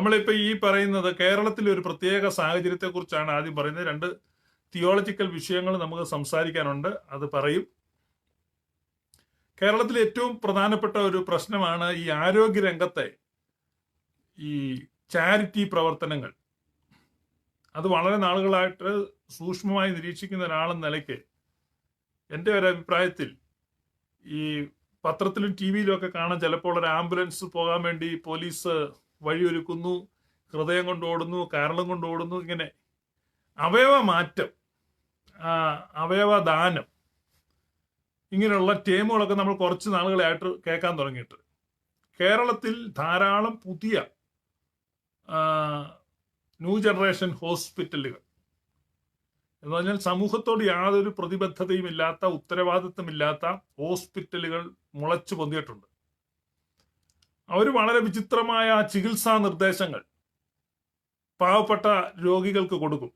നമ്മളിപ്പോൾ ഈ പറയുന്നത് കേരളത്തിലെ ഒരു പ്രത്യേക സാഹചര്യത്തെക്കുറിച്ചാണ് ആദ്യം പറയുന്നത്. രണ്ട് തിയോളജിക്കൽ വിഷയങ്ങൾ നമുക്ക് സംസാരിക്കാനുണ്ട്, അത് പറയും. കേരളത്തിലെ ഏറ്റവും പ്രധാനപ്പെട്ട ഒരു പ്രശ്നമാണ് ഈ ആരോഗ്യ രംഗത്തെ ഈ ചാരിറ്റി പ്രവർത്തനങ്ങൾ. അത് വളരെ നാളുകളായിട്ട് സൂക്ഷ്മമായി നിരീക്ഷിക്കുന്ന ഒരാളെന്ന നിലയ്ക്ക് എൻ്റെ ഒരു അഭിപ്രായത്തിൽ ഈ പത്രത്തിലും ടി വിയിലും ഒക്കെ കാണാൻ ചിലപ്പോൾ ഒരു ആംബുലൻസ് പോകാൻ വേണ്ടി പോലീസ് വഴിയൊരുക്കുന്നു, ഹൃദയം കൊണ്ട് ഓടുന്നു, കരളും കൊണ്ട് ഓടുന്നു, ഇങ്ങനെ അവയവ മാറ്റം, അവയവദാനം, ഇങ്ങനെയുള്ള ടേമുകളൊക്കെ നമ്മൾ കുറച്ച് നാളുകളായിട്ട് കേൾക്കാൻ തുടങ്ങിയിട്ട് കേരളത്തിൽ ധാരാളം പുതിയ ന്യൂ ജനറേഷൻ ഹോസ്പിറ്റലുകൾ എന്ന് പറഞ്ഞാൽ സമൂഹത്തോട് യാതൊരു പ്രതിബദ്ധതയും ഇല്ലാത്ത, ഉത്തരവാദിത്തമില്ലാത്ത ഹോസ്പിറ്റലുകൾ മുളച്ചു പൊന്തിയിട്ടുണ്ട്. അവർ വളരെ വിചിത്രമായ ചികിത്സാ നിർദ്ദേശങ്ങൾ പാവപ്പെട്ട രോഗികൾക്ക് കൊടുക്കും.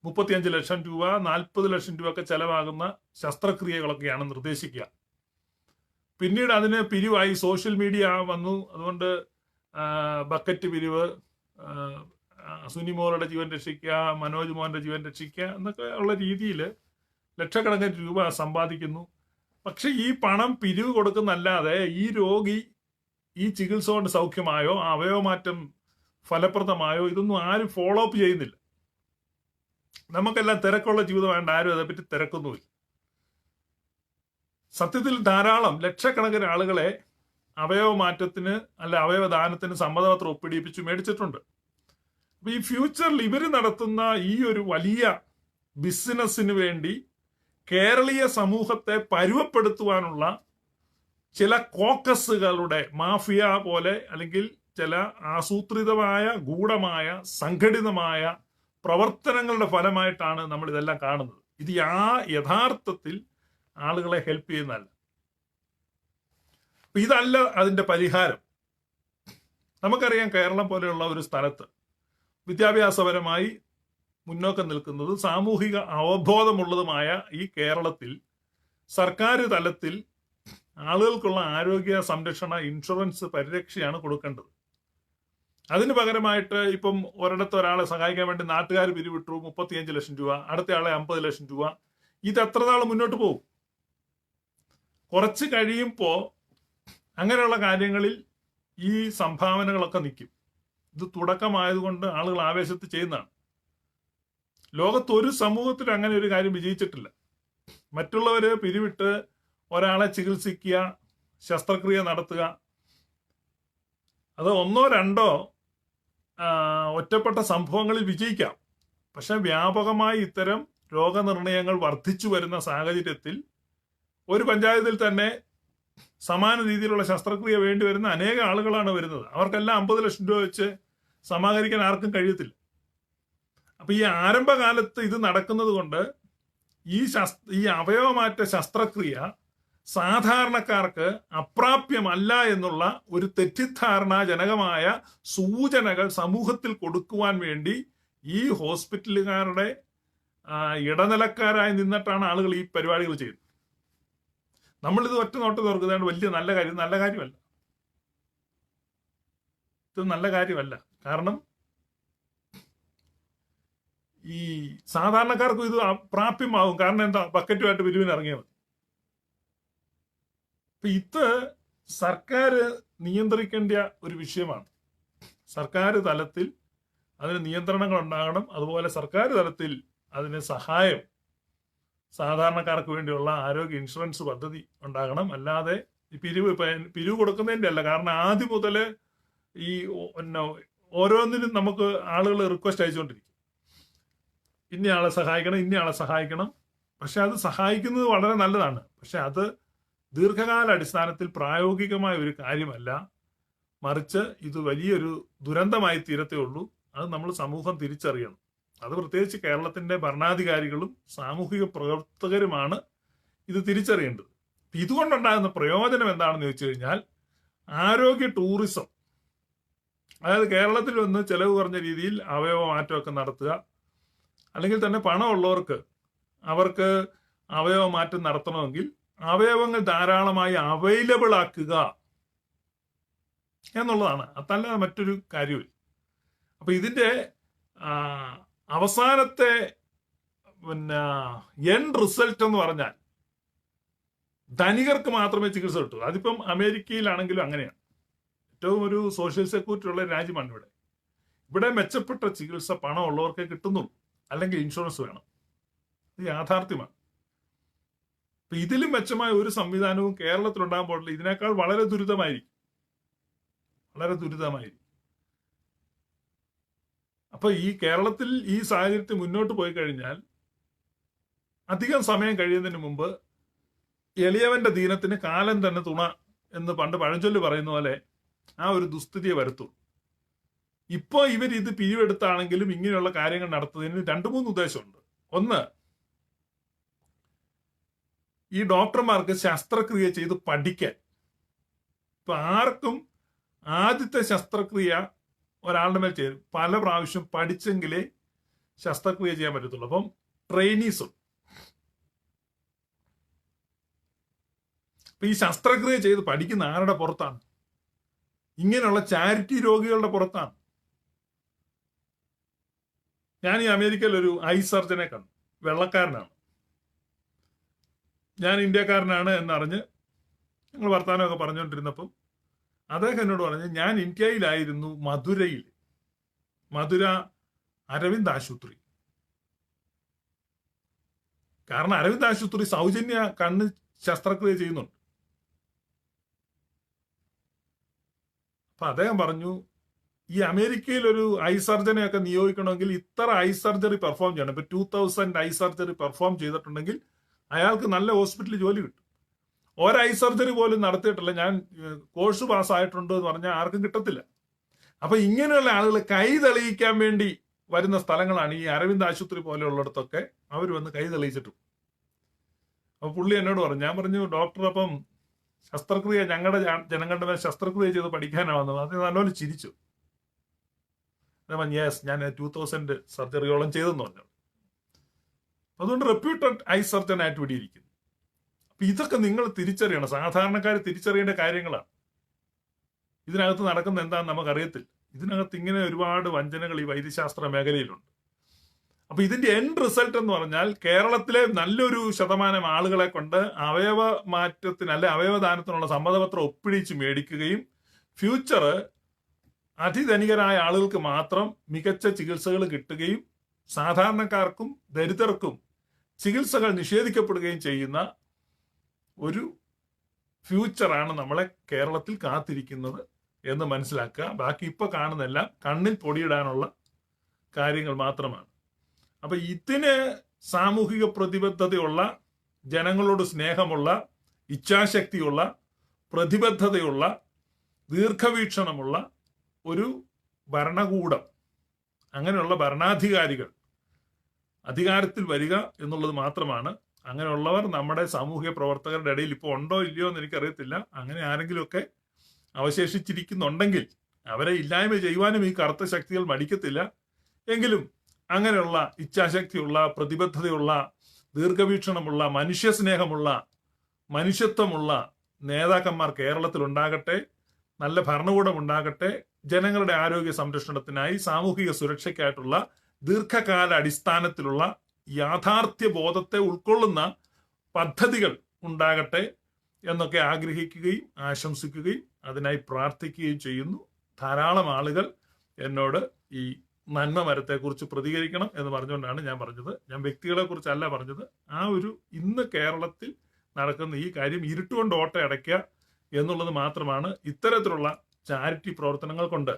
35 ലക്ഷം രൂപ, 40 ലക്ഷം രൂപ ഒക്കെ ചെലവാകുന്ന ശസ്ത്രക്രിയകളൊക്കെയാണ് നിർദ്ദേശിക്കുക. പിന്നീട് അതിന് പിരിവായി സോഷ്യൽ മീഡിയ വന്നു. അതുകൊണ്ട് ബക്കറ്റ് പിരിവ്, സുനിമോളുടെ ജീവൻ രക്ഷിക്കുക, മനോജ് മോഹന്റെ ജീവൻ രക്ഷിക്കുക എന്നൊക്കെ ഉള്ള രീതിയിൽ ലക്ഷക്കണക്കിന് രൂപ സമ്പാദിക്കുന്നു. പക്ഷെ ഈ പണം പിരിവ് കൊടുക്കുന്നല്ലാതെ ഈ രോഗി ഈ ചികിത്സ കൊണ്ട് സൗഖ്യമായോ, അവയവമാറ്റം ഫലപ്രദമായോ, ഇതൊന്നും ആരും ഫോളോ അപ്പ് ചെയ്യുന്നില്ല. നമുക്കെല്ലാം തിരക്കുള്ള ജീവിതമായിട്ട് ആരും അതേപ്പറ്റി തിരക്കൊന്നുമില്ല. സത്യത്തിൽ ധാരാളം ലക്ഷക്കണക്കിന് ആളുകളെ അവയവമാറ്റത്തിന് അല്ല അവയവദാനത്തിന് സമ്മതപത്രം ഒപ്പിടിപ്പിച്ച് മേടിച്ചിട്ടുണ്ട്. അപ്പൊ ഈ ഫ്യൂച്ചറിൽ ഇവർ നടത്തുന്ന ഈ ഒരു വലിയ ബിസിനസ്സിന് വേണ്ടി കേരളീയ സമൂഹത്തെ പരുവപ്പെടുത്തുവാനുള്ള ചില കോക്കസുകളുടെ മാഫിയ പോലെ, അല്ലെങ്കിൽ ചില ആസൂത്രിതമായ, ഗൂഢമായ, സംഘടിതമായ പ്രവർത്തനങ്ങളുടെ ഫലമായിട്ടാണ് നമ്മൾ ഇതെല്ലാം കാണുന്നത്. ഇത് യഥാർത്ഥത്തിൽ ആളുകളെ ഹെൽപ്പ് ചെയ്യുന്നതല്ല. ഇതല്ല അതിന്റെ പരിഹാരം. നമുക്കറിയാം, കേരളം പോലെയുള്ള ഒരു സ്ഥലത്ത് വിദ്യാഭ്യാസപരമായി മുന്നോക്കം നിൽക്കുന്നതും സാമൂഹിക അവബോധമുള്ളതുമായ ഈ കേരളത്തിൽ സർക്കാർ തലത്തിൽ ആളുകൾക്കുള്ള ആരോഗ്യ സംരക്ഷണ ഇൻഷുറൻസ് പരിരക്ഷയാണ് കൊടുക്കേണ്ടത്. അതിന് പകരമായിട്ട് ഇപ്പം ഒരിടത്ത് ഒരാളെ സഹായിക്കാൻ വേണ്ടി നാട്ടുകാർ പിരിവിട്ടു 35 ലക്ഷം രൂപ, അടുത്തയാളെ 50 ലക്ഷം രൂപ. ഇത് എത്ര നാൾ മുന്നോട്ട് പോകും? കുറച്ച് കഴിയുമ്പോൾ അങ്ങനെയുള്ള കാര്യങ്ങളിൽ ഈ സംഭാവനകളൊക്കെ നിൽക്കും. ഇത് തുടക്കമായതുകൊണ്ട് ആളുകൾ ആവേശത്തിൽ ചെയ്യുന്നതാണ്. ലോകത്തൊരു സമൂഹത്തിൽ അങ്ങനെ ഒരു കാര്യം വിജയിച്ചിട്ടില്ല. മറ്റുള്ളവര് പിരിവിട്ട് ഒരാളെ ചികിത്സിക്കുക, ശസ്ത്രക്രിയ നടത്തുക, അത് ഒന്നോ രണ്ടോ ഒറ്റപ്പെട്ട സംഭവങ്ങളിൽ വിജയിക്കാം. പക്ഷെ വ്യാപകമായി ഇത്തരം രോഗനിർണയങ്ങൾ വർദ്ധിച്ചു വരുന്ന സാഹചര്യത്തിൽ ഒരു പഞ്ചായത്തിൽ തന്നെ സമാന രീതിയിലുള്ള ശസ്ത്രക്രിയ വേണ്ടി വരുന്ന അനേക ആളുകളാണ് വരുന്നത്. അവർക്കെല്ലാം 50 ലക്ഷം രൂപ വെച്ച് സമാഹരിക്കാൻ ആർക്കും കഴിയത്തില്ല. അപ്പൊ ഈ ആരംഭകാലത്ത് ഇത് നടക്കുന്നത് കൊണ്ട് ഈ അവയവമാറ്റ ശസ്ത്രക്രിയ സാധാരണക്കാർക്ക് അപ്രാപ്യമല്ല എന്നുള്ള ഒരു തെറ്റിദ്ധാരണാജനകമായ സൂചനകൾ സമൂഹത്തിൽ കൊടുക്കുവാൻ വേണ്ടി ഈ ഹോസ്പിറ്റലുകാരുടെ ഇടനിലക്കാരായി നിന്നിട്ടാണ് ആളുകൾ ഈ പരിപാടികൾ ചെയ്യുന്നത്. നമ്മളിത് ഒറ്റ നോട്ട് തുറക്കുന്നതാണ് വലിയ നല്ല കാര്യമല്ല. ഇത് നല്ല കാര്യമല്ല. കാരണം ഈ സാധാരണക്കാർക്കും ഇത് പ്രാപ്യമാകും. കാരണം എന്താ? ബക്കറ്റുമായിട്ട് പിരിവിന് ഇറങ്ങിയത്. ഇത് സർക്കാർ നിയന്ത്രിക്കേണ്ട ഒരു വിഷയമാണ്. സർക്കാർ തലത്തിൽ അതിന് നിയന്ത്രണങ്ങൾ ഉണ്ടാകണം. അതുപോലെ സർക്കാർ തലത്തിൽ അതിന് സഹായം, സാധാരണക്കാർക്ക് വേണ്ടിയുള്ള ആരോഗ്യ ഇൻഷുറൻസ് പദ്ധതി ഉണ്ടാകണം. അല്ലാതെ ഈ പിരിവ് കൊടുക്കുന്നതിൻ്റെ അല്ല. കാരണം ആദ്യം മുതൽ ഈ ഓരോന്നിനും നമുക്ക് ആളുകൾ റിക്വസ്റ്റ് അയച്ചുകൊണ്ടിരിക്കും, ഇന്നയാളെ സഹായിക്കണം. പക്ഷെ അത് സഹായിക്കുന്നത് വളരെ നല്ലതാണ്. പക്ഷെ അത് ദീർഘകാല അടിസ്ഥാനത്തിൽ പ്രായോഗികമായ ഒരു കാര്യമല്ല. മറിച്ച് ഇത് വലിയൊരു ദുരന്തമായി തീരത്തേ ഉള്ളൂ. അത് നമ്മൾ സമൂഹം തിരിച്ചറിയണം. അത് പ്രത്യേകിച്ച് കേരളത്തിന്റെ ഭരണാധികാരികളും സാമൂഹിക പ്രവർത്തകരുമാണ് ഇത് തിരിച്ചറിയേണ്ടത്. ഇതുകൊണ്ടുണ്ടാകുന്ന പ്രയോജനം എന്താണെന്ന് ചോദിച്ചു കഴിഞ്ഞാൽ, ആരോഗ്യ ടൂറിസം, അതായത് കേരളത്തിൽ വന്ന് ചെലവ് കുറഞ്ഞ രീതിയിൽ അവയവ മാറ്റമൊക്കെ നടത്തുക, അല്ലെങ്കിൽ തന്നെ പണമുള്ളവർക്ക് അവർക്ക് അവയവ മാറ്റം നടത്തണമെങ്കിൽ അവയവങ്ങൾ ധാരാളമായി അവൈലബിൾ ആക്കുക. എന്നുള്ളതാണ്. അതല്ലാതെ മറ്റൊരു കാര്യമില്ല. അപ്പൊ ഇതിന്റെ അവസാനത്തെ എൻഡ് റിസൾട്ട് എന്ന് പറഞ്ഞാൽ ധനികർക്ക് മാത്രമേ ചികിത്സ കിട്ടൂ. അതിപ്പം അമേരിക്കയിലാണെങ്കിലും അങ്ങനെയാണ്. ഏറ്റവും ഒരു സോഷ്യൽ സെക്യൂരിറ്റി ഉള്ള രാജ്യമാണ് ഇവിടെ. ഇവിടെ മെച്ചപ്പെട്ട ചികിത്സ പണം ഉള്ളവർക്കേ കിട്ടുന്നുള്ളൂ, അല്ലെങ്കിൽ ഇൻഷുറൻസ് വേണം. ഇത് യാഥാർത്ഥ്യമാണ്. അപ്പൊ ഇതിലും മെച്ചമായ ഒരു സംവിധാനവും കേരളത്തിൽ ഉണ്ടാകാൻ പാടില്ല. ഇതിനേക്കാൾ വളരെ ദുരിതമായിരിക്കും. അപ്പൊ ഈ കേരളത്തിൽ ഈ സാഹചര്യത്തിൽ മുന്നോട്ട് പോയി കഴിഞ്ഞാൽ അധികം സമയം കഴിയുന്നതിന് മുമ്പ് എളിയവന്റെ ദീനത്തിന് കാലം തന്നെ തുണ എന്ന് പണ്ട് പഴഞ്ചൊല്ല് പറയുന്ന പോലെ ആ ഒരു ദുസ്ഥിതിയെ വരുത്തും. ഇപ്പോ ഇത് പിരിവെടുത്താണെങ്കിലും ഇങ്ങനെയുള്ള കാര്യങ്ങൾ നടത്തുന്നതിന് 2-3 ഉദ്ദേശമുണ്ട്. ഒന്ന്, ഈ ഡോക്ടർമാർക്ക് ശസ്ത്രക്രിയ ചെയ്ത് പഠിക്കാൻ. ഇപ്പൊ ആർക്കും ആദ്യത്തെ ശസ്ത്രക്രിയ ഒരാളുടെ മേൽ ചെയ്യും പല പ്രാവശ്യം പഠിച്ചെങ്കിലേ ശസ്ത്രക്രിയ ചെയ്യാൻ പറ്റത്തുള്ളൂ. അപ്പം ട്രെയിനീസും അപ്പൊ ഈ ശസ്ത്രക്രിയ ചെയ്ത് പഠിക്കുന്ന ആരുടെ പുറത്താണ്? ഇങ്ങനെയുള്ള ചാരിറ്റി രോഗികളുടെ പുറത്താണ്. ഞാൻ ഈ അമേരിക്കയിൽ ഒരു ഐ സർജനെ കണ്ടു. വെള്ളക്കാരനാണ്. ഞാൻ ഇന്ത്യക്കാരനാണ് എന്നറിഞ്ഞ് ഞങ്ങൾ വർത്തമാനമൊക്കെ പറഞ്ഞുകൊണ്ടിരുന്നപ്പം അദ്ദേഹം എന്നോട് പറഞ്ഞു, ഞാൻ ഇന്ത്യയിലായിരുന്നു മധുര അരവിന്ദ് ആശുപത്രി. കാരണം അരവിന്ദ് ആശുപത്രി സൗജന്യ കണ്ണ് ശസ്ത്രക്രിയ ചെയ്യുന്നുണ്ട്. അപ്പൊ അദ്ദേഹം പറഞ്ഞു, ഈ അമേരിക്കയിൽ ഒരു ഐ സർജനെയൊക്കെ നിയോഗിക്കണമെങ്കിൽ ഇത്ര ഐ സർജറി പെർഫോം ചെയ്യണം. ഇപ്പൊ 2000 ഐ സർജറി പെർഫോം ചെയ്തിട്ടുണ്ടെങ്കിൽ അയാൾക്ക് നല്ല ഹോസ്പിറ്റലിൽ ജോലി കിട്ടും. ഐ സർജറി പോലും നടത്തിയിട്ടില്ല, ഞാൻ കോഴ്സ് പാസ്സായിട്ടുണ്ട് എന്ന് പറഞ്ഞാൽ ആർക്കും കിട്ടത്തില്ല. അപ്പൊ ഇങ്ങനെയുള്ള ആളുകൾ കൈ തെളിയിക്കാൻ വേണ്ടി വരുന്ന സ്ഥലങ്ങളാണ് ഈ അരവിന്ദ് ആശുപത്രി പോലെയുള്ളിടത്തൊക്കെ അവർ വന്ന് കൈ തെളിയിച്ചിട്ടും. അപ്പൊ പുള്ളി എന്നോട് പറഞ്ഞു, ഞാൻ പറഞ്ഞു, ഡോക്ടർ അപ്പം ശസ്ത്രക്രിയ ഞങ്ങളുടെ ജനങ്ങളുടെ മേൽ ശസ്ത്രക്രിയ ചെയ്ത് പഠിക്കാനാണ് വന്നത്. അത് നല്ലപോലെ ചിരിച്ചു. യെസ്, ഞാൻ 2000 സർജറിയോളം ചെയ്തെന്ന് പറഞ്ഞു. അതുകൊണ്ട് റെപ്യൂട്ടഡ് ഐ സർജൻ ആയിട്ട് ഇവിടെ ഇരിക്കുന്നു. അപ്പൊ ഇതൊക്കെ നിങ്ങൾ തിരിച്ചറിയണം. സാധാരണക്കാർ തിരിച്ചറിയേണ്ട കാര്യങ്ങളാണ്. ഇതിനകത്ത് നടക്കുന്ന എന്താണെന്ന് നമുക്കറിയത്തില്ല. ഇതിനകത്ത് ഇങ്ങനെ ഒരുപാട് വഞ്ചനകൾ ഈ വൈദ്യശാസ്ത്ര മേഖലയിലുണ്ട്. അപ്പൊ ഇതിന്റെ എൻഡ് റിസൾട്ട് എന്ന് പറഞ്ഞാൽ കേരളത്തിലെ നല്ലൊരു ശതമാനം ആളുകളെ കൊണ്ട് അവയവ മാറ്റത്തിന് അല്ലെ അവയവദാനത്തിനുള്ള സമ്മതപത്രം ഒപ്പിടിച്ച് മേടിക്കുകയും ഫ്യൂച്ചർ അതിധനികരായ ആളുകൾക്ക് മാത്രം മികച്ച ചികിത്സകൾ കിട്ടുകയും സാധാരണക്കാർക്കും ദരിദ്രർക്കും ചികിത്സകൾ നിഷേധിക്കപ്പെടുകയും ചെയ്യുന്ന ഒരു ഫ്യൂച്ചറാണ് നമ്മളെ കേരളത്തിൽ കാത്തിരിക്കുന്നത് എന്ന് മനസ്സിലാക്കുക. ബാക്കി ഇപ്പൊ കാണുന്നതെല്ലാം കണ്ണിൽ പൊടിയിടാനുള്ള കാര്യങ്ങൾ മാത്രമാണ്. അപ്പൊ ഇതിന് സാമൂഹിക പ്രതിബദ്ധതയുള്ള, ജനങ്ങളോട് സ്നേഹമുള്ള, ഇച്ഛാശക്തിയുള്ള, പ്രതിബദ്ധതയുള്ള, ദീർഘവീക്ഷണമുള്ള ഒരു ഭരണകൂടം, അങ്ങനെയുള്ള ഭരണാധികാരികൾ അധികാരത്തിൽ വരിക എന്നുള്ളത് മാത്രമാണ്. അങ്ങനെയുള്ളവർ നമ്മുടെ സാമൂഹിക പ്രവർത്തകരുടെ ഇടയിൽ ഇപ്പോൾ ഉണ്ടോ ഇല്ലയോ എന്ന് എനിക്കറിയത്തില്ല. അങ്ങനെ ആരെങ്കിലുമൊക്കെ അവശേഷിച്ചിരിക്കുന്നുണ്ടെങ്കിൽ അവരെ ഇല്ലായ്മ ചെയ്യുവാനും ഈ കറുത്ത ശക്തികൾ മടിക്കത്തില്ല. എങ്കിലും അങ്ങനെയുള്ള ഇച്ഛാശക്തിയുള്ള, പ്രതിബദ്ധതയുള്ള, ദീർഘവീക്ഷണമുള്ള, മനുഷ്യസ്നേഹമുള്ള, മനുഷ്യത്വമുള്ള നേതാക്കന്മാർ കേരളത്തിൽ ഉണ്ടാകട്ടെ. നല്ല ഭരണകൂടം ഉണ്ടാകട്ടെ. ജനങ്ങളുടെ ആരോഗ്യ സംരക്ഷണത്തിനായി, സാമൂഹിക സുരക്ഷയ്ക്കായിട്ടുള്ള ദീർഘകാല അടിസ്ഥാനത്തിലുള്ള യാഥാർത്ഥ്യ ബോധത്തെ ഉൾക്കൊള്ളുന്ന പദ്ധതികൾ ഉണ്ടാകട്ടെ എന്നൊക്കെ ആഗ്രഹിക്കുകയും ആശംസിക്കുകയും അതിനായി പ്രാർത്ഥിക്കുകയും ചെയ്യുന്നു. ധാരാളം ആളുകൾ എന്നോട് ഈ നന്മ മരത്തെക്കുറിച്ച് പ്രതികരിക്കണം എന്ന് പറഞ്ഞുകൊണ്ടാണ് ഞാൻ പറഞ്ഞത്. ഞാൻ വ്യക്തികളെ കുറിച്ചല്ല പറഞ്ഞത്. ആ ഒരു ഇന്ന് കേരളത്തിൽ നടക്കുന്ന ഈ കാര്യം ഇരുട്ടുകൊണ്ട് ഓട്ട അടയ്ക്കുക എന്നുള്ളത് മാത്രമാണ്. ഇത്തരത്തിലുള്ള ചാരിറ്റി പ്രവർത്തനങ്ങൾ കൊണ്ട്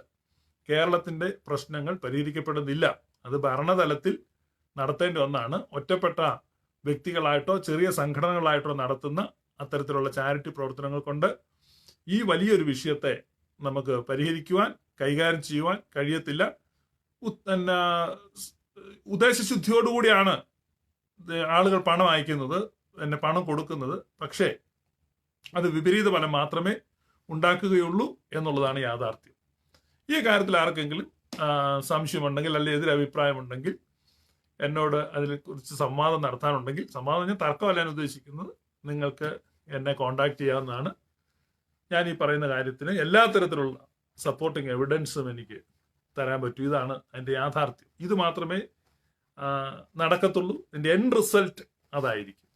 കേരളത്തിന്റെ പ്രശ്നങ്ങൾ പരിഹരിക്കപ്പെടുന്നില്ല. അത് ഭരണതലത്തിൽ നടത്തേണ്ട ഒന്നാണ്. ഒറ്റപ്പെട്ട വ്യക്തികളായിട്ടോ ചെറിയ സംഘടനകളായിട്ടോ നടത്തുന്ന അത്തരത്തിലുള്ള ചാരിറ്റി പ്രവർത്തനങ്ങൾ കൊണ്ട് ഈ വലിയൊരു വിഷയത്തെ നമുക്ക് പരിഹരിക്കുവാൻ, കൈകാര്യം ചെയ്യുവാൻ കഴിയത്തില്ല. ഉദ്ദേശശുദ്ധിയോടുകൂടിയാണ് ആളുകൾ പണം അയക്കുന്നത്, പണം കൊടുക്കുന്നത്. പക്ഷേ അത് വിപരീത ഫലം മാത്രമേ ഉണ്ടാക്കുകയുള്ളൂ എന്നുള്ളതാണ് യാഥാർത്ഥ്യം. ഈ കാര്യത്തിൽ ആർക്കെങ്കിലും സംശയമുണ്ടെങ്കിൽ അല്ലെങ്കിൽ എതിരഭിപ്രായമുണ്ടെങ്കിൽ എന്നോട് അതിനെക്കുറിച്ച് സംവാദം നടത്താനുണ്ടെങ്കിൽ, സംവാദം ഞാൻ തർക്കമല്ല ഞാൻ ഉദ്ദേശിക്കുന്നത്, നിങ്ങൾക്ക് എന്നെ കോണ്ടാക്ട് ചെയ്യാവുന്നതാണ്. ഞാൻ ഈ പറയുന്ന കാര്യത്തിന് എല്ലാ തരത്തിലുള്ള സപ്പോർട്ടിങ് എവിഡൻസും എനിക്ക് തരാൻ പറ്റൂ. ഇതാണ് അതിൻ്റെ യാഥാർത്ഥ്യം. ഇത് മാത്രമേ നടക്കത്തുള്ളൂ. ഇതിൻ്റെ എൻഡ് റിസൾട്ട് അതായിരിക്കും.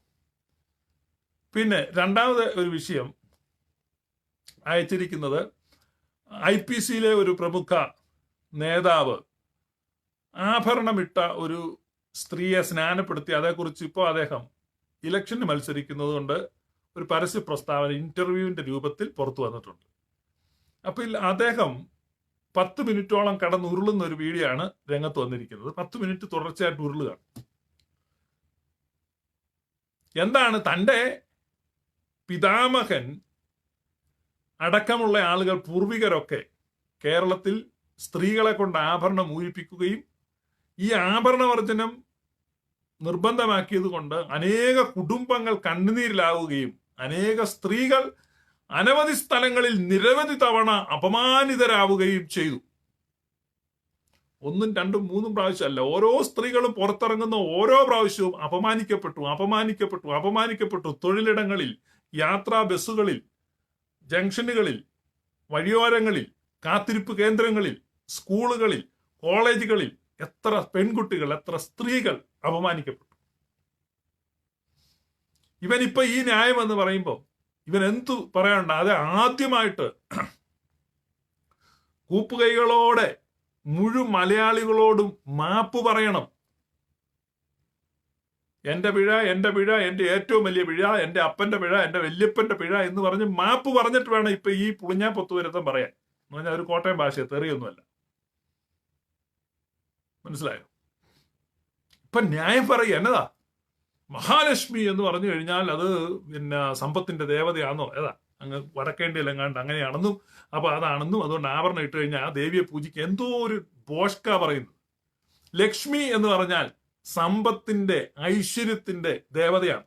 പിന്നെ രണ്ടാമത് ഒരു വിഷയം അയച്ചിരിക്കുന്നത് IPCയിലെ ഒരു പ്രമുഖ നേതാവ് ആഭരണമിട്ട ഒരു സ്ത്രീയെ സ്നാനപ്പെടുത്തി. അതേക്കുറിച്ച് ഇപ്പോൾ അദ്ദേഹം ഇലക്ഷന് മത്സരിക്കുന്നത് കൊണ്ട് ഒരു പരസ്യ പ്രസ്താവന ഇന്റർവ്യൂവിന്റെ രൂപത്തിൽ പുറത്തു വന്നിട്ടുണ്ട്. അപ്പോൾ അദ്ദേഹം 10 മിനിറ്റോളം കടന്നുരുളുന്ന ഒരു വീഡിയോ ആണ് രംഗത്ത് വന്നിരിക്കുന്നത്. 10 മിനിറ്റ് തുടർച്ചയായിട്ട് ഉരുളുകയാണ്. എന്താണ് തൻ്റെ പിതാമഹൻ അടക്കമുള്ള ആളുകൾ, പൂർവികരൊക്കെ കേരളത്തിൽ സ്ത്രീകളെ കൊണ്ട് ആഭരണം ഊരിപ്പിക്കുകയും ഈ ആഭരണവർജനം നിർബന്ധമാക്കിയത് കൊണ്ട് അനേക കുടുംബങ്ങൾ കണ്ണുനീരിലാവുകയും അനേക സ്ത്രീകൾ അനവധി സ്ഥലങ്ങളിൽ നിരവധി തവണ അപമാനിതരാവുകയും ചെയ്തു. 1, 2, 3 പ്രാവശ്യമല്ല. ഓരോ സ്ത്രീകളും പുറത്തിറങ്ങുന്ന ഓരോ പ്രാവശ്യവും അപമാനിക്കപ്പെട്ടു. തൊഴിലിടങ്ങളിൽ, യാത്രാ ബസ്സുകളിൽ, ജംഗ്ഷനുകളിൽ, വഴിയോരങ്ങളിൽ, കാത്തിരിപ്പ് കേന്ദ്രങ്ങളിൽ, സ്കൂളുകളിൽ, കോളേജുകളിൽ എത്ര പെൺകുട്ടികൾ, എത്ര സ്ത്രീകൾ അപമാനിക്കപ്പെട്ടു. ഇവനിപ്പോ ഈ ന്യായം എന്ന് പറയുമ്പോൾ ഇവൻ എന്തു പറയാനുണ്ട്? അത് ആദ്യമായിട്ട് കൂപ്പുകൈകളോടെ മുഴുവൻ മലയാളികളോടും മാപ്പ് പറയണം. എന്റെ പിഴ, എന്റെ ഏറ്റവും വലിയ പിഴ, എന്റെ അപ്പന്റെ പിഴ, എന്റെ വല്യപ്പന്റെ പിഴ എന്ന് പറഞ്ഞ് മാപ്പ് പറഞ്ഞിട്ട് വേണം ഇപ്പൊ ഈ പുളിഞ്ഞാ പൊത്തുവരുത്തം പറയാൻ. എന്ന് പറഞ്ഞാൽ ഒരു കോട്ടയം ഭാഷ, തെറിയൊന്നുമല്ല. മനസ്സിലായോ? ഇപ്പൊ ന്യായം പറയുക എന്നതാ? മഹാലക്ഷ്മി എന്ന് പറഞ്ഞു കഴിഞ്ഞാൽ അത് പിന്നെ സമ്പത്തിന്റെ ദേവതയാണോ? ഏതാ അങ്ങ് വടക്കേണ്ടിയിലെങ്ങാണ്ട് അങ്ങനെയാണെന്നും അപ്പൊ അതാണെന്നും അതുകൊണ്ട് ആഭരണം ഇട്ട് കഴിഞ്ഞാൽ ആ ദേവിയെ പൂജിക്കുക. എന്തോ ഒരു ബോഷ്ക പറയുന്നു. ലക്ഷ്മി എന്ന് പറഞ്ഞാൽ സമ്പത്തിന്റെ, ഐശ്വര്യത്തിന്റെ ദേവതയാണ്.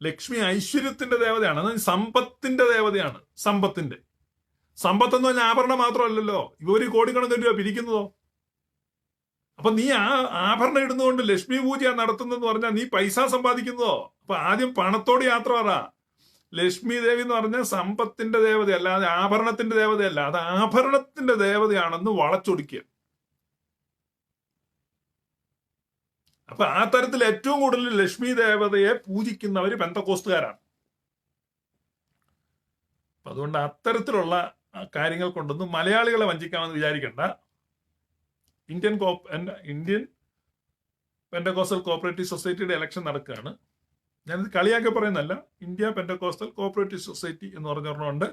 ലക്ഷ്മി ഐശ്വര്യത്തിന്റെ ദേവതയാണ്. അത് സമ്പത്തിന്റെ ദേവതയാണ്. സമ്പത്തിന്റെ സമ്പത്തെന്ന് പറഞ്ഞാൽ ആഭരണം മാത്രമല്ലല്ലോ. ഇവര് കോടിക്കണക്കിന് രൂപ പിരിക്കുന്നതോ. അപ്പൊ നീ ആ ആഭരണം ഇടുന്നതുകൊണ്ട് ലക്ഷ്മി പൂജ നടത്തുന്നെന്ന് പറഞ്ഞാൽ നീ പൈസ സമ്പാദിക്കുന്നതോ? അപ്പൊ ആദ്യം പണത്തോട് യാത്ര പറ. ലക്ഷ്മി ദേവി എന്ന് പറഞ്ഞാൽ സമ്പത്തിന്റെ ദേവതയല്ല, അത് ആഭരണത്തിന്റെ ദേവതയല്ല. അത് ആഭരണത്തിന്റെ ദേവതയാണെന്ന് വളച്ചൊടിക്കുക. അപ്പൊ ആ തരത്തിൽ ഏറ്റവും കൂടുതൽ ലക്ഷ്മി ദേവതയെ പൂജിക്കുന്നവര് പെന്തക്കോസ്തുകാരാണ്. അപ്പൊ അതുകൊണ്ട് അത്തരത്തിലുള്ള കാര്യങ്ങൾ കൊണ്ടൊന്നും മലയാളികളെ വഞ്ചിക്കാമെന്ന് വിചാരിക്കണ്ട. ഇന്ത്യൻ പെന്തക്കോസ്റ്റൽ കോപ്പറേറ്റീവ് സൊസൈറ്റിയുടെ ഇലക്ഷൻ നടക്കുകയാണ്. ഞാനിത് കളിയാക്കി പറയുന്നല്ല. ഇന്ത്യ പെന്തക്കോസ്റ്റൽ കോപ്പറേറ്റീവ് സൊസൈറ്റി എന്ന് പറഞ്ഞുകൊണ്ട്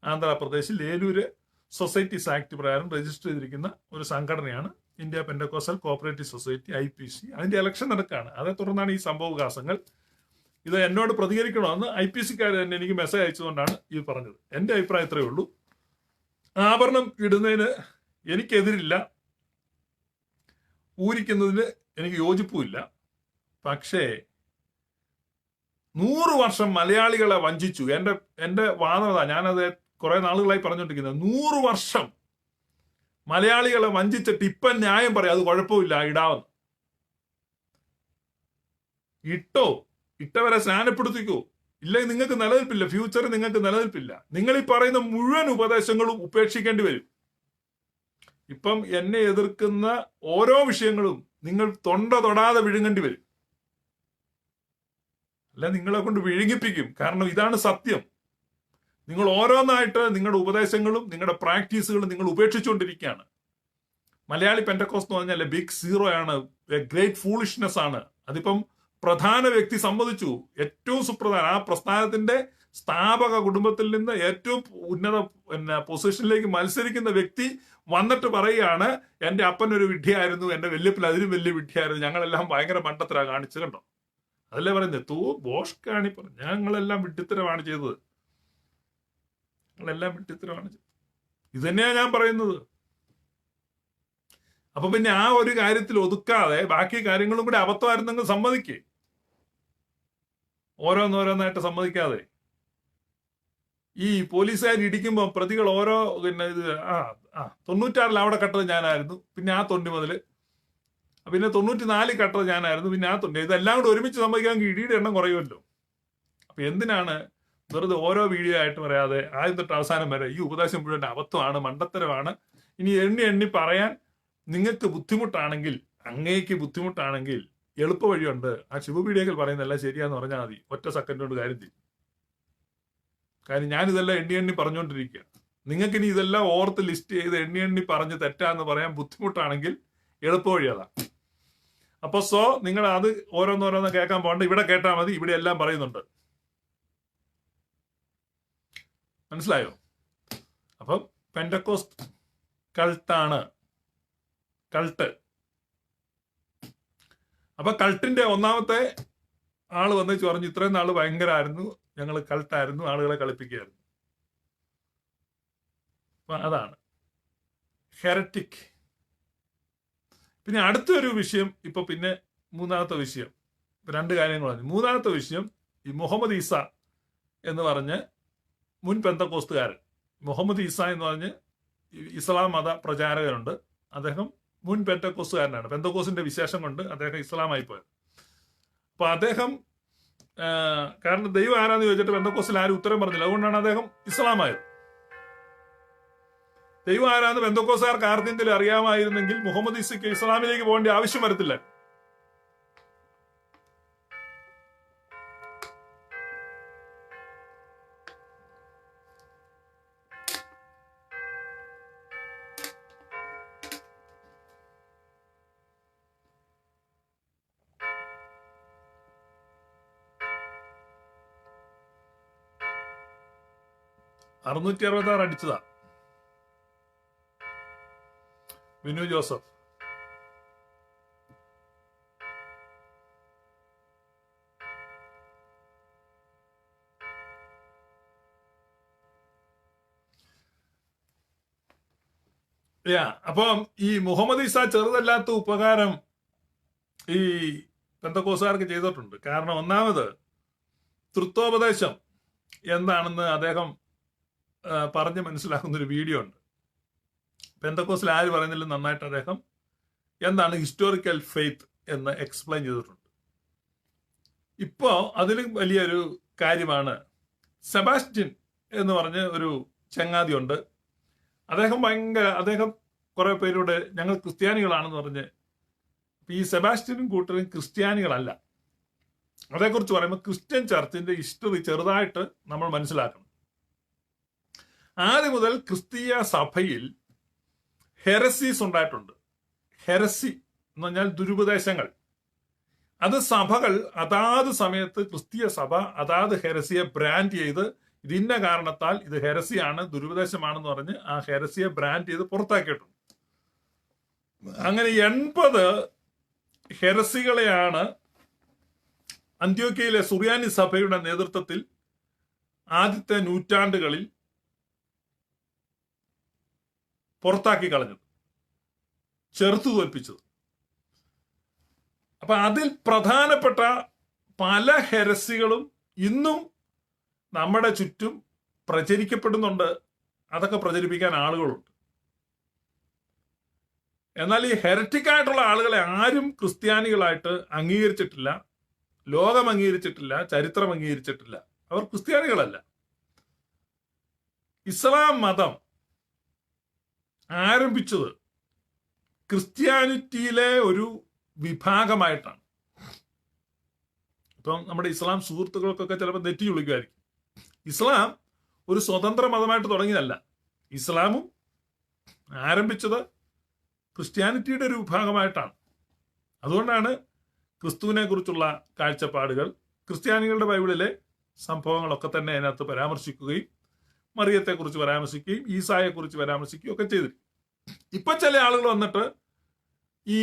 ആന്ധ്രാപ്രദേശിൽ ഏലൂര് സൊസൈറ്റീസ് ആക്ട് പ്രകാരം രജിസ്റ്റർ ചെയ്തിരിക്കുന്ന ഒരു സംഘടനയാണ് India Pentecostal cooperative society, IPC. അതിന്റെ ഇലക്ഷൻ നടക്കുകയാണ്. അതേ തുടർന്നാണ് ഈ സംഭവവികാസങ്ങൾ. ഇത് എന്നോട് പ്രതികരിക്കണമെന്ന് IPCക്കാർ തന്നെ എനിക്ക് മെസ്സേജ് അയച്ചുകൊണ്ടാണ് ഇത് പറഞ്ഞത്. എന്റെ അഭിപ്രായം ഇത്രയേ ഉള്ളൂ. ആഭരണം ഇടുന്നതിന് എനിക്കെതിരില്ല, ഊരിക്കുന്നതിന് എനിക്ക് യോജിപ്പുമില്ല. പക്ഷേ 100 വർഷം മലയാളികളെ വഞ്ചിച്ചു. എന്റെ വാദത, ഞാനത് കുറെ നാളുകളായി പറഞ്ഞുകൊണ്ടിരിക്കുന്നത്, 100 വർഷം മലയാളികളെ വഞ്ചിച്ചിട്ട് ഇപ്പം ന്യായം പറയാം അത് കുഴപ്പമില്ല, ഇടാവുന്ന. ഇട്ടവരെ സ്നാനപ്പെടുത്തിക്കോ. ഇല്ലെങ്കിൽ നിങ്ങൾക്ക് നിലനിൽപ്പില്ല, ഫ്യൂച്ചറിൽ നിങ്ങൾക്ക് നിലനിൽപ്പില്ല. നിങ്ങൾ ഈ പറയുന്ന മുഴുവൻ ഉപദേശങ്ങളും ഉപേക്ഷിക്കേണ്ടി വരും. ഇപ്പം എന്നെ എതിർക്കുന്ന ഓരോ വിഷയങ്ങളും നിങ്ങൾ തൊടാതെ വിഴുങ്ങേണ്ടി വരും. അല്ല, നിങ്ങളെ കൊണ്ട് വിഴുങ്ങിപ്പിക്കും. കാരണം ഇതാണ് സത്യം. നിങ്ങൾ ഓരോന്നായിട്ട് നിങ്ങളുടെ ഉപദേശങ്ങളും നിങ്ങളുടെ പ്രാക്ടീസുകളും നിങ്ങൾ ഉപേക്ഷിച്ചുകൊണ്ടിരിക്കുകയാണ്. മലയാളി പെന്തക്കോസ്റ്റ് എന്ന് പറഞ്ഞാൽ ബിഗ് സീറോ ആണ്, ഗ്രേറ്റ് ഫൂളിഷ്നെസ് ആണ്. അതിപ്പം പ്രധാന വ്യക്തി സമ്മതിച്ചു. ഏറ്റവും സുപ്രധാന ആ പ്രസ്ഥാനത്തിന്റെ സ്ഥാപക കുടുംബത്തിൽ നിന്ന് ഏറ്റവും ഉന്നത പൊസിഷനിലേക്ക് മത്സരിക്കുന്ന വ്യക്തി വന്നിട്ട് പറയുകയാണ്, എന്റെ അപ്പൻ ഒരു വിഡ്ഢിയായിരുന്നു, എന്റെ വല്യപ്പൻ അതിലും വലിയ വിഡ്ഢിയായിരുന്നു, ഞങ്ങളെല്ലാം ഭയങ്കര മണ്ടത്തരാ കാണിച്ചു. കണ്ടോ? അതല്ലേ പറയുന്നത്, ബോഷ്കാണി പറഞ്ഞു, ഞങ്ങളെല്ലാം വിഡ്ഢിത്തരമാണ് ചെയ്തത്, ഞങ്ങളെല്ലാം വിഡ്ഢിത്തരമാണ് ചെയ്തത്. ഇത് തന്നെയാണ് ഞാൻ പറയുന്നത്. അപ്പൊ പിന്നെ ആ ഒരു കാര്യത്തിൽ ഒതുക്കാതെ ബാക്കി കാര്യങ്ങളും കൂടി അബദ്ധമായിരുന്നെങ്കിൽ സമ്മതിക്കേ. ഓരോന്നോരോന്നായിട്ട് സമ്മതിക്കാതെ ഈ പോലീസുകാർ ഇടിക്കുമ്പോൾ പ്രതികൾ ഓരോ പിന്നെ ഇത് 96 അവിടെ കട്ടത് ഞാനായിരുന്നു, പിന്നെ ആ തൊണ്ടി മുതൽ, പിന്നെ 94 കട്ടത് ഞാനായിരുന്നു, പിന്നെ ആ തൊണ്ടി, ഇതെല്ലാം കൂടെ ഒരുമിച്ച് സംഭവിക്കാമെങ്കിൽ ഇടിയുടെ എണ്ണം കുറയുമല്ലോ. അപ്പൊ എന്തിനാണ് വെറുതെ ഓരോ വീഡിയോ ആയിട്ട് പറയാതെ ആദ്യം തൊട്ട് അവസാനം വരെ ഈ ഉപദേശം മുഴുവൻ അബദ്ധമാണ്, മണ്ടത്തരമാണ്, ഇനി എണ്ണി എണ്ണി പറയാൻ നിങ്ങൾക്ക് ബുദ്ധിമുട്ടാണെങ്കിൽ, അങ്ങേക്ക് ബുദ്ധിമുട്ടാണെങ്കിൽ എളുപ്പ വഴിയുണ്ട്. ആ ശിവപീഡിയകൾ പറയുന്നതെല്ലാം ശരിയാന്ന് പറഞ്ഞാൽ മതി, ഒറ്റ സെക്കൻഡ് കൊണ്ട് കാര്യം ചെയ്യും. കാര്യം ഞാനിതെല്ലാം എണ്ണി എണ്ണി പറഞ്ഞുകൊണ്ടിരിക്കുക. നിങ്ങൾക്കിനി ഇതെല്ലാം ഓർത്ത് ലിസ്റ്റ് ചെയ്ത് എണ്ണി എണ്ണി പറഞ്ഞ് തെറ്റാന്ന് പറയാൻ ബുദ്ധിമുട്ടാണെങ്കിൽ എളുപ്പ വഴി അതാ. അപ്പൊ നിങ്ങൾ അത് ഓരോന്നോരോന്ന് കേൾക്കാൻ പോകണ്ട, ഇവിടെ കേട്ടാൽ മതി, ഇവിടെ എല്ലാം പറയുന്നുണ്ട്. മനസ്സിലായോ? അപ്പം പെന്റക്കോസ്റ്റ് കൾട്ടാണ്, കൾട്ട്. അപ്പൊ കൾട്ടിന്റെ ഒന്നാമത്തെ ആള് വന്നിച്ച് പറഞ്ഞു, ഇത്രയും നാള് ഭയങ്കരമായിരുന്നു, ഞങ്ങൾ കൾട്ടായിരുന്നു, ആളുകളെ കളിപ്പിക്കുകയായിരുന്നു. അപ്പൊ അതാണ് ഹെററ്റിക്. പിന്നെ അടുത്തൊരു വിഷയം, ഇപ്പൊ പിന്നെ മൂന്നാമത്തെ വിഷയം, രണ്ട് കാര്യങ്ങൾ പറഞ്ഞു. മൂന്നാമത്തെ വിഷയം, ഈ മുഹമ്മദ് ഈസ എന്ന് പറഞ്ഞ് മുൻ പെന്തക്കോസ്തുകാരൻ, മുഹമ്മദ് ഈസ എന്ന് പറഞ്ഞ് ഇസ്ലാം മത പ്രചാരകനുണ്ട്. അദ്ദേഹം മുൻ പെന്തക്കോസ്തുകാരനാണ്. പെന്തക്കോസിന്റെ വിശേഷം കൊണ്ട് അദ്ദേഹം ഇസ്ലാമായി പോയത്. അപ്പൊ അദ്ദേഹം കാരണം ദൈവം ആരാന്ന് ചോദിച്ചിട്ട് പെന്തക്കോസിൽ ആരും ഉത്തരം പറഞ്ഞില്ല, അതുകൊണ്ടാണ് അദ്ദേഹം ഇസ്ലാമായത്. ദൈവം ആരാന്ന് പെന്തക്കോസുകാർക്ക് ആർക്കെങ്കിലും അറിയാമായിരുന്നെങ്കിൽ മുഹമ്മദ് ഈസയ്ക്ക് ഇസ്ലാമിലേക്ക് പോകേണ്ട ആവശ്യം വരത്തില്ല. $666 അടിച്ചതാ വിനു ജോസഫ്. അപ്പം ഈ മുഹമ്മദ് ഈസ ചെറുതല്ലാത്ത ഉപകാരം ഈ പെന്തക്കോസുകാർക്ക് ചെയ്തിട്ടുണ്ട്. കാരണം ഒന്നാമത് തൃത്വോപദേശം എന്താണെന്ന് അദ്ദേഹം പറഞ്ഞ് മനസ്സിലാക്കുന്ന ഒരു വീഡിയോ ഉണ്ട്. പെന്തക്കോസിൽ ആര് പറയുന്നില്ല, നന്നായിട്ട് അദ്ദേഹം എന്താണ് ഹിസ്റ്റോറിക്കൽ ഫെയ്ത്ത് എന്ന് എക്സ്പ്ലെയിൻ ചെയ്തിട്ടുണ്ട്. ഇപ്പോ അതിലും വലിയൊരു കാര്യമാണ്, സെബാസ്റ്റ്യൻ എന്ന് പറഞ്ഞ ഒരു ചങ്ങാതിയുണ്ട്. അദ്ദേഹം കുറെ പേരുടെ ഞങ്ങൾ ക്രിസ്ത്യാനികളാണെന്ന് പറഞ്ഞ്, ഈ സെബാസ്റ്റ്യനും കൂട്ടരും ക്രിസ്ത്യാനികളല്ല. അതേക്കുറിച്ച് പറയുമ്പോൾ ക്രിസ്ത്യൻ ചർച്ചിന്റെ ഹിസ്റ്ററി ചെറുതായിട്ട് നമ്മൾ മനസ്സിലാക്കണം. ആദ്യം മുതൽ ക്രിസ്തീയ സഭയിൽ ഹെറസീസ് ഉണ്ടായിട്ടുണ്ട്. ഹെറസി എന്ന് പറഞ്ഞാൽ ദുരുപദേശങ്ങൾ. അത് സഭകൾ അതാത് സമയത്ത് ക്രിസ്തീയ സഭ അതാത് ഹെറസിയെ ബ്രാൻഡ് ചെയ്ത് ഇതിന്ന കാരണത്താൽ ഇത് ഹെറസിയാണ്, ദുരുപദേശമാണെന്ന് പറഞ്ഞ് ആ ഹെറസിയെ ബ്രാൻഡ് ചെയ്ത് പുറത്താക്കിയിട്ടുണ്ട്. അങ്ങനെ 80 ഹെറസികളെയാണ് അന്ത്യോക്യയിലെ സുറിയാനി സഭയുടെ നേതൃത്വത്തിൽ ആദ്യത്തെ നൂറ്റാണ്ടുകളിൽ പുറത്താക്കി കളഞ്ഞത്, ചെറുത്തു തോൽപ്പിച്ചത്. അപ്പൊ അതിൽ പ്രധാനപ്പെട്ട പല ഹെരസികളും ഇന്നും നമ്മുടെ ചുറ്റും പ്രചരിക്കപ്പെടുന്നുണ്ട്. അതൊക്കെ പ്രചരിപ്പിക്കാൻ ആളുകളുണ്ട്. എന്നാൽ ഈ ഹെററ്റിക് ആയിട്ടുള്ള ആളുകളെ ആരും ക്രിസ്ത്യാനികളായിട്ട് അംഗീകരിച്ചിട്ടില്ല, ലോകം അംഗീകരിച്ചിട്ടില്ല, ചരിത്രം അംഗീകരിച്ചിട്ടില്ല. അവർ ക്രിസ്ത്യാനികളല്ല. ഇസ്ലാം മതം ആരംഭിച്ചത് ക്രിസ്ത്യാനിറ്റിയിലെ ഒരു വിഭാഗമായിട്ടാണ്. ഇപ്പം നമ്മുടെ ഇസ്ലാം സുഹൃത്തുക്കൾക്കൊക്കെ ചിലപ്പോൾ തെറ്റി ചുളിക്കുമായിരിക്കും. ഇസ്ലാം ഒരു സ്വതന്ത്ര മതമായിട്ട് തുടങ്ങിയതല്ല. ഇസ്ലാമും ആരംഭിച്ചത് ക്രിസ്ത്യാനിറ്റിയുടെ ഒരു വിഭാഗമായിട്ടാണ്. അതുകൊണ്ടാണ് ക്രിസ്തുവിനെ കുറിച്ചുള്ള കാഴ്ചപ്പാടുകൾ, ക്രിസ്ത്യാനികളുടെ ബൈബിളിലെ സംഭവങ്ങളൊക്കെ തന്നെ അതിനകത്ത് പരാമർശിക്കുകയും മറിയത്തെക്കുറിച്ച് പരാമർശിക്കുകയും ഈസായെക്കുറിച്ച് പരാമർശിക്കുകയും ഒക്കെ ചെയ്തിരിക്കും. ഇപ്പൊ ചില ആളുകൾ വന്നിട്ട് ഈ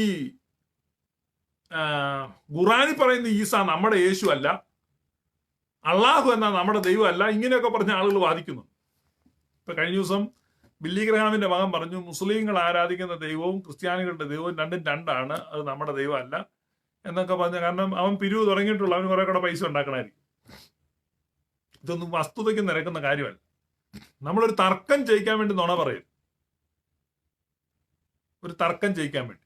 ഖുറാനിൽ പറയുന്ന ഈസ നമ്മുടെ യേശു അല്ല, അള്ളാഹു എന്ന നമ്മുടെ ദൈവമല്ല, ഇങ്ങനെയൊക്കെ പറഞ്ഞ ആളുകൾ വാദിക്കുന്നു. ഇപ്പൊ കഴിഞ്ഞ ദിവസം ബില്ലി ഗ്രഹാമിന്റെ മകൻ പറഞ്ഞു, മുസ്ലിങ്ങൾ ആരാധിക്കുന്ന ദൈവവും ക്രിസ്ത്യാനികളുടെ ദൈവവും രണ്ടും രണ്ടാണ്, അത് നമ്മുടെ ദൈവമല്ല എന്നൊക്കെ പറഞ്ഞു. കാരണം അവൻ പിരിവ് തുടങ്ങിയിട്ടുള്ള, അവന് കുറെ കൂടെ പൈസ ഉണ്ടാക്കണമായിരിക്കും. ഇതൊന്നും വസ്തുതയ്ക്ക് നിരക്കുന്ന കാര്യമല്ല. നമ്മളൊരു തർക്കം ജയിക്കാൻ വേണ്ടി നുണ പറയും, ഒരു തർക്കം ജയിക്കാൻ വേണ്ടി.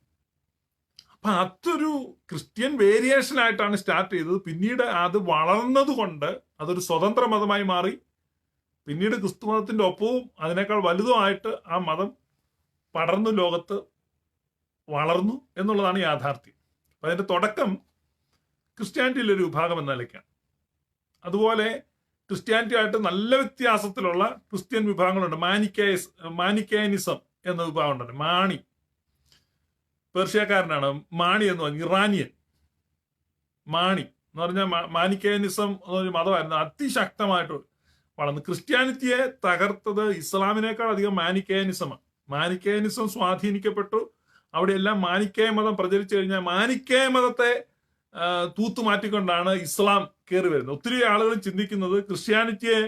അപ്പൊ അതൊരു ക്രിസ്ത്യൻ വേരിയേഷൻ ആയിട്ടാണ് സ്റ്റാർട്ട് ചെയ്തത്. പിന്നീട് അത് വളർന്നത് കൊണ്ട് അതൊരു സ്വതന്ത്ര മതമായി മാറി. പിന്നീട് ക്രിസ്തു മതത്തിന്റെ ഒപ്പവും അതിനേക്കാൾ വലുതുമായിട്ട് ആ മതം പടർന്നു ലോകത്ത് വളർന്നു എന്നുള്ളതാണ് യാഥാർത്ഥ്യം. അപ്പൊ അതിന്റെ തുടക്കം ക്രിസ്ത്യാനിറ്റിയിലെ ഒരു വിഭാഗം എന്ന നിലയ്ക്കാണ്. അതുപോലെ ക്രിസ്ത്യാനിറ്റി ആയിട്ട് നല്ല വ്യത്യാസത്തിലുള്ള ക്രിസ്ത്യൻ വിഭാഗങ്ങളുണ്ട്. മാനിക്കേനിസം എന്ന വിഭാഗം ഉണ്ട്. മാണി പേർഷ്യക്കാരനാണ്. മാണി എന്ന് പറഞ്ഞാൽ ഇറാനിയൻ മാണി എന്ന് പറഞ്ഞാൽ മാനിക്കേനിസം എന്നൊരു മതമായിരുന്നു. അതിശക്തമായിട്ട് വളർന്നു. ക്രിസ്ത്യാനിറ്റിയെ തകർത്തത് ഇസ്ലാമിനേക്കാൾ അധികം മാനിക്കേനിസമാണ്. മാനിക്കേനിസം സ്വാധീനിക്കപ്പെട്ടു. അവിടെയെല്ലാം മാനിക്കേയ മതം പ്രചരിച്ചു കഴിഞ്ഞാൽ മാനിക്കേയ മതത്തെ തൂത്തുമാറ്റിക്കൊണ്ടാണ് ഇസ്ലാം കയറി വരുന്നത്. ഒത്തിരി ആളുകൾ ചിന്തിക്കുന്നത് ക്രിസ്ത്യാനിറ്റിയെ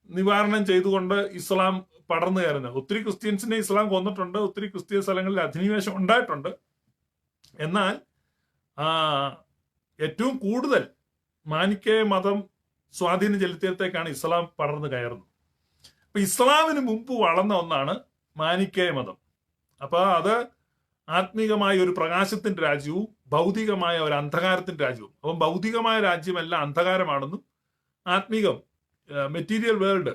നിവാരണം ചെയ്തുകൊണ്ട് ഇസ്ലാം പടർന്നു കയറുന്നത്. ഒത്തിരി ക്രിസ്ത്യൻസിനെ ഇസ്ലാം കൊന്നിട്ടുണ്ട്. ഒത്തിരി ക്രിസ്ത്യൻ സ്ഥലങ്ങളിൽ അധിനിവേശം ഉണ്ടായിട്ടുണ്ട്. എന്നാൽ ഏറ്റവും കൂടുതൽ മാനിക്കേയ മതം സ്വാധീനം ചെലുത്തിയത്തേക്കാണ് ഇസ്ലാം പടർന്നു കയറുന്നത്. അപ്പൊ ഇസ്ലാമിന് മുമ്പ് വളർന്ന ഒന്നാണ് മാനിക്കേയ മതം. അപ്പൊ അത് ആത്മീകമായ ഒരു പ്രകാശത്തിന്റെ രാജ്യവും ഭൗതികമായ ഒരു അന്ധകാരത്തിന്റെ രാജ്യവും. അപ്പം ഭൗതികമായ രാജ്യമെല്ലാം അന്ധകാരമാണെന്നും ആത്മീകം material world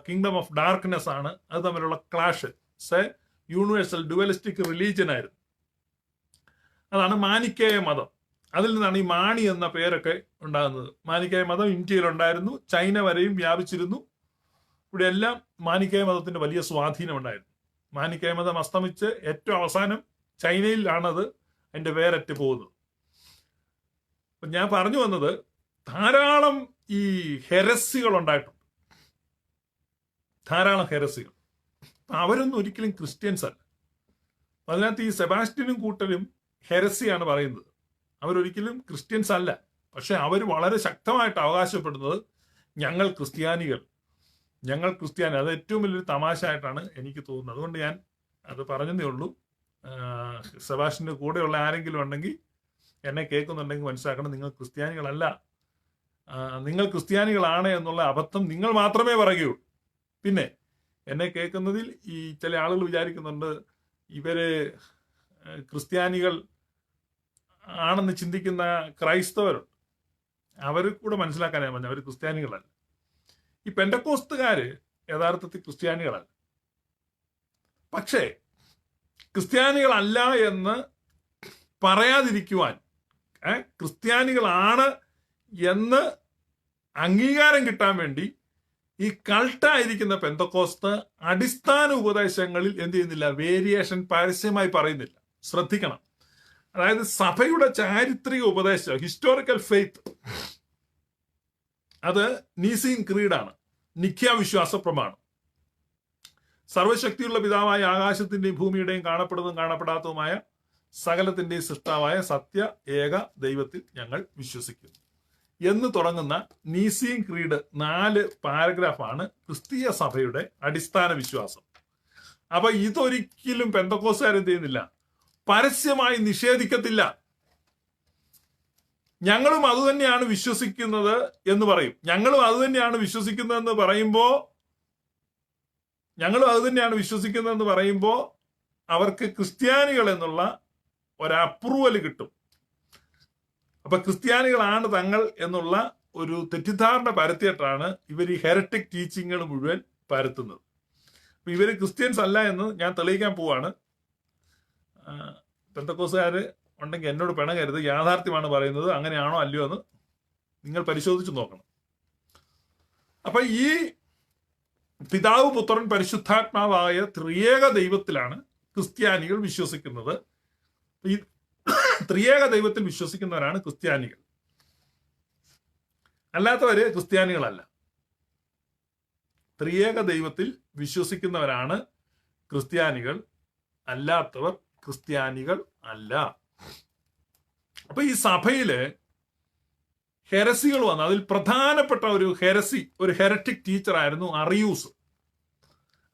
kingdom of darkness ആണ്. അത് തമ്മിലുള്ള ക്ലാഷ് യൂണിവേഴ്സൽ ഡുവലിസ്റ്റിക് റിലീജിയൻ ആയിരുന്നു. അതാണ് മാനിക്കേയ മതം. അതിൽ നിന്നാണ് ഈ മാണി എന്ന പേരൊക്കെ ഉണ്ടാകുന്നത്. മാനിക്കേയ മതം ഇന്ത്യയിലുണ്ടായിരുന്നു, ചൈന വരെയും വ്യാപിച്ചിരുന്നു. ഇവിടെയെല്ലാം മാനിക്കേയ മതത്തിന്റെ വലിയ സ്വാധീനം ഉണ്ടായിരുന്നു. മാനിക്കേയ മതം അസ്തമിച്ച് ഏറ്റവും അവസാനം ചൈനയിലാണത് അതിന്റെ വേരറ്റ് പോകുന്നത്. അപ്പൊ ഞാൻ പറഞ്ഞു വന്നത് ധാരാളം ഈ ഹെരസികൾ ഉണ്ടായിട്ടുണ്ട്. ധാരാളം ഹെരസികൾ. അവരൊന്നും ഒരിക്കലും ക്രിസ്ത്യൻസ് അല്ല. അതിനകത്ത് ഈ സെബാസ്റ്റ്യനും കൂട്ടരും ഹെരസിയാണ് പറയുന്നത്. അവരൊരിക്കലും ക്രിസ്ത്യൻസ് അല്ല. പക്ഷെ അവർ വളരെ ശക്തമായിട്ട് അവകാശപ്പെടുന്നത് ഞങ്ങൾ ക്രിസ്ത്യാനി. അത് ഏറ്റവും വലിയൊരു തമാശ ആയിട്ടാണ് എനിക്ക് തോന്നുന്നത്. അതുകൊണ്ട് ഞാൻ അത് പറഞ്ഞതേ ഉള്ളൂ. സെബാസ്റ്റ്യന്റെ കൂടെയുള്ള ആരെങ്കിലും ഉണ്ടെങ്കിൽ, എന്നെ കേൾക്കുന്നുണ്ടെങ്കിൽ മനസ്സിലാക്കണം, നിങ്ങൾ ക്രിസ്ത്യാനികളല്ല. നിങ്ങൾ ക്രിസ്ത്യാനികളാണ് എന്നുള്ള അബദ്ധം നിങ്ങൾ മാത്രമേ പറയുകയുള്ളൂ. പിന്നെ എന്നെ കേൾക്കുന്നതിൽ ഈ ചില ആളുകൾ വിചാരിക്കുന്നുണ്ട് ഇവര് ക്രിസ്ത്യാനികൾ ആണെന്ന് ചിന്തിക്കുന്ന ക്രൈസ്തവരുണ്ട്. അവർ കൂടെ മനസ്സിലാക്കാനാണ് പറഞ്ഞത് അവർ ക്രിസ്ത്യാനികളല്ല. ഈ പെന്തക്കോസ്തുകാര് യഥാർത്ഥത്തിൽ ക്രിസ്ത്യാനികളല്ല. പക്ഷേ ക്രിസ്ത്യാനികളല്ല എന്ന് പറയാതിരിക്കുവാൻ, ക്രിസ്ത്യാനികളാണ് എന്ന് അംഗീകാരം കിട്ടാൻ വേണ്ടി ഈ കൾട്ടായിരിക്കുന്ന പെന്തക്കോസ്ത് അടിസ്ഥാന ഉപദേശങ്ങളിൽ എന്ത് ചെയ്യുന്നില്ല, വേരിയേഷൻ പരസ്യമായി പറയുന്നില്ല. ശ്രദ്ധിക്കണം. അതായത് സഭയുടെ ചാരിത്രിക ഉപദേശം, ഹിസ്റ്റോറിക്കൽ ഫെയ്ത്ത്, അത് നീസീൻ ക്രീഡാണ്, നിഖ്യ വിശ്വാസ പ്രമാണം. സർവശക്തിയുള്ള പിതാവായ ആകാശത്തിന്റെയും ഭൂമിയുടെയും കാണപ്പെടുന്നതും കാണപ്പെടാത്തതുമായ സകലത്തിന്റെയും സൃഷ്ടാവായ സത്യ ഏക ദൈവത്തിൽ ഞങ്ങൾ വിശ്വസിക്കുന്നു എന്ന് തുടങ്ങുന്ന നീസീൻ ക്രീഡ് 4 പാരഗ്രാഫാണ് ക്രിസ്തീയ സഭയുടെ അടിസ്ഥാന വിശ്വാസം. അപ്പൊ ഇതൊരിക്കലും പെന്തക്കോസ്തുകാർ എന്ത് ചെയ്യുന്നില്ല, പരസ്യമായി നിഷേധിക്കത്തില്ല. ഞങ്ങളും അത് തന്നെയാണ് വിശ്വസിക്കുന്നത് എന്ന് പറയും. ഞങ്ങളും അത് തന്നെയാണ് വിശ്വസിക്കുന്നതെന്ന് പറയുമ്പോൾ അവർക്ക് ക്രിസ്ത്യാനികൾ എന്നുള്ള ഒരു അപ്രൂവൽ കിട്ടും. അപ്പൊ ക്രിസ്ത്യാനികളാണ് തങ്ങൾ എന്നുള്ള ഒരു തെറ്റിദ്ധാരണ പരത്തിയിട്ടാണ് ഇവർ ഈ ഹെററ്റിക് ടീച്ചിങ്ങുകൾ മുഴുവൻ പരത്തുന്നത്. അപ്പൊ ഇവര് ക്രിസ്ത്യൻസ് അല്ല എന്ന് ഞാൻ തെളിയിക്കാൻ പോവാണ്. പെന്തക്കോസ്തുകാര് ഉണ്ടെങ്കിൽ എന്നോട് പിണങ്ങരുത്, യാഥാർത്ഥ്യമാണ് പറയുന്നത്. അങ്ങനെയാണോ അല്ലയോ എന്ന് നിങ്ങൾ പരിശോധിച്ച് നോക്കണം. അപ്പൊ ഈ പിതാവ് പുത്രൻ പരിശുദ്ധാത്മാവായ ത്രിയേക ദൈവത്തിലാണ് ക്രിസ്ത്യാനികൾ വിശ്വസിക്കുന്നത്. ഈ ത്രിയേക ദൈവത്തിൽ വിശ്വസിക്കുന്നവരാണ് ക്രിസ്ത്യാനികൾ. അല്ലാത്തവര് ക്രിസ്ത്യാനികളല്ല. ത്രിയേക ദൈവത്തിൽ വിശ്വസിക്കുന്നവരാണ് ക്രിസ്ത്യാനികൾ, അല്ലാത്തവർ ക്രിസ്ത്യാനികൾ അല്ല. അപ്പൊ ഈ സഭയില് ഹെരസികൾ വന്നു. അതിൽ പ്രധാനപ്പെട്ട ഒരു ഹെററ്റിക് ടീച്ചറായിരുന്നു അറിയൂസ്.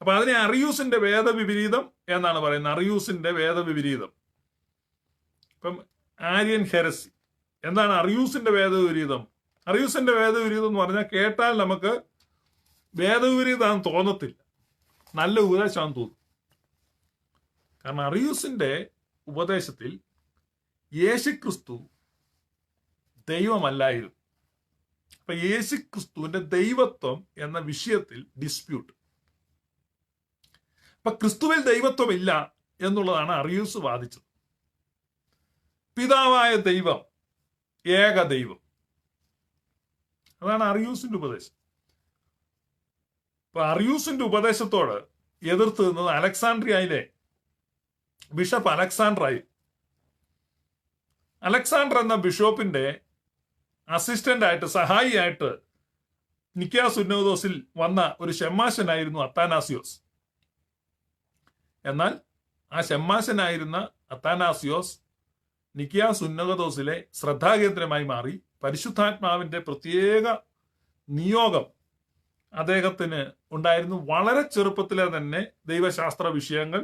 അപ്പൊ അതിനെ അറിയൂസിന്റെ വേദവിപരീതം എന്നാണ് പറയുന്നത്. അറിയൂസിന്റെ വേദവിപരീതം. ഇപ്പം ആര്യൻ ഹെരസി. എന്താണ് അറിയൂസിന്റെ വേദവിപരീതം? അറിയൂസിന്റെ വേദവിപരീതം എന്ന് പറഞ്ഞാൽ കേട്ടാൽ നമുക്ക് വേദവിപരീതം തോന്നത്തില്ല, നല്ല ഉപദേശമാണെന്ന് തോന്നും. കാരണം അറിയൂസിന്റെ ഉപദേശത്തിൽ യേശുക്രിസ്തു ദൈവമല്ലായിരുന്നു. അപ്പൊ യേശുക്രിസ്തുവിന്റെ ദൈവത്വം എന്ന വിഷയത്തിൽ ഡിസ്പ്യൂട്ട്. അപ്പൊ ക്രിസ്തുവിൽ ദൈവത്വമില്ല എന്നുള്ളതാണ് അറിയൂസ് വാദിച്ചത്. പിതാവായ ദൈവം, ഏക ദൈവം, അതാണ് അറിയൂസിന്റെ ഉപദേശം. അപ്പൊ അറിയൂസിന്റെ ഉപദേശത്തോട് എതിർത്ത് നിന്നത് അലക്സാണ്ട്രിയയിലെ ബിഷപ്പ് അലക്സാണ്ടറായി. അലക്സാണ്ടർ എന്ന ബിഷപ്പിന്റെ അസിസ്റ്റന്റ് ആയിട്ട്, സഹായിയായിട്ട് നിക്കാ സുന്നോദോസിൽ വന്ന ഒരു ഷെമ്മാശനായിരുന്നു അത്താനാസിയോസ്. എന്നാൽ ആ ഷെമ്മാശനായിരുന്ന അത്താനാസിയോസ് നിക്കാ സുന്നോദോസിലെ ശ്രദ്ധാകേന്ദ്രമായി മാറി. പരിശുദ്ധാത്മാവിന്റെ പ്രത്യേക നിയോഗം അദ്ദേഹത്തിന് ഉണ്ടായിരുന്നു. വളരെ ചെറുപ്പത്തിലെ തന്നെ ദൈവശാസ്ത്ര വിഷയങ്ങൾ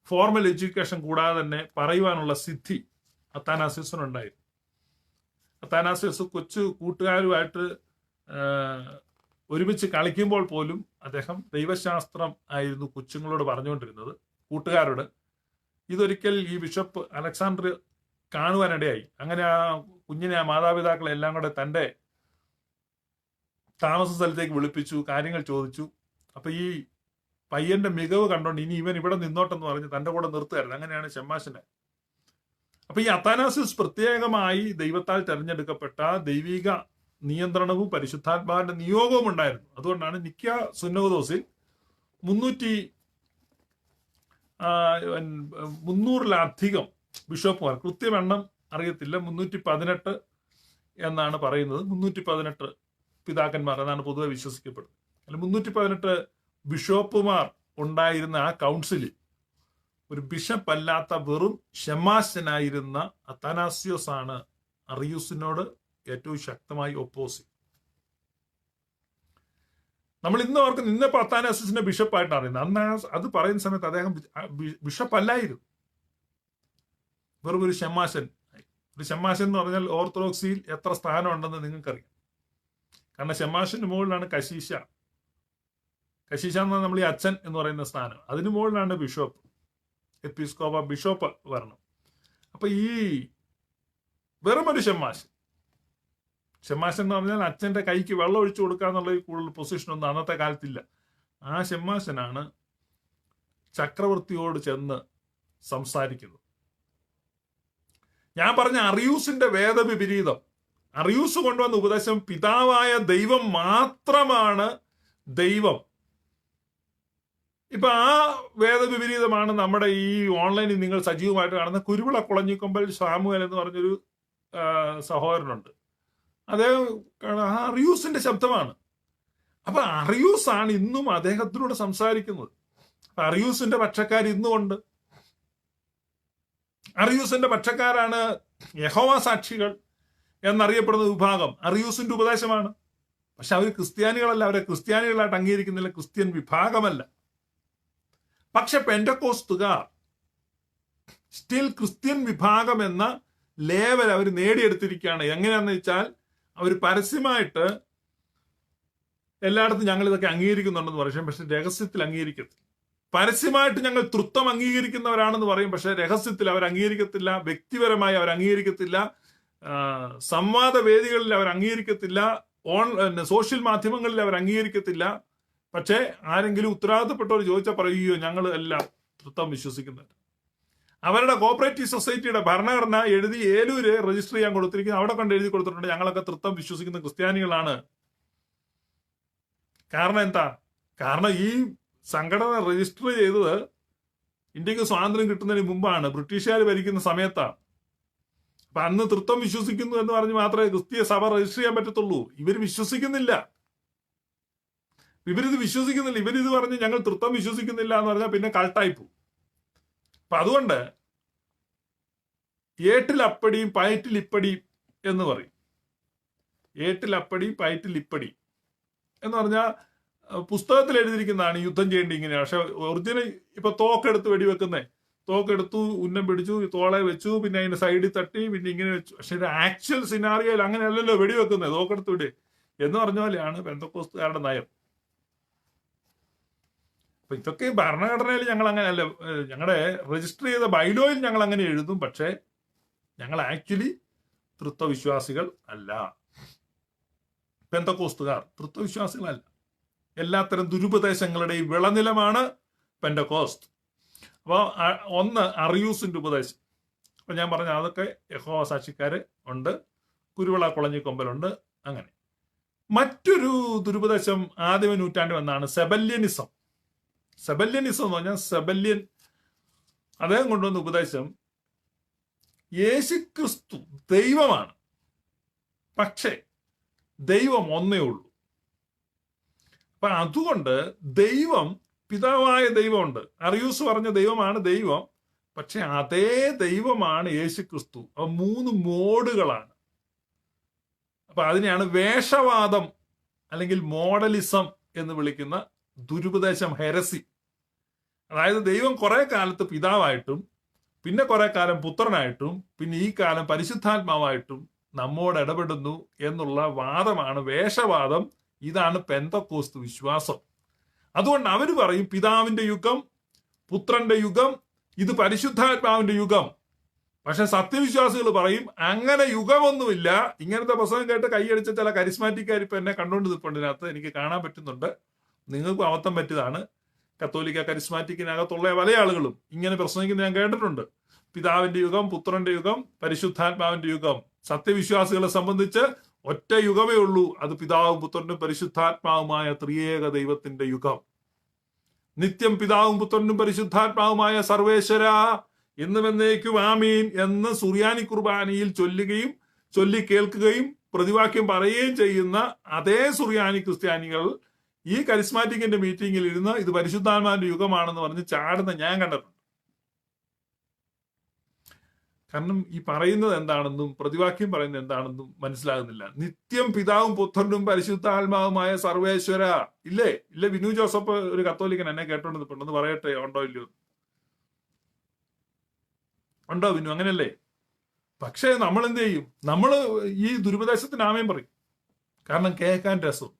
ഫോർമൽ എഡ്യൂക്കേഷൻ കൂടാതെ തന്നെ പറയുവാനുള്ള സിദ്ധി അത്താനാസിയോസിനുണ്ടായിരുന്നു. അത്താനാസിയോസ് കൊച്ചു കൂട്ടുകാരുമായിട്ട് ഒരുമിച്ച് കളിക്കുമ്പോൾ പോലും അദ്ദേഹം ദൈവശാസ്ത്രം ആയിരുന്നു കൊച്ചുങ്ങളോട് പറഞ്ഞുകൊണ്ടിരുന്നത്, കൂട്ടുകാരോട്. ഇതൊരിക്കൽ ഈ ബിഷപ്പ് അലക്സാണ്ടർ കാണുവാനിടയായി. അങ്ങനെ ആ കുഞ്ഞിനെ, ആ മാതാപിതാക്കളെ എല്ലാം കൂടെ തൻ്റെ താമസ സ്ഥലത്തേക്ക് വിളിപ്പിച്ചു, കാര്യങ്ങൾ ചോദിച്ചു. അപ്പൊ ഈ പയ്യന്റെ മികവ് കണ്ടോണ്ട് ഇനി ഇവൻ ഇവിടെ നിന്നോട്ടെന്ന് പറഞ്ഞ് തന്റെ കൂടെ നിർത്തുകയായിരുന്നു. അങ്ങനെയാണ് ഷെമ്മാശനെ. അപ്പൊ ഈ അത്താനാസിയോസ് പ്രത്യേകമായി ദൈവത്താൽ തെരഞ്ഞെടുക്കപ്പെട്ട ദൈവിക നിയന്ത്രണവും പരിശുദ്ധാത്മാവിന്റെ നിയോഗവും ഉണ്ടായിരുന്നു. അതുകൊണ്ടാണ് നിക്കാ സുന്നോദോസിൽ 300-ലധികം ബിഷപ്പുമാർ, കൃത്യമെണ്ണം അറിയത്തില്ല, 318 എന്നാണ് പറയുന്നത്. 318 പിതാക്കന്മാർ എന്നാണ് പൊതുവെ വിശ്വസിക്കപ്പെടുന്നത്. അല്ല, 318 ബിഷപ്പുമാർ ഉണ്ടായിരുന്ന ആ കൗൺസിലിൽ ഒരു ബിഷപ്പ് അല്ലാത്ത വെറും ഷെമ്മാശനായിരുന്ന അത്താനാസിയോസ് ആണ് അറിയൂസിനോട് ഏറ്റവും ശക്തമായി ഒപ്പോസ്. നമ്മൾ ഇന്ന് ഓർക്കുന്ന, ഇന്നിപ്പോ അത്താനാസിയോസിനെ ബിഷപ്പായിട്ട് അറിയുന്നത്, അന്ന് അത് പറയുന്ന സമയത്ത് അദ്ദേഹം ബിഷപ്പ് അല്ലായിരുന്നു, വെറും ഒരു ഷെമ്മാശൻ. ഒരു ഷെമ്മാശൻ എന്ന് പറഞ്ഞാൽ ഓർത്തഡോക്സിയിൽ എത്ര സ്ഥാനം ഉണ്ടെന്ന് നിങ്ങൾക്കറിയാം. കാരണം ഷെമ്മാശന് മുകളിലാണ് കശീശ. കശീശ എന്ന് പറഞ്ഞാൽ നമ്മൾ ഈ അച്ഛൻ എന്ന് പറയുന്ന സ്ഥാനം. അതിന് മുകളിലാണ് ബിഷപ്പ്, എപ്പിസ്കോപ്പ, ബിഷപ്പ് വരണം. അപ്പൊ ഈ വെറും ഒരു ഷെമ്മാശൻ എന്ന് പറഞ്ഞാൽ അച്ഛന്റെ കൈക്ക് വെള്ളം ഒഴിച്ചു കൊടുക്കുക എന്നുള്ള കൂടുതൽ പൊസിഷനൊന്നും അന്നത്തെ കാലത്തില്ല. ആ ഷെമ്മാശനാണ് ചക്രവർത്തിയോട് ചെന്ന് സംസാരിക്കുന്നത്. ഞാൻ പറഞ്ഞ അറിയൂസിന്റെ വേദവിപരീതം, അറിയൂസ് കൊണ്ടുവന്ന ഉപദേശം പിതാവായ ദൈവം മാത്രമാണ് ദൈവം. ഇപ്പൊ ആ വേദവിപരീതമാണ് നമ്മുടെ ഈ ഓൺലൈനിൽ നിങ്ങൾ സജീവമായിട്ട് കാണുന്ന കുരുവിള കുളഞ്ഞിക്കൊമ്പൽ സാമുവേൽ എന്ന് പറഞ്ഞൊരു സഹോദരനുണ്ട്. അദ്ദേഹം അറിയൂസിന്റെ ശബ്ദമാണ്. അപ്പൊ അറിയൂസ് ആണ് ഇന്നും അദ്ദേഹത്തിനോട് സംസാരിക്കുന്നത്. അറിയൂസിന്റെ പക്ഷക്കാർ ഇന്നുമുണ്ട്. അറിയൂസിന്റെ പക്ഷക്കാരാണ് യഹോവ സാക്ഷികൾ എന്നറിയപ്പെടുന്ന വിഭാഗം. അറിയൂസിന്റെ ഉപദേശമാണ്. പക്ഷെ അവർ ക്രിസ്ത്യാനികളല്ല, അവരെ ക്രിസ്ത്യാനികളായിട്ട് അംഗീകരിക്കുന്നില്ല, ക്രിസ്ത്യൻ വിഭാഗമല്ല. പക്ഷെ പെന്റക്കോസ്തുകാർ സ്റ്റിൽ ക്രിസ്ത്യൻ വിഭാഗം എന്ന ലേവൽ അവർ നേടിയെടുത്തിരിക്കുകയാണ്. എങ്ങനെയാന്ന് വെച്ചാൽ അവർ പരസ്യമായിട്ട് എല്ലായിടത്തും ഞങ്ങൾ ഇതൊക്കെ അംഗീകരിക്കുന്നുണ്ടെന്ന് പറയും, പക്ഷെ രഹസ്യത്തിൽ അംഗീകരിക്കത്തില്ല. പരസ്യമായിട്ട് ഞങ്ങൾ തൃത്വം അംഗീകരിക്കുന്നവരാണെന്ന് പറയും, പക്ഷെ രഹസ്യത്തിൽ അവർ അംഗീകരിക്കത്തില്ല. വ്യക്തിപരമായി അവർ അംഗീകരിക്കത്തില്ല. സംവാദ വേദികളിൽ അവർ അംഗീകരിക്കത്തില്ല. സോഷ്യൽ മാധ്യമങ്ങളിൽ അവർ അംഗീകരിക്കത്തില്ല. പക്ഷേ ആരെങ്കിലും ഉത്തരവാദിത്തപ്പെട്ടവർ ചോദിച്ചാൽ പറയുകയോ ഞങ്ങൾ എല്ലാം തൃത്വം വിശ്വസിക്കുന്നുണ്ട്. അവരുടെ കോപ്പറേറ്റീവ് സൊസൈറ്റിയുടെ ഭരണഘടന എഴുതി ഏലൂര് രജിസ്റ്റർ ചെയ്യാൻ കൊടുത്തിരിക്കുന്നു. അവിടെ കൊണ്ട് എഴുതി കൊടുത്തിട്ടുണ്ട് ഞങ്ങളൊക്കെ തൃത്വം വിശ്വസിക്കുന്ന ക്രിസ്ത്യാനികളാണ്. കാരണം എന്താ? കാരണം ഈ സംഘടന രജിസ്റ്റർ ചെയ്തത് ഇന്ത്യക്ക് സ്വാതന്ത്ര്യം കിട്ടുന്നതിന് മുമ്പാണ്, ബ്രിട്ടീഷുകാർ ഭരിക്കുന്ന സമയത്താണ്. അപ്പൊ അന്ന് തൃത്വം വിശ്വസിക്കുന്നു എന്ന് പറഞ്ഞ് മാത്രമേ ക്രിസ്തീയ സഭ രജിസ്റ്റർ ചെയ്യാൻ പറ്റത്തുള്ളൂ. ഇവർ വിശ്വസിക്കുന്നില്ല, ഇവരിത് വിശ്വസിക്കുന്നില്ല. ഇവരിത് പറഞ്ഞ് ഞങ്ങൾ തൃത്വം വിശ്വസിക്കുന്നില്ല എന്ന് പറഞ്ഞാൽ പിന്നെ കൾട്ടായി പോകും. അപ്പൊ അതുകൊണ്ട് ഏട്ടിലപ്പടിയും പയറ്റിലിപ്പടിയും എന്ന് പറയും. ഏട്ടിലപ്പടിയും പയറ്റിലിപ്പടിയും എന്ന് പറഞ്ഞാൽ പുസ്തകത്തിൽ എഴുതിയിരിക്കുന്നതാണ് യുദ്ധം ചെയ്യേണ്ടി ഇങ്ങനെയാണ്. പക്ഷെ ഒറിജിനൽ ഇപ്പൊ തോക്കെടുത്ത് വെടിവെക്കുന്നേ, തോക്കെടുത്തു, ഉന്നം പിടിച്ചു, തോളെ വെച്ചു, പിന്നെ അതിന്റെ സൈഡിൽ തട്ടി, പിന്നെ ഇങ്ങനെ വെച്ചു. പക്ഷെ ആക്ച്വൽ സിനാറിയോയിൽ അങ്ങനെയല്ലല്ലോ വെടിവെക്കുന്നത്, തോക്കെടുത്ത് വിട് എന്ന് പറഞ്ഞ പോലെയാണ് പെന്തക്കോസ്തുകാരുടെ നയം. അപ്പൊ ഇതൊക്കെ ഭരണഘടനയിൽ ഞങ്ങൾ അങ്ങനെ അല്ല, ഞങ്ങളുടെ രജിസ്റ്റർ ചെയ്ത ബൈലോയിൽ ഞങ്ങൾ അങ്ങനെ എഴുതും. പക്ഷേ ഞങ്ങൾ ആക്ച്വലി തൃത്വവിശ്വാസികൾ അല്ല. പെന്തക്കോസ്തുകാർ തൃത്വവിശ്വാസികളല്ല. എല്ലാത്തരം ദുരുപദേശങ്ങളുടെയും വിളനിലമാണ് പെന്തക്കോസ്റ്റ്. അപ്പോൾ ഒന്ന് അറിയൂസിന്റെ ഉപദേശം. അപ്പൊ ഞാൻ പറഞ്ഞ അതൊക്കെ യഹോവ സാക്ഷിക്കാര് ഉണ്ട്, കുരുവിള കുളഞ്ഞിക്കൊമ്പലുണ്ട്. അങ്ങനെ മറ്റൊരു ദുരുപദേശം ആദ്യമ നൂറ്റാണ്ട് വന്നാണ് സെബല്യനിസം. സെബല്യനിസം എന്ന് പറഞ്ഞാൽ സെബല്യൻ അദ്ദേഹം കൊണ്ടുവന്ന ഉപദേശം യേശുക്രിസ്തു ദൈവമാണ്, പക്ഷേ ദൈവം ഒന്നേ ഉള്ളൂ. അപ്പൊ അതുകൊണ്ട് ദൈവം, പിതാവായ ദൈവമുണ്ട്. അറിയൂസ് പറഞ്ഞ ദൈവമാണ് ദൈവം, പക്ഷെ അതേ ദൈവമാണ് യേശുക്രിസ്തു. അപ്പൊ 3 മോഡുകളാണ്. അപ്പൊ അതിനെയാണ് വേഷവാദം അല്ലെങ്കിൽ മോഡലിസം എന്ന് വിളിക്കുന്ന ദുരുപദേശം, ഹെരസി. അതായത് ദൈവം കുറെ കാലത്ത് പിതാവായിട്ടും പിന്നെ കുറെ കാലം പുത്രനായിട്ടും പിന്നെ ഈ കാലം പരിശുദ്ധാത്മാവായിട്ടും നമ്മോട് ഇടപെടുന്നു എന്നുള്ള വാദമാണ് വേഷവാദം. ഇതാണ് പെന്തക്കോസ്ത് വിശ്വാസം. അതുകൊണ്ട് അവര് പറയും പിതാവിന്റെ യുഗം, പുത്രന്റെ യുഗം, ഇത് പരിശുദ്ധാത്മാവിന്റെ യുഗം. പക്ഷെ സത്യവിശ്വാസികൾ പറയും അങ്ങനെ യുഗമൊന്നുമില്ല. ഇങ്ങനത്തെ പ്രസംഗം കേട്ട് കൈയടിച്ച ചില കരിസ്മാറ്റിക്കാർ ഇപ്പൊ എന്നെ കണ്ടുകൊണ്ട് നിൽപ്പുണ്ട്, ഇതിനകത്ത് എനിക്ക് കാണാൻ പറ്റുന്നുണ്ട്. നിങ്ങൾക്കും അബദ്ധം പറ്റിയതാണ്. കത്തോലിക്ക കരിസ്മാറ്റിക്കിനകത്തുള്ള പല ആളുകളും ഇങ്ങനെ പ്രസംഗിക്കുന്നത് ഞാൻ കേട്ടിട്ടുണ്ട്. പിതാവിന്റെ യുഗം, പുത്രന്റെ യുഗം, പരിശുദ്ധാത്മാവിന്റെ യുഗം. സത്യവിശ്വാസികളെ സംബന്ധിച്ച് ഒറ്റ യുഗമേ ഉള്ളൂ, അത് പിതാവും പുത്രനും പരിശുദ്ധാത്മാവുമായ ത്രിയേക ദൈവത്തിന്റെ യുഗം. നിത്യം പിതാവും പുത്രനും പരിശുദ്ധാത്മാവുമായ സർവേശ്വര എന്നും എന്നേക്കും ആമീൻ എന്ന് സുറിയാനി കുർബാനയിൽ ചൊല്ലി കേൾക്കുകയും പ്രതിവാക്യം പറയുകയും ചെയ്യുന്ന അതേ സുറിയാനി ക്രിസ്ത്യാനികൾ ഈ കരിസ്മാറ്റിക്കിന്റെ മീറ്റിംഗിൽ ഇരുന്ന് ഇത് പരിശുദ്ധാത്മാവിന്റെ യുഗമാണെന്ന് പറഞ്ഞ് ചാടുന്ന ഞാൻ കണ്ടിട്ടുണ്ട്. കാരണം ഈ പറയുന്നത് എന്താണെന്നും പ്രതിവാക്യം പറയുന്നത് എന്താണെന്നും മനസ്സിലാകുന്നില്ല. നിത്യം പിതാവും പുത്രനും പരിശുദ്ധാത്മാവുമായ സർവേശ്വര ഇല്ലേ? ഇല്ല, വിനു ജോസഫ് ഒരു കത്തോലിക്കൻ എന്നെ കേട്ടോണ്ടെന്ന് പറയട്ടെ, ഉണ്ടോ ഇല്ലയോ? ഉണ്ടോ വിനു? അങ്ങനെയല്ലേ? പക്ഷേ നമ്മൾ എന്ത് ചെയ്യും? നമ്മൾ ഈ ദുരുപദേശത്തിന് ആമേൻ പറയും. കാരണം കേൾക്കാൻ രസം.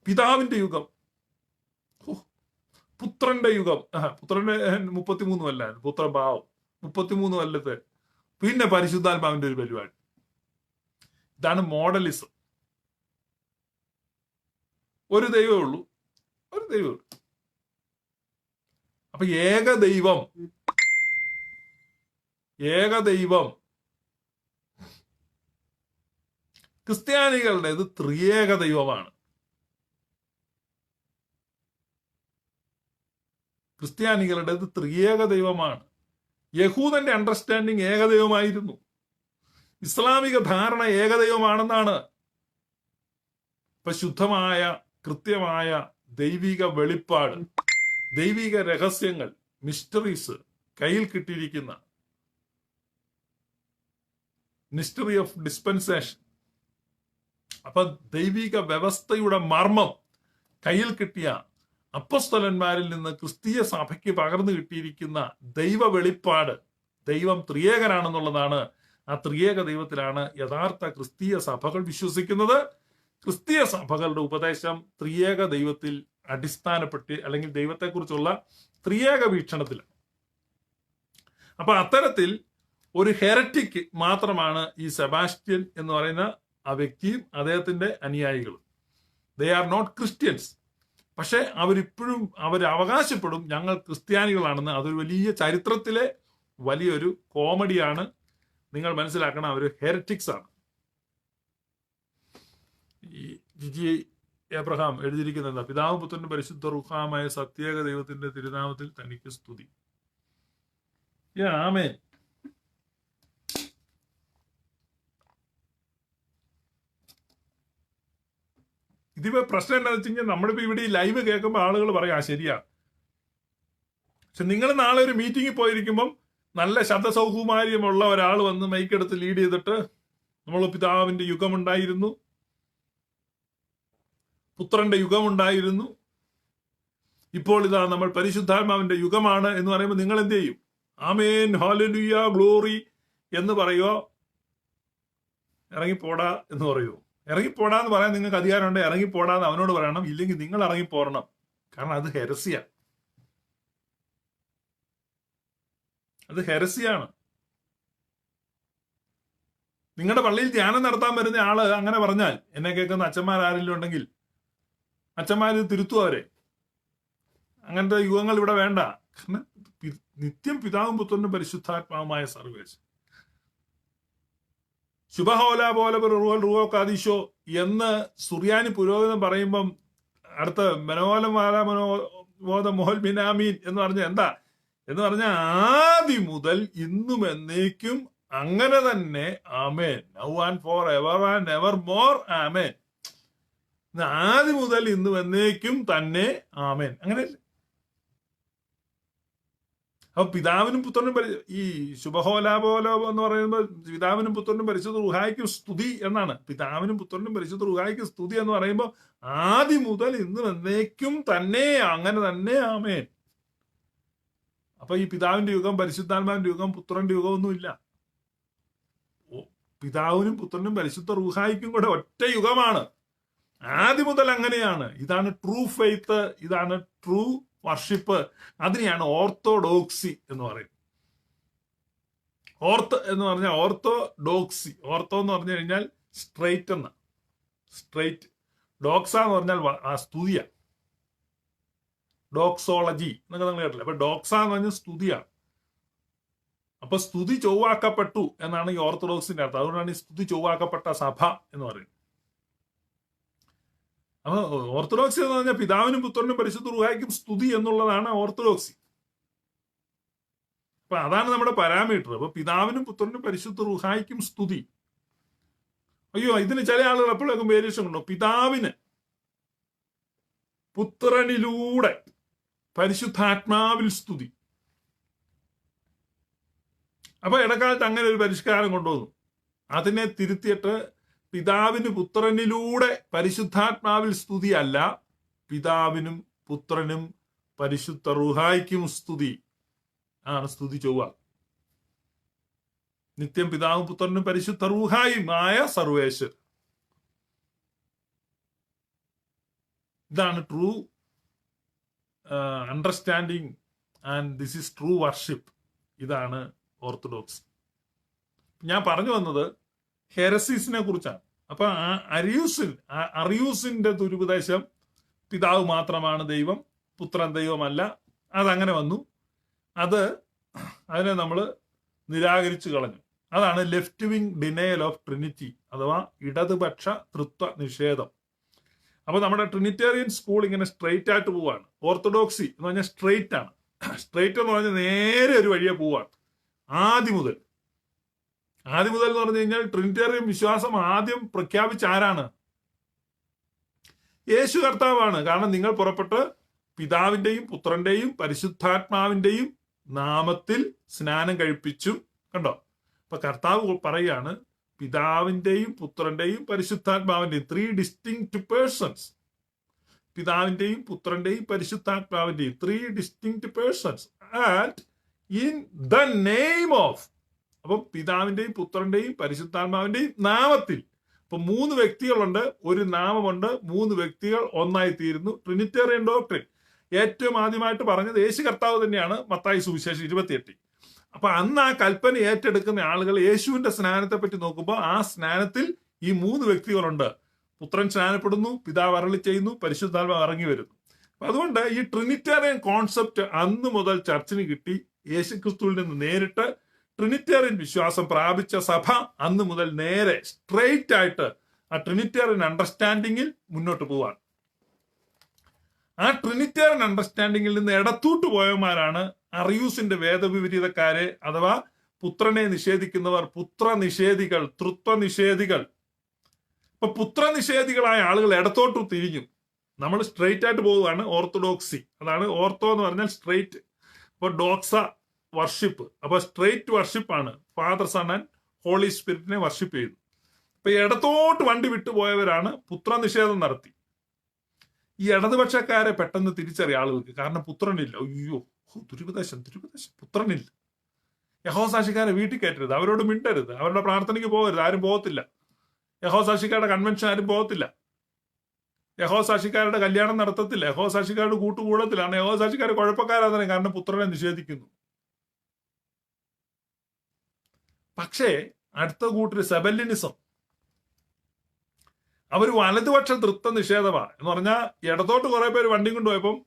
പിതാവിന്റെ യുഗം, പുത്രന്റെ യുഗം, പുത്രന്റെ 33 അല്ല, പുത്രഭാവം 33 കൊല്ലത്തെ, പിന്നെ പരിശുദ്ധാത്മാവിന്റെ ഒരു പരിപാടി. ഇതാണ് മോഡലിസം. ഒരു ദൈവമേ ഉള്ളൂ, ഒരു ദൈവം. അപ്പൊ ഏകദൈവം ക്രിസ്ത്യാനികളുടേത് ത്രിയേക ദൈവമാണ്. ക്രിസ്ത്യാനികളുടേത് ത്രിയേക ദൈവമാണ്. യഹൂദന്റെ അണ്ടർസ്റ്റാൻഡിങ് ഏകദൈവമായിരുന്നു. ഇസ്ലാമിക ധാരണ ഏകദൈവമാണെന്നാണ്. ഇപ്പൊ ശുദ്ധമായ കൃത്യമായ ദൈവിക വെളിപ്പാട്, ദൈവിക രഹസ്യങ്ങൾ, മിസ്റ്ററീസ് കയ്യിൽ കിട്ടിയിരിക്കുന്ന മിസ്റ്ററി ഓഫ് ഡിസ്പെൻസേഷൻ, അപ്പൊ ദൈവിക വ്യവസ്ഥയുടെ മർമ്മം കയ്യിൽ കിട്ടിയ അപ്പോസ്തലന്മാരിൽ നിന്ന് ക്രിസ്തീയ സഭയ്ക്ക് പകർന്നു കിട്ടിയിരിക്കുന്ന ദൈവ വെളിപ്പാട്, ദൈവം ത്രിയേകനാണെന്നുള്ളതാണ്. ആ ത്രിയേക ദൈവത്തിലാണ് യഥാർത്ഥ ക്രിസ്തീയ സഭകൾ വിശ്വസിക്കുന്നത്. ക്രിസ്തീയ സഭകളുടെ ഉപദേശം ത്രിയേക ദൈവത്തിൽ അടിസ്ഥാനപ്പെട്ട് അല്ലെങ്കിൽ ദൈവത്തെക്കുറിച്ചുള്ള ത്രിയേക വീക്ഷണത്തിലാണ്. അപ്പൊ അത്തരത്തിൽ ഒരു ഹെററ്റിക് മാത്രമാണ് ഈ സെബാസ്റ്റ്യൻ എന്ന് പറയുന്ന ആ വ്യക്തിയും അദ്ദേഹത്തിന്റെ അനുയായികളും. They are not Christians. പക്ഷെ അവരിപ്പോഴും അവകാശപ്പെടും ഞങ്ങൾ ക്രിസ്ത്യാനികളാണെന്ന്. അതൊരു വലിയ ചരിത്രത്തിലെ വലിയൊരു കോമഡിയാണ്. നിങ്ങൾ മനസ്സിലാക്കണം, അവർ ഹെററ്റിക്സ് ആണ്. ഈ ജിജി എബ്രഹാം എഴുതിയിരിക്കുന്നത് പിതാവും പുത്രനും പരിശുദ്ധ റൂഹാമായ സത്യേക ദൈവത്തിന്റെ തിരുനാമത്തിൽ തനിക്ക് സ്തുതി. ആമേൻ. ഇതിപ്പോ പ്രശ്നം എന്താണെന്ന് വെച്ച് കഴിഞ്ഞാൽ നമ്മളിപ്പോ ഇവിടെ ഈ ലൈവ് കേൾക്കുമ്പോൾ ആളുകൾ പറയാ ശരിയാ. പക്ഷെ നിങ്ങൾ നാളെ ഒരു മീറ്റിങ്ങിൽ പോയിരിക്കുമ്പം നല്ല ശബ്ദസൗകുമാര്യമുള്ള ഒരാൾ വന്ന് മൈക്കെടുത്ത് ലീഡ് ചെയ്തിട്ട് നമ്മൾ പിതാവിന്റെ യുഗമുണ്ടായിരുന്നു, പുത്രന്റെ യുഗമുണ്ടായിരുന്നു, ഇപ്പോൾ ഇതാ നമ്മൾ പരിശുദ്ധാത്മാവിന്റെ യുഗമാണ് എന്ന് പറയുമ്പോൾ നിങ്ങൾ എന്ത് ചെയ്യും? ആമേൻ, ഹല്ലേലൂയ, ഗ്ലോറി എന്ന് പറയോ? ഇറങ്ങിപ്പോടാ എന്ന് പറയോ? ഇറങ്ങിപ്പോടാന്ന് പറയാൻ നിങ്ങൾക്ക് അധികാരമുണ്ട്. ഇറങ്ങിപ്പോടാന്ന് അവനോട് പറയണം. ഇല്ലെങ്കിൽ നിങ്ങൾ ഇറങ്ങിപ്പോരണം. കാരണം അത് ഹെരസിയാണ്. അത് ഹെരസിയാണ്. നിങ്ങളുടെ പള്ളിയിൽ ധ്യാനം നടത്താൻ വരുന്ന ആള് അങ്ങനെ പറഞ്ഞാൽ, എന്നെ കേൾക്കുന്ന അച്ഛന്മാർ ആരെങ്കിലും ഉണ്ടെങ്കിൽ അച്ഛന്മാർ തിരുത്തും അവരെ. അങ്ങനത്തെ യുഗങ്ങൾ ഇവിടെ വേണ്ട. കാരണം നിത്യം പിതാവും പുത്രനും പരിശുദ്ധാത്മാവുമായ സർവേസ് ശുഭഹോല പോലെ റൂഹോ കാദീശോ എന്ന് സുറിയാനി പുരോഹിതൻ പറയുമ്പം അടുത്ത മനോഹല മോഹൽ മിനാമീൻ എന്ന് പറഞ്ഞ എന്താ എന്ന് പറഞ്ഞ ആദി മുതൽ ഇന്നും എന്നേക്കും അങ്ങനെ തന്നെ ആമേൻ. Now and for ever and ever more amen. ആദി മുതൽ ഇന്നും എന്നേക്കും തന്നെ ആമേൻ. അങ്ങനെയല്ലേ? അപ്പൊ പിതാവിനും പുത്രനും ഈ ശുഭഹോലാപോലോ എന്ന് പറയുമ്പോൾ പിതാവിനും പുത്രനും പരിശുദ്ധ റുഹായിക്കും സ്തുതി എന്നാണ്. പിതാവിനും പുത്രനും പരിശുദ്ധ റുഹായിക്കും സ്തുതി എന്ന് പറയുമ്പോൾ ആദി മുതൽ ഇന്നും എന്നേക്കും തന്നെ അങ്ങനെ തന്നെ ആമേൻ. അപ്പൊ ഈ പിതാവിന്റെ യുഗം, പരിശുദ്ധാത്മാവിന്റെ യുഗം, പുത്രന്റെ യുഗമൊന്നുമില്ല. പിതാവിനും പുത്രനും പരിശുദ്ധ റുഹായിക്കും കൂടെ ഒറ്റ യുഗമാണ്. ആദ്യം മുതൽ അങ്ങനെയാണ്. ഇതാണ് ട്രൂ ഫെയ്ത്ത്, ഇതാണ് ട്രൂ വർഷിപ്പ്. അതിനെയാണ് ഓർത്തോഡോക്സി എന്ന് പറയുന്നത്. ഓർത്ത് എന്ന് പറഞ്ഞാൽ ഓർത്തോഡോക്സി. ഓർത്തോ എന്ന് പറഞ്ഞു കഴിഞ്ഞാൽ സ്ട്രെയിറ്റ് എന്ന, സ്ട്രെയിറ്റ്. ഡോക്സ എന്ന് പറഞ്ഞാൽ സ്തുതിയ, ഡോക്സോളജി എന്നൊക്കെ നിങ്ങൾ കേട്ടില്ല. അപ്പൊ ഡോക്സ എന്ന് പറഞ്ഞാൽ സ്തുതിയാണ്. അപ്പൊ സ്തുതി ചൊവ്വാക്കപ്പെട്ടു എന്നാണ് ഈ ഓർത്തഡോക്സിന്റെ അർത്ഥം. അതുകൊണ്ടാണ് ഈ സ്തുതി ചൊവ്വാക്കപ്പെട്ട സഭ എന്ന് പറയുന്നത്. അപ്പൊ ഓർത്തഡോക്സി എന്ന് പറഞ്ഞാൽ പിതാവിനും പുത്രനും പരിശുദ്ധ റുഹായിക്കും സ്തുതി എന്നുള്ളതാണ് ഓർത്തഡോക്സി. അപ്പൊ അതാണ് നമ്മുടെ പാരാമീറ്റർ. അപ്പൊ പിതാവിനും പുത്രനും പരിശുദ്ധ റുഹായിക്കും സ്തുതി. അയ്യോ, ഇതിന് ചില ആളുകൾ എപ്പോഴൊക്കെ വേരിയേഷൻ ഉണ്ടോ? പിതാവിന് പുത്രനിലൂടെ പരിശുദ്ധാത്മാവിൽ സ്തുതി. അപ്പൊ ഇടക്കാലത്ത് അങ്ങനെ ഒരു പരിഷ്കാരം കൊണ്ടുവന്നു. അതിനെ തിരുത്തിയിട്ട് പിതാവിന് പുത്രനിലൂടെ പരിശുദ്ധാത്മാവിൽ സ്തുതി അല്ല, പിതാവിനും പുത്രനും പരിശുദ്ധ റുഹായിക്കും സ്തുതി ആണ് സ്തുതി ചൊവ്വ. നിത്യം പിതാവും പുത്രനും പരിശുദ്ധ റുഹായുമായ സർവേശ്വർ. ഇതാണ് true understanding and this is true worship. ഇതാണ് ഓർത്തഡോക്സ്. ഞാൻ പറഞ്ഞു വന്നത് ഹെരസീസിനെ കുറിച്ചാണ്. അപ്പൊ അറിയൂസിന്റെ ദുരുപദേശം പിതാവ് മാത്രമാണ് ദൈവം, പുത്രൻ ദൈവമല്ല, അതങ്ങനെ വന്നു. അതിനെ നമ്മൾ നിരാകരിച്ചു കളഞ്ഞു. അതാണ് left wing denial of Trinity, അഥവാ ഇടതുപക്ഷ തൃത്വ നിഷേധം. അപ്പൊ നമ്മുടെ ട്രിനിറ്റേറിയൻ സ്കൂൾ ഇങ്ങനെ സ്ട്രെയിറ്റ് ആയിട്ട് പോവാണ്. ഓർത്തഡോക്സി എന്ന് പറഞ്ഞാൽ സ്ട്രെയിറ്റ് ആണ്. സ്ട്രെയിറ്റ് എന്ന് പറഞ്ഞാൽ നേരെ ഒരു വഴിയെ പോവാണ്. ആദ്യം മുതൽ എന്ന് പറഞ്ഞു കഴിഞ്ഞാൽ ട്രിനിറ്റേറിയൻ വിശ്വാസം ആദ്യം പ്രഖ്യാപിച്ച ആരാണ്? യേശു കർത്താവാണ്. കാരണം നിങ്ങൾ പുറപ്പെട്ട് പിതാവിന്റെയും പുത്രന്റെയും പരിശുദ്ധാത്മാവിന്റെയും നാമത്തിൽ സ്നാനം കഴിപ്പിച്ചും. കണ്ടോ? അപ്പൊ കർത്താവ് പറയാണ് പിതാവിന്റെയും പുത്രന്റെയും പരിശുദ്ധാത്മാവിന്റെയും 3 ഡിസ്റ്റിങ്ക്റ്റ് പേഴ്സൺസ്. പിതാവിന്റെയും പുത്രന്റെയും പരിശുദ്ധാത്മാവിന്റെയും 3 distinct persons and in the name of. അപ്പൊ പിതാവിന്റെയും പുത്രന്റെയും പരിശുദ്ധാത്മാവിന്റെയും നാമത്തിൽ. അപ്പൊ 3 വ്യക്തികളുണ്ട്, ഒരു നാമമുണ്ട്, 3 വ്യക്തികൾ ഒന്നായി തീരുന്നു. ട്രിനിറ്റേറിയൻ ഡോക്ട്രിൻ ഏറ്റവും ആദ്യമായിട്ട് പറഞ്ഞത് യേശു കർത്താവ് തന്നെയാണ്, മത്തായി സുവിശേഷം 28. അപ്പൊ അന്ന് ആ കൽപ്പന ഏറ്റെടുക്കുന്ന ആളുകൾ യേശുവിന്റെ സ്നാനത്തെ പറ്റി നോക്കുമ്പോൾ ആ സ്നാനത്തിൽ ഈ 3 വ്യക്തികളുണ്ട്. പുത്രൻ സ്നാനപ്പെടുന്നു, പിതാവ് അരുളി ചെയ്യുന്നു, പരിശുദ്ധാത്മാവ് ഇറങ്ങി വരുന്നു. അപ്പൊ അതുകൊണ്ട് ഈ ട്രിനിറ്റേറിയൻ കോൺസെപ്റ്റ് അന്ന് മുതൽ ചർച്ചിന് കിട്ടി. യേശുക്രിസ്തുവിൽ നിന്ന് നേരിട്ട് ട്രിനിറ്റേറിയൻ വിശ്വാസം പ്രാപിച്ച സഭ അന്ന് മുതൽ നേരെ സ്ട്രെയിറ്റ് ആയിട്ട് ആ ട്രിനിറ്റേറിയൻ അണ്ടർസ്റ്റാൻഡിങ്ങിൽ മുന്നോട്ട് പോവാണ്. ആ ട്രിനിറ്റേറിയൻ അണ്ടർസ്റ്റാൻഡിങ്ങിൽ നിന്ന് ഇടത്തോട്ട് പോയവന്മാരാണ് അറിയൂസിന്റെ വേദവിപരീതക്കാരെ, അഥവാ പുത്രനെ നിഷേധിക്കുന്നവർ, പുത്രനിഷേധികൾ, തൃത്വനിഷേധികൾ. ഇപ്പൊ പുത്രനിഷേധികളായ ആളുകൾ ഇടത്തോട്ട് തിരിഞ്ഞു. നമ്മൾ സ്ട്രെയിറ്റ് ആയിട്ട് പോവുകയാണ്. ഓർത്തഡോക്സി, അതാണ് ഓർത്തോ എന്ന് പറഞ്ഞാൽ സ്ട്രെയിറ്റ്. ഇപ്പൊ ഡോക്സ വർഷിപ്പ്, അപ്പൊ സ്ട്രെയിറ്റ് വർഷിപ്പാണ്. ഫാദർ, സൺ ആൻഡ് ഹോളി സ്പിരിറ്റിനെ വർഷിപ്പ് ചെയ്തു. അപ്പൊ ഇടത്തോട്ട് വണ്ടി വിട്ടുപോയവരാണ് പുത്രനിഷേധം നടത്തി. ഈ ഇടതുപക്ഷക്കാരെ പെട്ടെന്ന് തിരിച്ചറിയ ആളുകൾക്ക്. കാരണം പുത്രനില്ല. അയ്യോ, ദുരുപദേശം, പുത്രനില്ല. യഹോസാക്ഷിക്കാരെ വീട്ടിൽ കയറ്റരുത്, അവരോട് മിണ്ടരുത്, അവരുടെ പ്രാർത്ഥനയ്ക്ക് പോകരുത്, ആരും പോകത്തില്ല. യഹോസാക്ഷിക്കാരുടെ കൺവെൻഷൻ ആരും പോകത്തില്ല. യഹോസാക്ഷിക്കാരുടെ കല്യാണം നടത്തത്തില്ല. യഹോസാക്ഷിക്കാരുടെ കൂട്ടുകൂടത്തിലാണ്. യഹോസാക്ഷിക്കാർ കുഴപ്പക്കാരാണ്, കാരണം പുത്രനെ നിഷേധിക്കുന്നു. പക്ഷേ അടുത്ത കൂട്ടര് സെബല്ലിനിസം, അവർ വലതുപക്ഷ തൃത്വ നിഷേധമാണ് എന്ന് പറഞ്ഞാൽ ഇടത്തോട്ട് കുറെ പേര് വണ്ടി കൊണ്ടുപോയപ്പം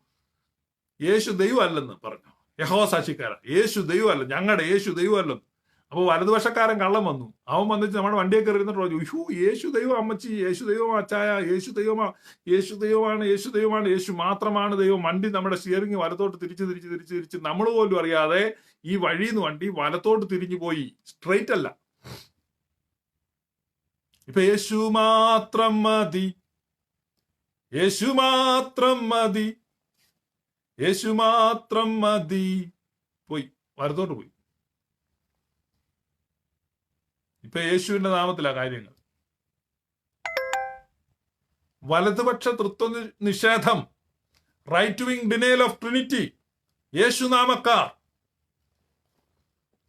യേശു ദൈവമല്ലെന്ന് പറഞ്ഞു. യഹോവ സാക്ഷിക്കാരൻ, യേശു ദൈവമല്ല, ഞങ്ങളുടെ യേശു ദൈവമല്ലെന്ന്. അപ്പോൾ വലതുപക്ഷക്കാരൻ കള്ളം വന്നു. അവൻ വന്നിട്ട് നമ്മുടെ വണ്ടിയെ കയറി ഇരുന്നിട്ട് പറഞ്ഞു, യു യേശു ദൈവം അമ്മച്ചി, യേശു ദൈവം അച്ചായ, യേശു ദൈവമാണ്, യേശു ദൈവമാണ്, യേശു ദൈവമാണ്, യേശു മാത്രമാണ് ദൈവം. വണ്ടി നമ്മുടെ സ്റ്റിയറിംഗ് വലത്തോട്ട് തിരിച്ച് നമ്മൾ പോലും അറിയാതെ ഈ വഴിയിൽ നിന്ന് വണ്ടി വലത്തോട്ട് തിരിഞ്ഞു പോയി, സ്ട്രെയിറ്റ് അല്ല. ഇപ്പൊ യേശു മാത്രം മതി, യേശു മാത്രം മതി, യേശു മാത്രം മതി, പോയി വലത്തോട്ട് പോയി. ഇപ്പൊ യേശുവിന്റെ നാമത്തിലാ കാര്യങ്ങൾ. വലതുപക്ഷ തൃത്വ നിഷേധം, right wing denial of trinity, യേശു നാമക്കാർ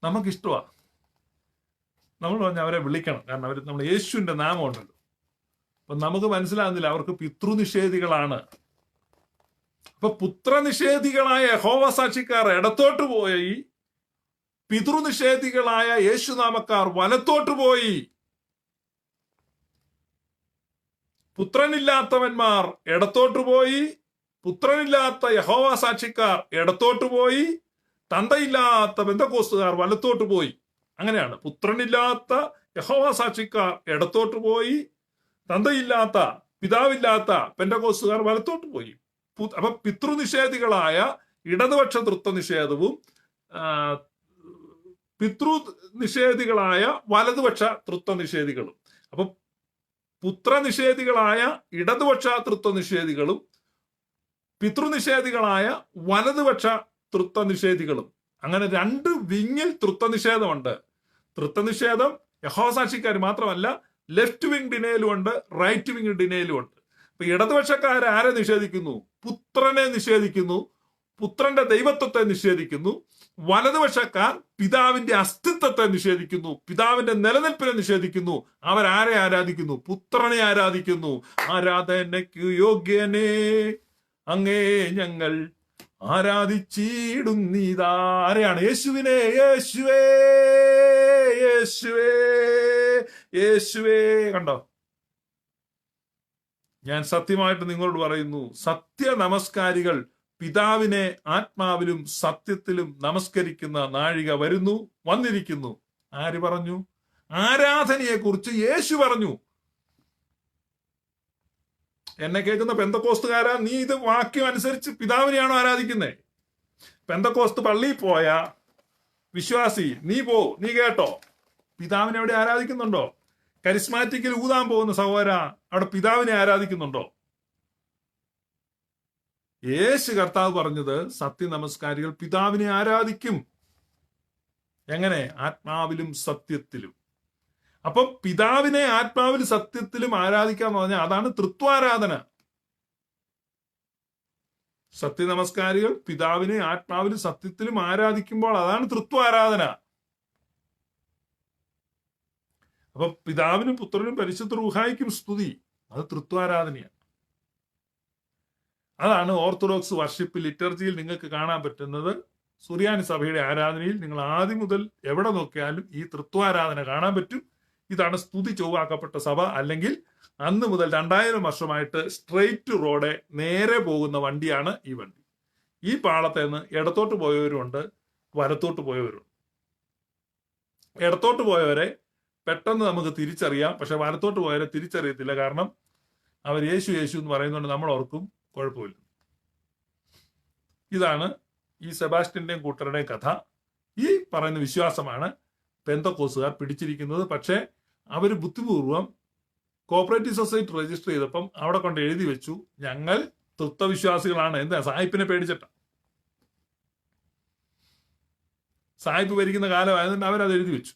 നമുക്കിഷ്ടമാ. നമ്മൾ പറഞ്ഞ അവരെ വിളിക്കണം, കാരണം അവർ നമ്മൾ യേശുവിന്റെ നാമം ഉണ്ടല്ലോ. അപ്പൊ നമുക്ക് മനസ്സിലാകുന്നില്ല അവർക്ക് പിതൃനിഷേധികളാണ്. അപ്പൊ പുത്രനിഷേധികളായ യഹോവ സാക്ഷിക്കാർ ഇടത്തോട്ട് പോയി, പിതൃനിഷേധികളായ യേശുനാമക്കാർ വലത്തോട്ട് പോയി. പുത്രനില്ലാത്തവന്മാർ ഇടത്തോട്ട് പോയി, പുത്രനില്ലാത്ത യഹോവ സാക്ഷിക്കാർ ഇടത്തോട്ട് പോയി, തന്തയില്ലാത്ത പെന്തക്കോസ്തുകാർ വലത്തോട്ട് പോയി. അങ്ങനെയാണ്. പുത്രനില്ലാത്ത യഹോവ സാക്ഷിക്കാർ ഇടത്തോട്ട് പോയി, തന്തയില്ലാത്ത പിതാവില്ലാത്ത പെന്തക്കോസ്തുകാർ വലത്തോട്ട് പോയി. അപ്പൊ പിതൃനിഷേധികളായ ഇടതുപക്ഷ തൃത്വ നിഷേധവും പിതൃനിഷേധികളായ വലതുപക്ഷ തൃത്വ നിഷേധികളും. അപ്പൊ പുത്രനിഷേധികളായ ഇടതുപക്ഷ തൃത്വ നിഷേധികളും പിതൃനിഷേധികളായ വലതുപക്ഷ തൃത്വ നിഷേധികളും. അങ്ങനെ രണ്ട് വിങ്ങിൽ തൃത്വനിഷേധമുണ്ട്. തൃത്വനിഷേധം യഹോവ സാക്ഷിക്കാർ മാത്രമല്ല, ലെഫ്റ്റ് വിങ് ഡിനയിലും ഉണ്ട്, റൈറ്റ് വിങ് ഡിനയിലും ഉണ്ട്. അപ്പൊ ഇടതുപക്ഷക്കാർ ആരെ നിഷേധിക്കുന്നു? പുത്രനെ നിഷേധിക്കുന്നു, പുത്രന്റെ ദൈവത്വത്തെ നിഷേധിക്കുന്നു. വലതുപക്ഷക്കാർ പിതാവിന്റെ അസ്തിത്വത്തെ നിഷേധിക്കുന്നു, പിതാവിന്റെ നിലനിൽപ്പിനെ നിഷേധിക്കുന്നു. അവരാരെ ആരാധിക്കുന്നു? പുത്രനെ ആരാധിക്കുന്നു. ആരാധനയ്ക്ക് യോഗ്യനെ അങ്ങേ ഞങ്ങൾ ആരാധിച്ചിടുന്നീതാ. ആരെയാണ്? യേശുവിനെ. യേശുവേ, യേശുവേ, യേശുവേ. കണ്ടോ? ഞാൻ സത്യമായിട്ട് നിങ്ങളോട് പറയുന്നു, സത്യ നമസ്കാരികൾ പിതാവിനെ ആത്മാവിലും സത്യത്തിലും നമസ്കരിക്കുന്ന നാഴിക വരുന്നു, വന്നിരിക്കുന്നു. ആര് പറഞ്ഞു? ആരാധനയെ കുറിച്ച് യേശു പറഞ്ഞു. എന്നെ കേൾക്കുന്ന പെന്തക്കോസ്തുകാരാ, നീ ഇത് വാക്യം അനുസരിച്ച് പിതാവിനെയാണോ ആരാധിക്കുന്നത്? പെന്തക്കോസ്ത് പള്ളിയിൽ പോയ വിശ്വാസി നീ നീ കേട്ടോ, പിതാവിനെ എവിടെ ആരാധിക്കുന്നുണ്ടോ? കരിസ്മാറ്റിക്കിൽ ഊതാൻ പോകുന്ന സഹോദര, അവിടെ പിതാവിനെ ആരാധിക്കുന്നുണ്ടോ? യേശു കർത്താവ് പറഞ്ഞത് സത്യ നമസ്കാരികൾ പിതാവിനെ ആരാധിക്കും. എങ്ങനെ? ആത്മാവിലും സത്യത്തിലും. അപ്പൊ പിതാവിനെ ആത്മാവിലും സത്യത്തിലും ആരാധിക്കാന്ന് പറഞ്ഞാൽ അതാണ് തൃത്വാരാധന. സത്യ നമസ്കാരികൾ പിതാവിനെ ആത്മാവിലും സത്യത്തിലും ആരാധിക്കുമ്പോൾ അതാണ് തൃത്വാരാധന. അപ്പൊ പിതാവിനും പുത്രനും പരിശുദ്ധ റൂഹായിക്കും സ്തുതി, അത് തൃത്വാരാധനയാണ്. അതാണ് ഓർത്തഡോക്സ് വർഷിപ്പ് ലിറ്റർജിയിൽ നിങ്ങൾക്ക് കാണാൻ പറ്റുന്നത്. സുറിയാനി സഭയുടെ ആരാധനയിൽ നിങ്ങൾ ആദ്യം മുതൽ എവിടെ നോക്കിയാലും ഈ തൃത്വാരാധന കാണാൻ പറ്റും. ഇതാണ് സ്തുതി ചൊവ്വാക്കപ്പെട്ട സഭ. അല്ലെങ്കിൽ അന്ന് മുതൽ 2000 വർഷമായിട്ട് സ്ട്രെയിറ്റ് റോഡ് നേരെ പോകുന്ന വണ്ടിയാണ് ഈ വണ്ടി. ഈ പാളത്തിൽ നിന്ന് ഇടത്തോട്ട് പോയവരുണ്ട്, വലത്തോട്ട് പോയവരുണ്ട്. ഇടത്തോട്ട് പോയവരെ പെട്ടെന്ന് നമുക്ക് തിരിച്ചറിയാം, പക്ഷെ വലത്തോട്ട് പോയവരെ തിരിച്ചറിയത്തില്ല. കാരണം അവർ യേശു യേശു എന്ന് പറയുന്നുണ്ട്, നമ്മൾ ഓർക്കും, കുഴപ്പമില്ല. ഇതാണ് ഈ സെബാസ്റ്റ്യന്റെയും കൂട്ടരുടെയും കഥ. ഈ പറയുന്ന വിശ്വാസമാണ് പെന്തക്കോസ്തുകാർ പിടിച്ചിരിക്കുന്നത്. പക്ഷേ അവർ ബുദ്ധിപൂർവം കോപ്പറേറ്റീവ് സൊസൈറ്റി രജിസ്റ്റർ ചെയ്തപ്പം അവിടെ കൊണ്ട് എഴുതി വെച്ചു, ഞങ്ങൾ തൃത്വവിശ്വാസികളാണ്. എന്താ? സായിപ്പിനെ പേടിച്ചിട്ട. സായിപ്പ് ഭരിക്കുന്ന കാലമായതുകൊണ്ട് അവരത് എഴുതി വെച്ചു.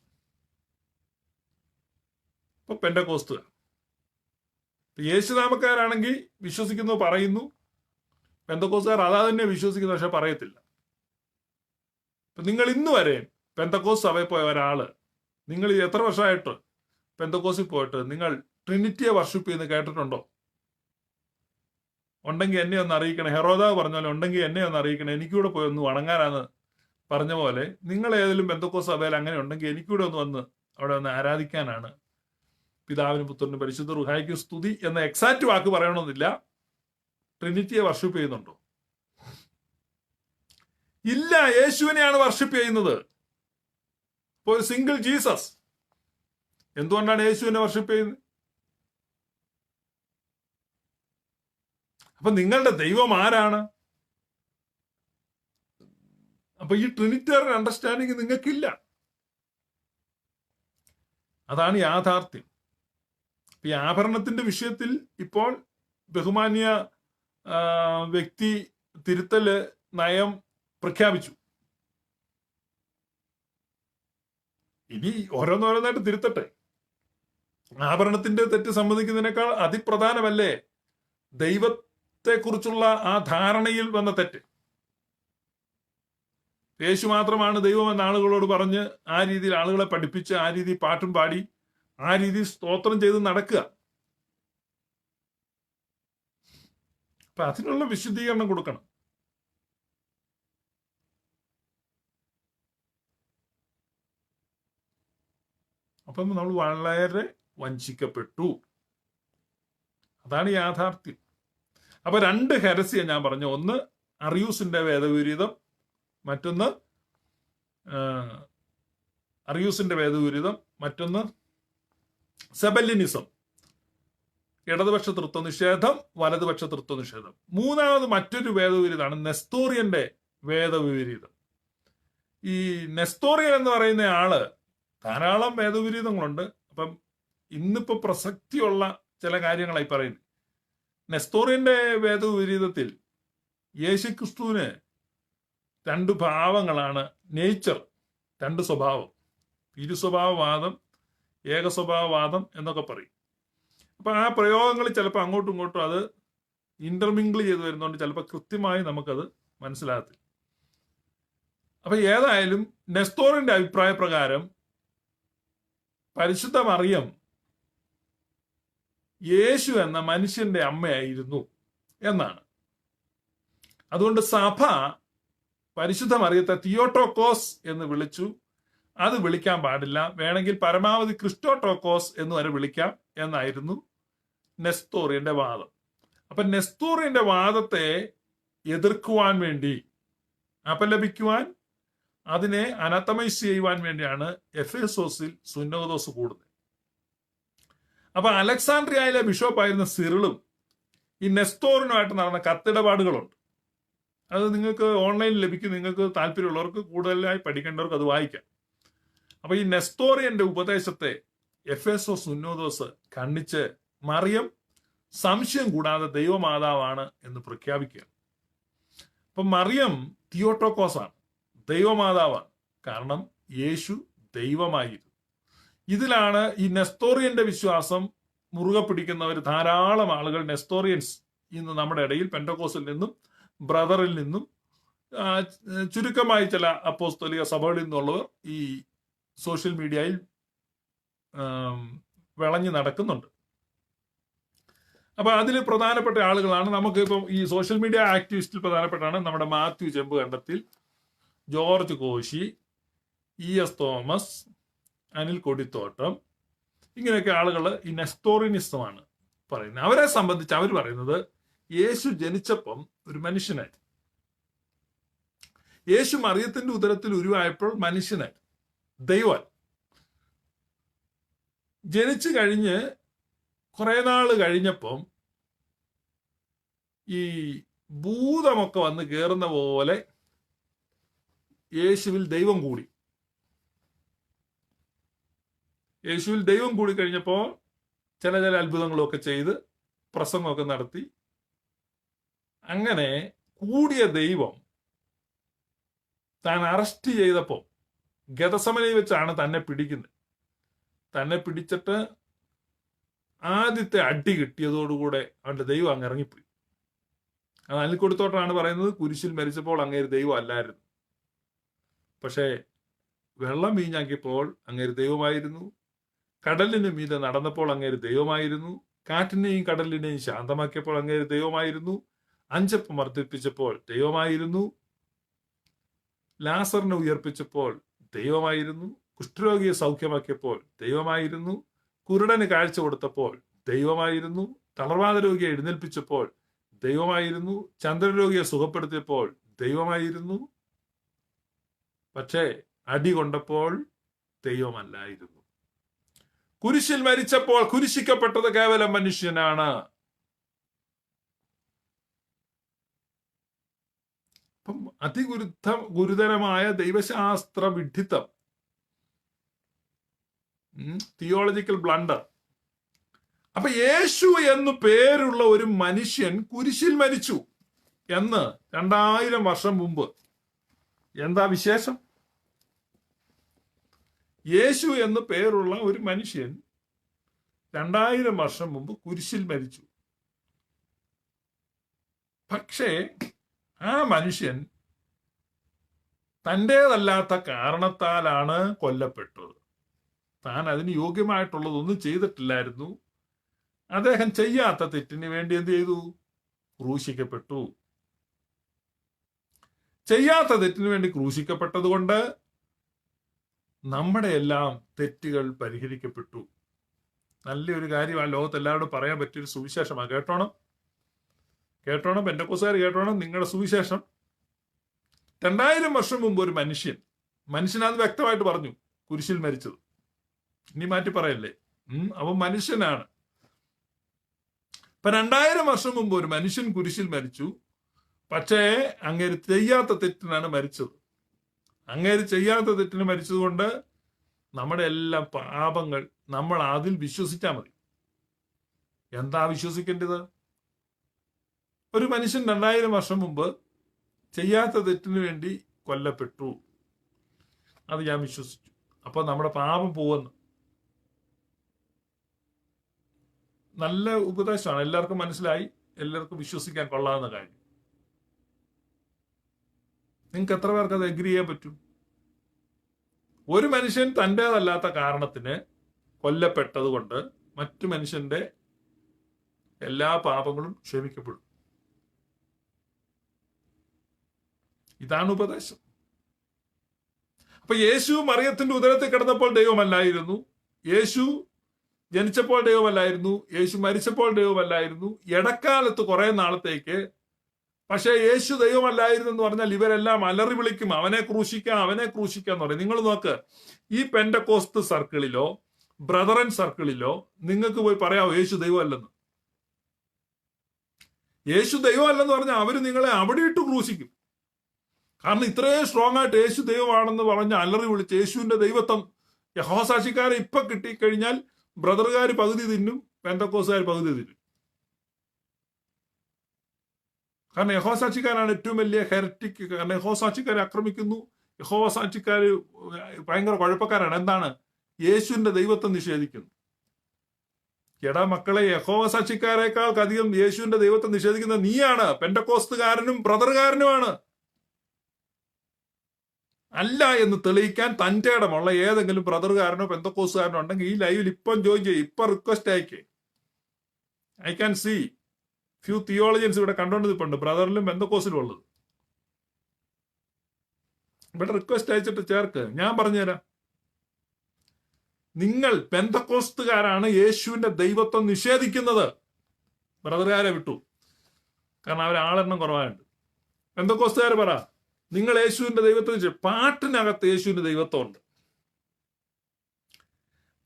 ഇപ്പൊ പെന്തക്കോസ്തുകാർ യേശുനാമക്കാരാണെങ്കിൽ വിശ്വസിക്കുന്നു, പറയുന്നു. പെന്തക്കോസ്തുകാർ അതാ തന്നെ വിശ്വസിക്കുന്നു, പക്ഷെ പറയത്തില്ല. ഇപ്പൊ നിങ്ങൾ ഇന്ന് വരെ പെന്തക്കോസ് സഭയിൽ പോയ ഒരാള്, നിങ്ങൾ എത്ര വർഷമായിട്ട് പെന്തക്കോസിൽ പോയിട്ട് നിങ്ങൾ ട്രിനിറ്റിയെ വർഷിപ്പ് ചെയ്യുന്ന കേട്ടിട്ടുണ്ടോ? ഉണ്ടെങ്കിൽ എന്നെ ഒന്ന് അറിയിക്കണേ. ഹെറോദാവ് പറഞ്ഞ പോലെ ഉണ്ടെങ്കിൽ എന്നെ ഒന്ന് അറിയിക്കണേ, എനിക്കൂടെ പോയി ഒന്ന് വണങ്ങാനാന്ന് പറഞ്ഞ പോലെ നിങ്ങൾ ഏതെങ്കിലും ബന്ധക്കോസ് സഭയിൽ അങ്ങനെ ഉണ്ടെങ്കിൽ എനിക്കൂടെ ഒന്ന് വന്ന് അവിടെ ഒന്ന് ആരാധിക്കാനാണ്. പിതാവിനും പുത്രനും പരിശുദ്ധ റുഹായ്ക്കും സ്തുതി എന്ന എക്സാക്റ്റ് വാക്ക് പറയണമെന്നില്ല. ട്രിനിറ്റിയെ വർഷിപ്പ് ചെയ്യുന്നുണ്ടോ? ഇല്ല, യേശുവിനെയാണ് വർഷിപ്പ് ചെയ്യുന്നത്. ഇപ്പോൾ ഒരു സിംഗിൾ ജീസസ്. എന്തുകൊണ്ടാണ് യേശുവിനെ വർഷിപ്പ് ചെയ്യുന്നത്? അപ്പൊ നിങ്ങളുടെ ദൈവം ആരാണ്? അപ്പൊ ഈ ട്രിനിറ്ററി അണ്ടർസ്റ്റാൻഡിങ് നിങ്ങൾക്കില്ല. അതാണ് യാഥാർത്ഥ്യം. ഈ ആഭരണത്തിന്റെ വിഷയത്തിൽ ഇപ്പോൾ ബഹുമാന്യ വ്യക്തി തിരുത്തല് നയം പ്രഖ്യാപിച്ചു. ഇനി ഓരോന്നോരോന്നായിട്ട് തിരുത്തട്ടെ. ആഭരണത്തിന്റെ തെറ്റ് സമ്മതിക്കുന്നതിനേക്കാൾ അതിപ്രധാനമല്ലേ ദൈവത്തെക്കുറിച്ചുള്ള ആ ധാരണയിൽ വന്ന തെറ്റ്? യേശു മാത്രമാണ് ദൈവം എന്ന ആളുകളോട് പറഞ്ഞ് ആ രീതിയിൽ ആളുകളെ പഠിപ്പിച്ച് ആ രീതിയിൽ പാട്ടും പാടി ആ രീതിയിൽ സ്തോത്രം ചെയ്ത് നടക്കുക. അപ്പൊ അതിനുള്ള വിശദീകരണം കൊടുക്കണം. അപ്പം നമ്മൾ വളരെ വഞ്ചിക്കപ്പെട്ടു. അതാണ് യാഥാർത്ഥ്യം. അപ്പൊ രണ്ട് ഹെരസിയാണ് ഞാൻ പറഞ്ഞു. ഒന്ന് അറിയൂസിന്റെ വേദവിപരീതം, മറ്റൊന്ന് അറിയൂസിന്റെ വേദവിപരീതം, മറ്റൊന്ന് സെബല്യനിസം, ഇടതുപക്ഷ തൃത്വ നിഷേധം, വലതുപക്ഷ തൃത്വ നിഷേധം. മൂന്നാമത് മറ്റൊരു വേദവിപരീതമാണ് നെസ്തോറിയന്റെ വേദവിപരീതം. ഈ നെസ്തോറിയൻ എന്ന് പറയുന്ന ആള് ധാരാളം വേദവിപരീതങ്ങളുണ്ട്. അപ്പം ഇന്നിപ്പോ പ്രസക്തിയുള്ള ചില കാര്യങ്ങളായി പറയുന്നത്. നെസ്തോറിയന്റെ വേദവിപരീതത്തിൽ യേശുക്രിസ്തുവിന് രണ്ട് ഭാവങ്ങളാണ്, നേച്ചർ, രണ്ട് സ്വഭാവം, ഇരുസ്വഭാവവാദം, ഏകസ്വഭാവവാദം എന്നൊക്കെ പറയും. അപ്പൊ ആ പ്രയോഗങ്ങൾ ചിലപ്പോൾ അങ്ങോട്ടും ഇങ്ങോട്ടും അത് ഇന്റർമിംഗിൾ ചെയ്ത് വരുന്നതുകൊണ്ട് ചിലപ്പോൾ കൃത്യമായി നമുക്കത് മനസ്സിലാകത്തില്ല. അപ്പൊ ഏതായാലും നെസ്തോറിന്റെ അഭിപ്രായ പ്രകാരം പരിശുദ്ധ മറിയം യേശു എന്ന മനുഷ്യന്റെ അമ്മയായിരുന്നു എന്നാണ്. അതുകൊണ്ട് സഭ പരിശുദ്ധ മറിയത്തെ തിയോട്ടോക്കോസ് എന്ന് വിളിച്ചു. അത് വിളിക്കാൻ പാടില്ല, വേണമെങ്കിൽ പരമാവധി ക്രിസ്റ്റോട്ടോക്കോസ് എന്ന് വരെ വിളിക്കാം എന്നായിരുന്നു നെസ്തോറിയന്റെ വാദം. അപ്പൊ നെസ്തോറിയന്റെ വാദത്തെ എതിർക്കുവാൻ വേണ്ടി, അപലപിക്കുവാൻ, അതിനെ അനത്തമൈസ് ചെയ്യുവാൻ വേണ്ടിയാണ് എഫേസോസിൽ സുന്നോദോസ് കൂടുന്നത്. അപ്പൊ അലക്സാണ്ട്രിയയിലെ ബിഷപ്പായിരുന്ന സിറിളും ഈ നെസ്തോറിനുമായിട്ട് നടന്ന കത്തിടപാടുകളുണ്ട്. അത് നിങ്ങൾക്ക് ഓൺലൈനിൽ ലഭിക്കും. നിങ്ങൾക്ക് താല്പര്യമുള്ളവർക്ക്, കൂടുതലായി പഠിക്കേണ്ടവർക്ക് അത് വായിക്കാം. അപ്പൊ ഈ നെസ്തോറിയന്റെ ഉപദേശത്തെ എഫേസോസ് സുന്നോദോസ് ഖണ്ഡിച്ച് മറിയം സംശയം കൂടാതെ ദൈവമാതാവാണ് എന്ന് പ്രഖ്യാപിക്കുക. അപ്പൊ മറിയം തിയോട്ടോക്കോസ് ആണ്, ദൈവമാതാവാണ്. കാരണം യേശു ദൈവമായിരുന്നു. ഇതിലാണ് ഈ നെസ്തോറിയന്റെ വിശ്വാസം മുറുകെ പിടിക്കുന്നവർ ധാരാളം ആളുകൾ, നെസ്തോറിയൻസ് ഇന്ന് നമ്മുടെ ഇടയിൽ പെന്തക്കോസ്തിൽ നിന്നും ബ്രദറിൽ നിന്നും ചുരുക്കമായി ചില അപ്പോസ്തലിക സഭകളിൽ നിന്നുള്ളവർ ഈ സോഷ്യൽ മീഡിയയിൽ വിളഞ്ഞു നടക്കുന്നുണ്ട്. അപ്പൊ അതിൽ പ്രധാനപ്പെട്ട ആളുകളാണ് നമുക്ക് ഇപ്പം ഈ സോഷ്യൽ മീഡിയ ആക്ടിവിസ്റ്റിൽ പ്രധാനപ്പെട്ടാണ് നമ്മുടെ മാത്യു ചെമ്പ് കണ്ടത്തിൽ, ജോർജ് കോശി, ES തോമസ്, അനിൽ കൊടിത്തോട്ടം, ഇങ്ങനെയൊക്കെ ആളുകൾ ഈ നെസ്തോറിയനിസമാണ് പറയുന്നത്. അവരെ സംബന്ധിച്ച് അവർ പറയുന്നത് യേശു ജനിച്ചപ്പം ഒരു മനുഷ്യനായി, യേശു മറിയത്തിന്റെ ഉദരത്തിൽ ഉരുവായപ്പോൾ മനുഷ്യനായി, ദൈവം ജനിച്ചു കഴിഞ്ഞ് കുറെ നാള് കഴിഞ്ഞപ്പം ഈ ഭൂതമൊക്കെ വന്ന് കയറുന്ന പോലെ യേശുവിൽ ദൈവം കൂടി. യേശുവിൽ ദൈവം കൂടി കഴിഞ്ഞപ്പോൾ ചില അത്ഭുതങ്ങളൊക്കെ ചെയ്ത് പ്രസംഗമൊക്കെ നടത്തി. അങ്ങനെ കൂടിയ ദൈവം താൻ അറസ്റ്റ് ചെയ്തപ്പോൾ ഗതസമനയിൽ വെച്ചാണ് തന്നെ പിടിക്കുന്നത്. തന്നെ പിടിച്ചിട്ട് ആദ്യത്തെ അടി കിട്ടിയതോടുകൂടെ അവന്റെ ദൈവം അങ്ങ് ഇറങ്ങിപ്പോയി. അത് അനിൽക്കൊടുത്തോട്ടാണ് പറയുന്നത്, കുരിശിൽ മരിച്ചപ്പോൾ അങ്ങേര് ദൈവം അല്ലായിരുന്നു. പക്ഷേ വെള്ളം വീഞ്ഞാക്കിയപ്പോൾ അങ്ങേര് ദൈവമായിരുന്നു. കടലിന് മീതെ നടന്നപ്പോൾ അങ്ങേര് ദൈവമായിരുന്നു. കാറ്റിനെയും കടലിനെയും ശാന്തമാക്കിയപ്പോൾ അങ്ങേര് ദൈവമായിരുന്നു. 5 അപ്പം വർദ്ധിപ്പിച്ചപ്പോൾ ദൈവമായിരുന്നു. ലാസറിനെ ഉയർപ്പിച്ചപ്പോൾ ദൈവമായിരുന്നു. കുഷ്ഠരോഗിയെ സൗഖ്യമാക്കിയപ്പോൾ ദൈവമായിരുന്നു. കുരുടന് കാഴ്ച കൊടുത്തപ്പോൾ ദൈവമായിരുന്നു. തളർവാദ രോഗിയെ എഴുന്നേൽപ്പിച്ചപ്പോൾ ദൈവമായിരുന്നു. ചന്ദ്രരോഗിയെ സുഖപ്പെടുത്തിയപ്പോൾ ദൈവമായിരുന്നു. പക്ഷേ അടി കൊണ്ടപ്പോൾ ദൈവമല്ലായിരുന്നു. കുരിശിൽ മരിച്ചപ്പോൾ കുരിശിക്കപ്പെട്ടത് കേവലം മനുഷ്യനാണ്. അപ്പം ഗുരുതരമായ ദൈവശാസ്ത്ര വിഡ്ഢിത്തം, തിയോളജിക്കൽ ബ്ലണ്ടർ. അപ്പൊ യേശു എന്നു പേരുള്ള ഒരു മനുഷ്യൻ കുരിശിൽ മരിച്ചു എന്ന് 2000 വർഷം മുമ്പ്. എന്താ വിശേഷം? യേശു എന്ന് പേരുള്ള ഒരു മനുഷ്യൻ 2000 വർഷം മുമ്പ് കുരിശിൽ മരിച്ചു. പക്ഷേ ആ മനുഷ്യൻ തൻ്റേതല്ലാത്ത കാരണത്താലാണ് കൊല്ലപ്പെട്ടത്. താൻ അതിന് യോഗ്യമായിട്ടുള്ളതൊന്നും ചെയ്തിട്ടില്ലായിരുന്നു. അദ്ദേഹം ചെയ്യാത്ത തെറ്റിന് വേണ്ടി എന്ത് ചെയ്തു? ക്രൂശിക്കപ്പെട്ടു. ചെയ്യാത്ത തെറ്റിന് വേണ്ടി ക്രൂശിക്കപ്പെട്ടത് കൊണ്ട് നമ്മുടെ എല്ലാം തെറ്റുകൾ പരിഹരിക്കപ്പെട്ടു. നല്ലൊരു കാര്യം ആ ലോകത്ത് എല്ലാവരോടും പറയാൻ പറ്റിയൊരു സുവിശേഷമാണ്. കേട്ടോണം, പെന്തക്കോസ്തുകാർ കേട്ടോണം. നിങ്ങളുടെ സുവിശേഷം 2000 വർഷം മുമ്പ് ഒരു മനുഷ്യനത് വ്യക്തമായിട്ട് പറഞ്ഞു, കുരിശിൽ മരിച്ചത്. ഇനി മാറ്റി പറയല്ലേ, അവൻ മനുഷ്യനാണ്. ഇപ്പൊ 2000 വർഷം മുമ്പ് ഒരു മനുഷ്യൻ കുരിശിൽ മരിച്ചു. പക്ഷേ അങ്ങേര് ചെയ്യാത്ത തെറ്റിനാണ് മരിച്ചത്. അങ്ങേര് ചെയ്യാത്ത തെറ്റിന് മരിച്ചതുകൊണ്ട് നമ്മുടെ എല്ലാ പാപങ്ങൾ നമ്മൾ അതിൽ വിശ്വസിച്ചാൽ മതി. എന്താ വിശ്വസിക്കേണ്ടത്? ഒരു മനുഷ്യൻ 2000 വർഷം മുമ്പ് ചെയ്യാത്ത തെറ്റിന് വേണ്ടി കൊല്ലപ്പെട്ടു, അത് ഞാൻ വിശ്വസിച്ചു. അപ്പൊ നമ്മുടെ പാപം പോവെന്ന്. നല്ല ഉപദേശമാണ്, എല്ലാവർക്കും മനസ്സിലായി, എല്ലാവർക്കും വിശ്വസിക്കാൻ കൊള്ളാവുന്ന കാര്യം. നിങ്ങൾക്ക് എത്ര പേർക്ക് അത് എഗ്രി ചെയ്യാൻ പറ്റും? ഒരു മനുഷ്യൻ തൻ്റേതല്ലാത്ത കാരണത്തിന് കൊല്ലപ്പെട്ടത് കൊണ്ട് മറ്റു മനുഷ്യന്റെ എല്ലാ പാപങ്ങളും ക്ഷമിക്കപ്പെടും. ഇതാണ് ഉപദേശം. അപ്പൊ യേശു മറിയത്തിന്റെ ഉദരത്തിൽ കിടന്നപ്പോൾ ദൈവമല്ലായിരുന്നു. യേശു ജനിച്ചപ്പോൾ ദൈവമല്ലായിരുന്നു. യേശു മരിച്ചപ്പോൾ ദൈവമല്ലായിരുന്നു. ഇടക്കാലത്ത് കുറെ നാളത്തേക്ക് പക്ഷെ യേശു ദൈവമല്ലായിരുന്നു എന്ന് പറഞ്ഞാൽ ഇവരെല്ലാം അലറി വിളിക്കും, അവനെ ക്രൂശിക്കാം, അവനെ ക്രൂശിക്കാം എന്ന് പറയും. നിങ്ങൾ നോക്ക്, ഈ പെന്തക്കോസ്ത് സർക്കിളിലോ ബ്രദറൻ സർക്കിളിലോ നിങ്ങൾക്ക് പോയി പറയാവോ യേശു ദൈവമല്ലെന്ന്? യേശു ദൈവമല്ലെന്ന് പറഞ്ഞാൽ അവര് നിങ്ങളെ അവിടെ ഇട്ട് ക്രൂശിക്കും. കാരണം ഇത്രയും സ്ട്രോങ് ആയിട്ട് യേശു ദൈവമാണെന്ന് പറഞ്ഞ് അലറി വിളിച്ച് യേശുവിന്റെ ദൈവത്വം യഹോസാക്ഷിക്കാരെ ഇപ്പൊ കിട്ടിക്കഴിഞ്ഞാൽ ബ്രദറുകാർ പകുതി തിന്നും, പെന്തക്കോസ്തുകാർ പകുതി തിന്നും. കാരണം യഹോസാക്ഷിക്കാരാണ് ഏറ്റവും വലിയ ഹെരറ്റിക്. കാരണം യഹോസാക്ഷിക്കാരെ ആക്രമിക്കുന്നു. യഹോസാക്ഷിക്കാര് ഭയങ്കര കുഴപ്പക്കാരാണ്. എന്താണ്? യേശുവിന്റെ ദൈവത്വം നിഷേധിക്കുന്നു. എടാ മക്കളെ, യഹോസാക്ഷിക്കാരെക്കാൾ അധികം യേശുവിന്റെ ദൈവത്വം നിഷേധിക്കുന്ന നീയാണ്. പെന്തക്കോസ്തുകാരനും ബ്രദറുകാരനുമാണ്. അല്ല എന്ന് തെളിയിക്കാൻ തന്റെ ഇടമുള്ള ഏതെങ്കിലും ബ്രദറുകാരനോ പെന്തക്കോസ്തുകാരനോ ഉണ്ടെങ്കിൽ ഈ ലൈവിൽ ഇപ്പം ജോയിൻ ചെയ്യും. ഇപ്പൊ റിക്വസ്റ്റ് അയക്കേ. I can see few theologians ഇവിടെ കണ്ടോണ്ടിരിപ്പുണ്ട്, ബ്രദറിലും പെന്തക്കോസ്തിലും ഉള്ളത്. ഇവിടെ റിക്വസ്റ്റ് അയച്ചിട്ട് ചേർക്ക്. ഞാൻ പറഞ്ഞുതരാം. നിങ്ങൾ പെന്തക്കോസ്തുകാരാണ് യേശുവിന്റെ ദൈവത്വം നിഷേധിക്കുന്നത്. ബ്രദറുകാരെ വിട്ടു, കാരണം അവർ ആളെണ്ണം കുറവായുണ്ട്. പെന്തക്കോസ്തുകാർ പറ, നിങ്ങൾ യേശുവിന്റെ ദൈവത്വം പാട്ടിനകത്ത് യേശുവിന്റെ ദൈവത്വം ഉണ്ട്.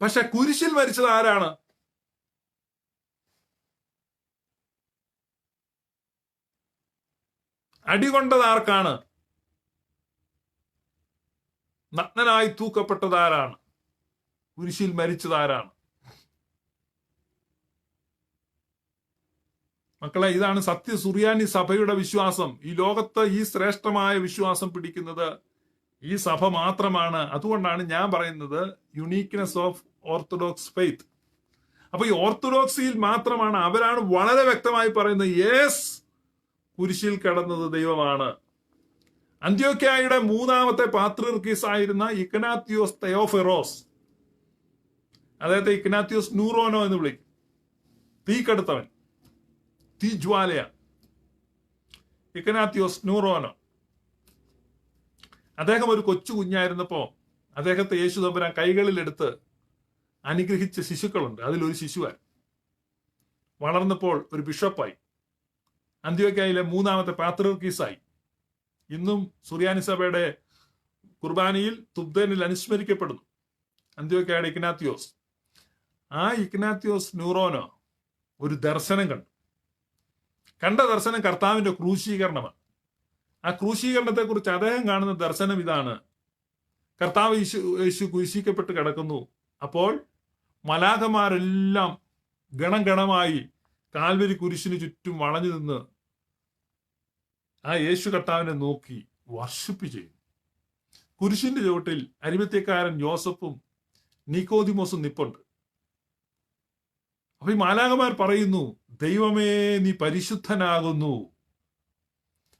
പക്ഷെ കുരിശിൽ മരിച്ചത് ആരാണ്? അടികൊണ്ടത് ആർക്കാണ്? നഗ്നനായി തൂക്കപ്പെട്ടത് ആരാണ്? കുരിശിൽ മരിച്ചത് ആരാണ്? മക്കളെ, ഇതാണ് സത്യ സുറിയാനി സഭയുടെ വിശ്വാസം. ഈ ലോകത്ത് ഈ ശ്രേഷ്ഠമായ വിശ്വാസം പിടിക്കുന്നത് ഈ സഭ മാത്രമാണ്. അതുകൊണ്ടാണ് ഞാൻ പറയുന്നത് യുണീക്നെസ് ഓഫ് ഓർത്തഡോക്സ് ഫെയ്ത്ത്. അപ്പൊ ഈ ഓർത്തഡോക്സിയിൽ മാത്രമാണ്, അവരാണ് വളരെ വ്യക്തമായി പറയുന്നത് യേസ്, കുരിശിൽ കിടന്നത് ദൈവമാണ്. അന്ത്യോക്യയുടെ 3ാമത്തെ പാത്രിയർക്കീസ് ആയിരുന്ന ഇഗ്നാത്തിയോസ് തെയോഫെറോസ്, അദ്ദേഹത്തെ ഇഗ്നാത്തിയോസ് നൂറോനോ എന്ന് വിളിക്കും. തീക്കടുത്തവൻ, തീജ്വാലയ, ഇഗ്നാത്തിയോസ് നൂറോനോ. അദ്ദേഹം ഒരു കൊച്ചു കുഞ്ഞായിരുന്നപ്പോ അദ്ദേഹത്തെ യേശു തമ്പുരാൻ കൈകളിലെടുത്ത് അനുഗ്രഹിച്ച ശിശുക്കളുണ്ട്. അതിലൊരു ശിശുവാൻ വളർന്നപ്പോൾ ഒരു ബിഷപ്പായി, അന്ത്യോക്യയിലെ 3ാമത്തെ പാത്രിയർക്കീസായി. ഇന്നും സുറിയാനി സഭയുടെ കുർബാനയിൽ തുബ്ദേനിൽ അനുസ്മരിക്കപ്പെടുന്നു അന്ത്യോക്യയുടെ ഇഗ്നാത്യോസ്. ആ ഇഗ്നാത്യോസ് ന്യൂറോനോ ഒരു ദർശനം കണ്ട ദർശനം കർത്താവിന്റെ ക്രൂശീകരണമാണ്. ആ ക്രൂശീകരണത്തെ കുറിച്ച് അദ്ദേഹം കാണുന്ന ദർശനം ഇതാണ്: കർത്താവ് യേശു ക്രൂശിക്കപ്പെട്ട് കിടക്കുന്നു. അപ്പോൾ മലാഖമാരെല്ലാം ഗണം ഗണമായി കാൽവരി കുരിശിന് ചുറ്റും വളഞ്ഞു നിന്ന് ആ യേശു കർത്താവിനെ നോക്കി വർഷിപ്പ് ചെയ്യും. കുരിശിന്റെ ചുവട്ടിൽ അരിമത്യക്കാരൻ യോസഫും നിക്കോദിമോസും നിപ്പുണ്ട്. അപ്പൊ ഈ മാലാഖമാർ പറയുന്നു, ദൈവമേ നീ പരിശുദ്ധനാകുന്നു.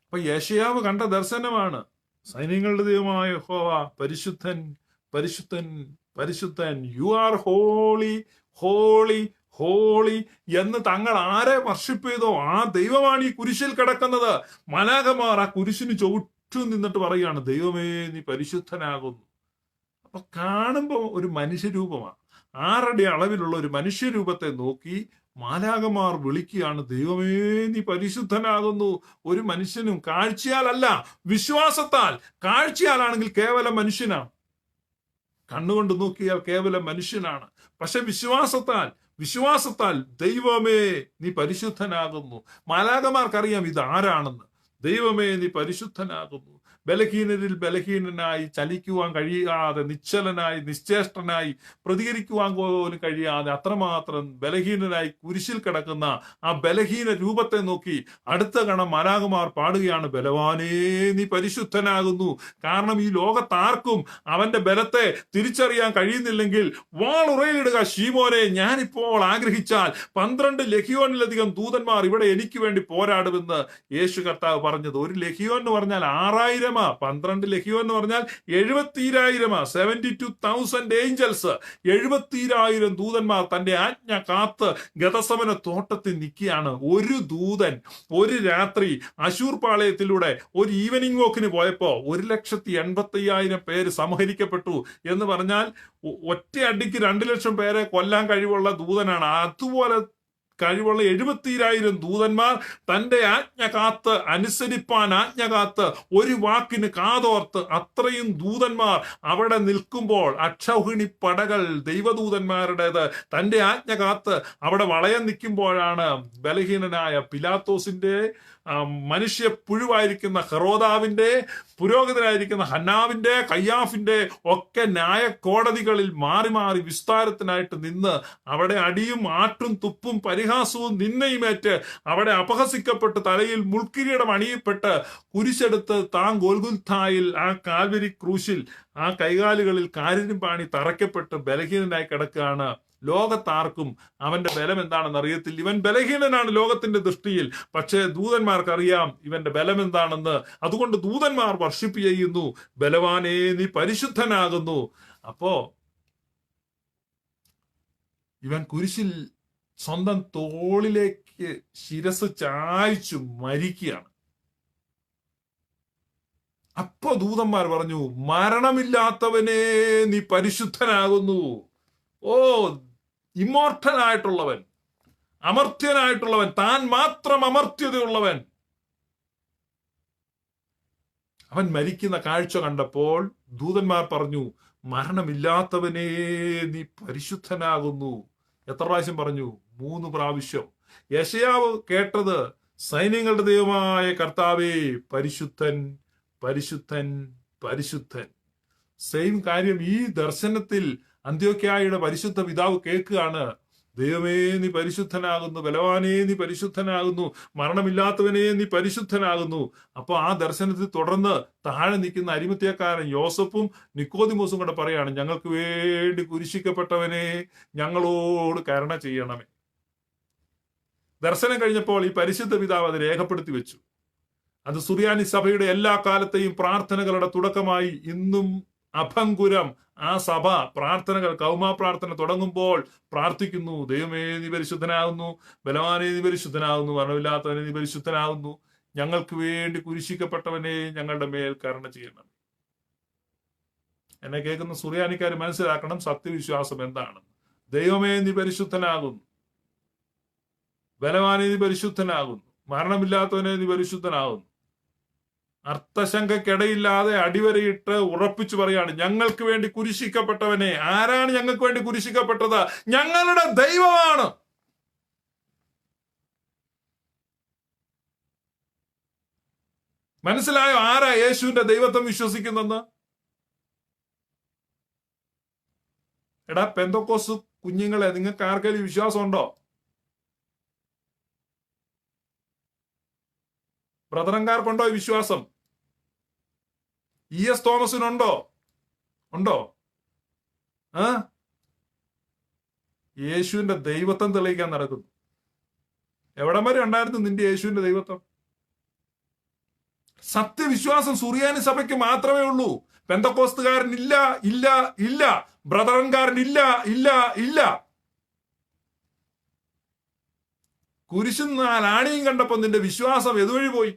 അപ്പൊ യെശയ്യാവ് കണ്ട ദർശനമാണ്, സൈന്യങ്ങളുടെ ദൈവമായ യഹോവ പരിശുദ്ധൻ പരിശുദ്ധൻ പരിശുദ്ധൻ, you are holy holy holy എന്ന് തങ്ങൾ ആരെ വർഷിപ്പ് ചെയ്തോ ആ ദൈവമാണ് ഈ കുരിശിൽ കിടക്കുന്നത്. മാലാഖമാർ ആ കുരിശിന് ചുറ്റും നിന്നിട്ട് പറയുകയാണ്, ദൈവമേ നീ പരിശുദ്ധനാകുന്നു. അപ്പൊ കാണുമ്പോ ഒരു മനുഷ്യരൂപമാണ്, 6 അടി അളവിലുള്ള ഒരു മനുഷ്യരൂപത്തെ നോക്കി മാലാഖമാർ വിളിക്കുകയാണ്, ദൈവമേ നീ പരിശുദ്ധനാകുന്നു. ഒരു മനുഷ്യനും കാഴ്ചയാലല്ല, വിശ്വാസത്താൽ. കാഴ്ചയാലാണെങ്കിൽ കേവലം മനുഷ്യനാണ്, കണ്ണുകൊണ്ട് നോക്കിയാൽ കേവലം മനുഷ്യനാണ്. പക്ഷെ വിശ്വാസത്താൽ ദൈവമേ നീ പരിശുദ്ധനാകുന്നു. മാലാഖമാർക്കറിയാം ഇത് ആരാണെന്ന്. ദൈവമേ നീ പരിശുദ്ധനാകുന്നു. ബലഹീനരിൽ ബലഹീനനായി, ചലിക്കുവാൻ കഴിയാതെ, നിശ്ചലനായി, നിശ്ചേഷ്ടനായി, പ്രതികരിക്കുവാൻ പോലും കഴിയാതെ അത്രമാത്രം ബലഹീനനായി കുരിശിൽ കിടക്കുന്ന ആ ബലഹീന രൂപത്തെ നോക്കി അടുത്ത ഗണം മാലാഖമാർ പാടുകയാണ്, ബലവാനേ നീ പരിശുദ്ധനാകുന്നു. കാരണം ഈ ലോകത്താർക്കും അവന്റെ ബലത്തെ തിരിച്ചറിയാൻ കഴിയുന്നില്ലെങ്കിൽ വാളുറയിലിടുക ശീമോനെ. ഞാനിപ്പോൾ ആഗ്രഹിച്ചാൽ 12 ലഹിയോനിലധികം ദൂതന്മാർ ഇവിടെ എനിക്ക് വേണ്ടി പോരാടുമെന്ന് യേശു കർത്താവ് പറഞ്ഞത്. ഒരു ലഹിയോൻ എന്ന് പറഞ്ഞാൽ 6000, 12 ലഹിയോൻ എന്ന് പറഞ്ഞാൽ 70,000, 72,000 ഏഞ്ചൽസ്, 70,000 ദൂതന്മാർ തന്റെ ആജ്ഞ കാത്ത് ഗതസമന തോട്ടത്തിൽ നിൽക്കുകയാണ്. ഒരു ദൂതൻ ഒരു രാത്രി അശൂർ പാളയത്തിലൂടെ ഒരു ഈവനിങ് വോക്കിന് പോയപ്പോ 1,80,000 പേര് സംഹരിക്കപ്പെട്ടു എന്ന് പറഞ്ഞാൽ ഒറ്റ അടിക്ക് 2 ലക്ഷം പേരെ കൊല്ലാൻ കഴിവുള്ള ദൂതനാണ്. അതുപോലെ കഴിവുള്ള 70,000 ദൂതന്മാർ തന്റെ ആജ്ഞ കാത്ത്, അനുസരിപ്പാൻ ആജ്ഞ കാത്ത്, ഒരു വാക്കിന് കാതോർത്ത് അത്രയും ദൂതന്മാർ അവിടെ നിൽക്കുമ്പോൾ, അക്ഷൗഹിണി പടകൾ ദൈവദൂതന്മാരുടേത് തന്റെ ആജ്ഞ കാത്ത് അവിടെ വളയം നിൽക്കുമ്പോഴാണ് ബലഹീനനായ പിലാത്തോസിന്റെ, മനുഷ്യ പുഴുവായിരിക്കുന്ന ഹെറോദാവിന്റെ, പുരോഹിതനായിരിക്കുന്ന ഹന്നാവിന്റെ, കയ്യാഫിന്റെ ഒക്കെ ന്യായ കോടതികളിൽ മാറി മാറി വിസ്താരത്തിനായിട്ട് നിന്ന് അവിടെ അടിയും ആട്ടും തുപ്പും പരിഹാസവും നിന്നയുമേറ്റ് അവിടെ അപഹസിക്കപ്പെട്ട് തലയിൽ മുൾക്കിരീടം അണിയപ്പെട്ട് കുരിശെടുത്ത് താൻ ഗോൽഗുൽഥായിൽ ആ കാൽവരി ക്രൂശിൽ ആ കൈകാലുകളിൽ കാരിരും പാണി തറയ്ക്കപ്പെട്ട് ബലഹീനനായി കിടക്കുകയാണ്. ലോകത്താർക്കും അവന്റെ ബലം എന്താണെന്ന് അറിയത്തില്ല. ഇവൻ ബലഹീനനാണ് ലോകത്തിന്റെ ദൃഷ്ടിയിൽ, പക്ഷേ ദൂതന്മാർക്കറിയാം ഇവന്റെ ബലം എന്താണെന്ന്. അതുകൊണ്ട് ദൂതന്മാർ വർഷിപ്പ് ചെയ്യുന്നു, ബലവാനേ നീ പരിശുദ്ധനാകുന്നു. അപ്പോ ഇവൻ കുരിശിൽ സ്വന്തം തോളിലേക്ക് ശിരസ് ചായ്ച്ചു മരിക്കുകയാണ്. അപ്പോ ദൂതന്മാർ പറഞ്ഞു, മരണമില്ലാത്തവനെ നീ പരിശുദ്ധനാകുന്നു. ഓ, ഇമ്മോർട്ടലായിട്ടുള്ളവൻ, അമർത്യനായിട്ടുള്ളവൻ, താൻ മാത്രം അമർത്യതയുള്ളവൻ. അവൻ മരിക്കുന്ന കാഴ്ച കണ്ടപ്പോൾ ദൂതന്മാർ പറഞ്ഞു, മരണമില്ലാത്തവനെ നീ പരിശുദ്ധനാകുന്നു. എത്ര പ്രാവശ്യം പറഞ്ഞു? 3 പ്രാവശ്യം. യെശയ്യാവ് കേട്ടത്, സൈന്യങ്ങളുടെ ദൈവമായ കർത്താവേ പരിശുദ്ധൻ പരിശുദ്ധൻ പരിശുദ്ധൻ. സെയിം കാര്യം ഈ ദർശനത്തിൽ അന്ത്യോക്യയുടെ പരിശുദ്ധ പിതാവ് കേൾക്കുകയാണ്, ദൈവമേ നീ പരിശുദ്ധനാകുന്നു, ബലവാനേ നീ പരിശുദ്ധനാകുന്നു, മരണമില്ലാത്തവനെ നീ പരിശുദ്ധനാകുന്നു. അപ്പൊ ആ ദർശനത്തിൽ തുടർന്ന് താഴെ നിൽക്കുന്ന അരിമത്യക്കാരൻ യോസഫും നിക്കോദിമോസും കൂടെ പറയാണ്, ഞങ്ങൾക്ക് വേണ്ടി കുരിശിക്കപ്പെട്ടവനെ ഞങ്ങളോട് കരുണ ചെയ്യണമേ. ദർശനം കഴിഞ്ഞപ്പോൾ ഈ പരിശുദ്ധ പിതാവ് അത് രേഖപ്പെടുത്തി വെച്ചു. അത് സുറിയാനി സഭയുടെ എല്ലാ കാലത്തെയും പ്രാർത്ഥനകളുടെ തുടക്കമായി ഇന്നും അഭംഗുരം ആ സഭ പ്രാർത്ഥനകൾ, കൗമാ പ്രാർത്ഥന തുടങ്ങുമ്പോൾ പ്രാർത്ഥിക്കുന്നു, ദൈവമേ നീ പരിശുദ്ധനാകുന്നു, ബലവാനേ നീ പരിശുദ്ധനാകുന്നു, മരണമില്ലാത്തവനെ നീ പരിശുദ്ധനാകുന്നു, ഞങ്ങൾക്ക് വേണ്ടി കുരിശിക്കപ്പെട്ടവനെ ഞങ്ങളുടെ മേൽ കരുണ ചെയ്യണം. എന്നെ കേൾക്കുന്ന സുറിയാനിക്കാർ മനസ്സിലാക്കണം സത്യവിശ്വാസം എന്താണ്. ദൈവമേ നീ പരിശുദ്ധനാകുന്നു, ബലവാനെ നീ പരിശുദ്ധനാകുന്നു, മരണമില്ലാത്തവനെ നീ പരിശുദ്ധനാകുന്നു. അർത്ഥശങ്കയ്ക്കിടയില്ലാതെ അടിവരയിട്ട് ഉറപ്പിച്ചു പറയാണ്, ഞങ്ങൾക്ക് വേണ്ടി കുരിശിക്കപ്പെട്ടവനെ. ആരാണ് ഞങ്ങൾക്ക് വേണ്ടി കുരിശിക്കപ്പെട്ടത്? ഞങ്ങളുടെ ദൈവമാണ്. മനസ്സിലായോ ആരാ യേശുവിന്റെ ദൈവത്വം വിശ്വസിക്കുന്നെന്ന്? എടാ പെന്തക്കോസ് കുഞ്ഞുങ്ങളെ, നിങ്ങൾക്ക് ആർക്കെങ്കിലും വിശ്വാസം ഉണ്ടോ? ബ്രദറൻകാർക്കുണ്ടോ ഈ വിശ്വാസം? ES തോമസിനുണ്ടോ? ഉണ്ടോ? യേശുവിന്റെ ദൈവത്വം തെളിയിക്കാൻ നടക്കുന്നു. എവിടം വരെ ഉണ്ടായിരുന്നു നിന്റെ യേശുവിന്റെ ദൈവത്വം? സത്യവിശ്വാസം സുറിയാനി സഭയ്ക്ക് മാത്രമേ ഉള്ളൂ. പെന്തക്കോസ്തുകാരനില്ല, ഇല്ല, ഇല്ല. ബ്രദറൻകാരനില്ല, ഇല്ല, ഇല്ല. കുരിശും 4 ആണിയും കണ്ടപ്പോ നിന്റെ വിശ്വാസം എതുവഴി പോയി?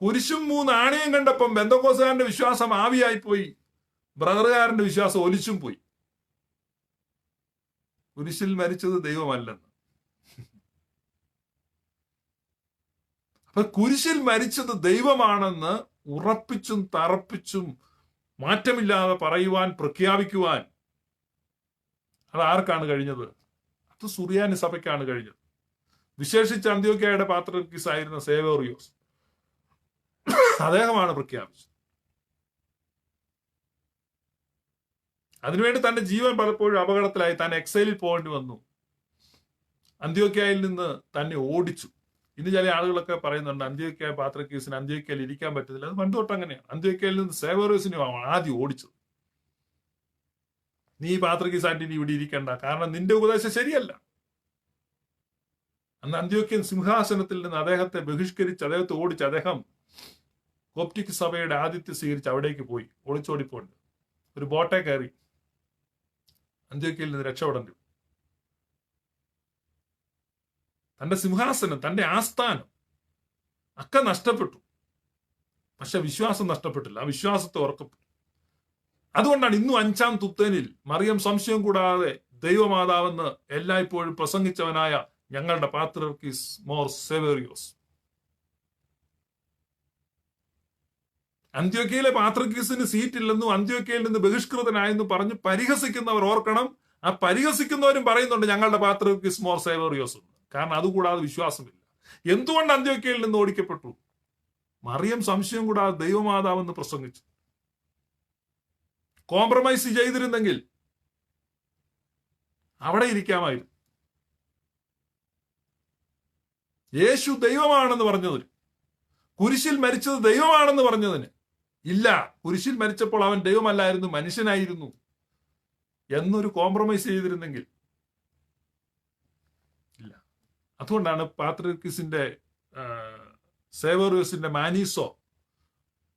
കുരിശും 3 ആണിയും കണ്ടപ്പം പെന്തക്കോസ്തുകാരന്റെ വിശ്വാസം ആവിയായി പോയി, ബ്രദറുകാരന്റെ വിശ്വാസം ഒലിച്ചും പോയി. കുരിശിൽ മരിച്ചത് ദൈവമല്ലെന്ന്. അപ്പൊ കുരിശിൽ മരിച്ചത് ദൈവമാണെന്ന് ഉറപ്പിച്ചും തറപ്പിച്ചും മാറ്റമില്ലാതെ പറയുവാൻ, പ്രഖ്യാപിക്കുവാൻ അത് ആർക്കാണ് കഴിഞ്ഞത്? അത് സുറിയാനി സഭയ്ക്കാണ് കഴിഞ്ഞത്. വിശേഷിച്ച് അന്ത്യോക്യയുടെ പാത്രിയർക്കീസ് ആയിരുന്ന സേവേറിയോസ്, അദ്ദേഹമാണ് പ്രഖ്യാപിച്ചത്. അതിനുവേണ്ടി തന്റെ ജീവൻ പലപ്പോഴും അപകടത്തിലായി, താൻ എക്സൈലിൽ പോകേണ്ടി വന്നു. അന്ത്യോക്യയിൽ നിന്ന് തന്നെ ഓടിച്ചു. ഇന്ന് ചില ആളുകളൊക്കെ പറയുന്നുണ്ട് അന്ത്യോക്യ പാത്രിയർക്കീസിന് അന്ത്യോക്യയിൽ ഇരിക്കാൻ പറ്റത്തില്ല. അത് പണ്ട് തൊട്ട് അങ്ങനെയാണ്. അന്ത്യോക്യയിൽ നിന്ന് സേവേറിയോസിനെ ആദ്യം ഓടിച്ചത്. നീ പാത്രിയർക്കീസായിട്ട് ഇനി ഇവിടെ ഇരിക്കണ്ട, കാരണം നിന്റെ ഉപദേശം ശരിയല്ല. അന്ന് അന്ത്യോക്യൻ സിംഹാസനത്തിൽ നിന്ന് അദ്ദേഹത്തെ ബഹിഷ്കരിച്ച്, അദ്ദേഹത്തെ ഓടിച്ച്, അദ്ദേഹം കോപ്റ്റിക് സഭയുടെ ആതിഥ്യം സ്വീകരിച്ച് അവിടേക്ക് പോയി, ഒളിച്ചോടിപ്പോണ്ട് ഒരു ബോട്ടെ കയറി അന്ത്യോക്യയിൽ നിന്ന് രക്ഷപ്പെടേണ്ടി. തന്റെ സിംഹാസനം, തന്റെ ആസ്ഥാനം ഒക്കെ നഷ്ടപ്പെട്ടു. പക്ഷെ വിശ്വാസം നഷ്ടപ്പെട്ടില്ല. ആ വിശ്വാസത്തെ ഓർക്കപ്പെട്ടു. അതുകൊണ്ടാണ് ഇന്നും 5-ാം തുത്തനിൽ മറിയം സംശയം കൂടാതെ ദൈവമാതാവെന്ന് എല്ലായ്പ്പോഴും പ്രസംഗിച്ചവനായ ഞങ്ങളുടെ പാത്രിയർക്കീസ് മോർ സേവേറിയോസ്, അന്ത്യോക്യയിലെ പാത്രിയർക്കീസിന് സീറ്റില്ലെന്നും അന്ത്യോക്യയിൽ നിന്ന് ബഹിഷ്കൃതനായെന്നും പറഞ്ഞ് പരിഹസിക്കുന്നവർ ഓർക്കണം, ആ പരിഹസിക്കുന്നവരും പറയുന്നുണ്ട് ഞങ്ങളുടെ പാത്രിയർക്കീസ് മോർ സേവേറിയോസ്. കാരണം അതുകൂടാതെ വിശ്വാസമില്ല. എന്തുകൊണ്ട് അന്ത്യോക്യയിൽ നിന്ന് ഓടിക്കപ്പെട്ടു? മറിയം സംശയം കൂടാതെ ദൈവമാതാവെന്ന് പ്രസംഗിച്ചു. കോംപ്രമൈസ് ചെയ്തിരുന്നെങ്കിൽ അവിടെ ഇരിക്കാമായിരുന്നു. യേശു ദൈവമാണെന്ന് പറഞ്ഞതിന്, കുരിശിൽ മരിച്ചത് ദൈവമാണെന്ന് പറഞ്ഞതിന് ഇല്ല, കുരിശിൽ മരിച്ചപ്പോൾ അവൻ ദൈവമല്ലായിരുന്നു, മനുഷ്യനായിരുന്നു എന്നൊരു കോംപ്രമൈസ് ചെയ്തിരുന്നെങ്കിൽ ഇല്ല. അതുകൊണ്ടാണ് പാത്രിയർക്കീസിന്റെ സേവേറിയോസിന്റെ മാനീസോ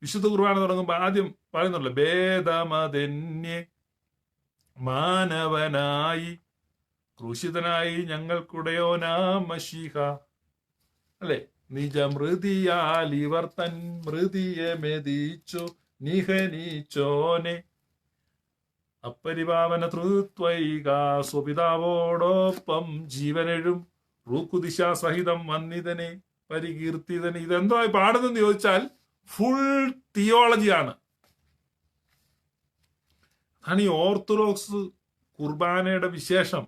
വിശുദ്ധ കുർബാന തുടങ്ങുമ്പോൾ ആദ്യം പറയുന്നുള്ളൂ, ഭേദമതെന്യേ മാനവനായി ക്രൂശിതനായി ഞങ്ങൾക്കുടയോനാം മശീഹ, അല്ലെ? നിജമൃതിയാൽ ഇവർ തൻ മൃതിയെ മെതിച്ചു നിഹനിച്ചോനെ അപ്പരിപാവന തൃത്വൈക സ്വപിതാവോടൊപ്പം ജീവനെഴും റൂക്കുദിശ സഹിതം വന്നിതനെ പരികീർത്തിതനെ. ഇതെന്തോ പാടുന്നെന്ന് ചോദിച്ചാൽ ഫുൾ തിയോളജിയാണ്. അതാണ് ഈ ഓർത്തഡോക്സ് കുർബാനയുടെ വിശേഷം.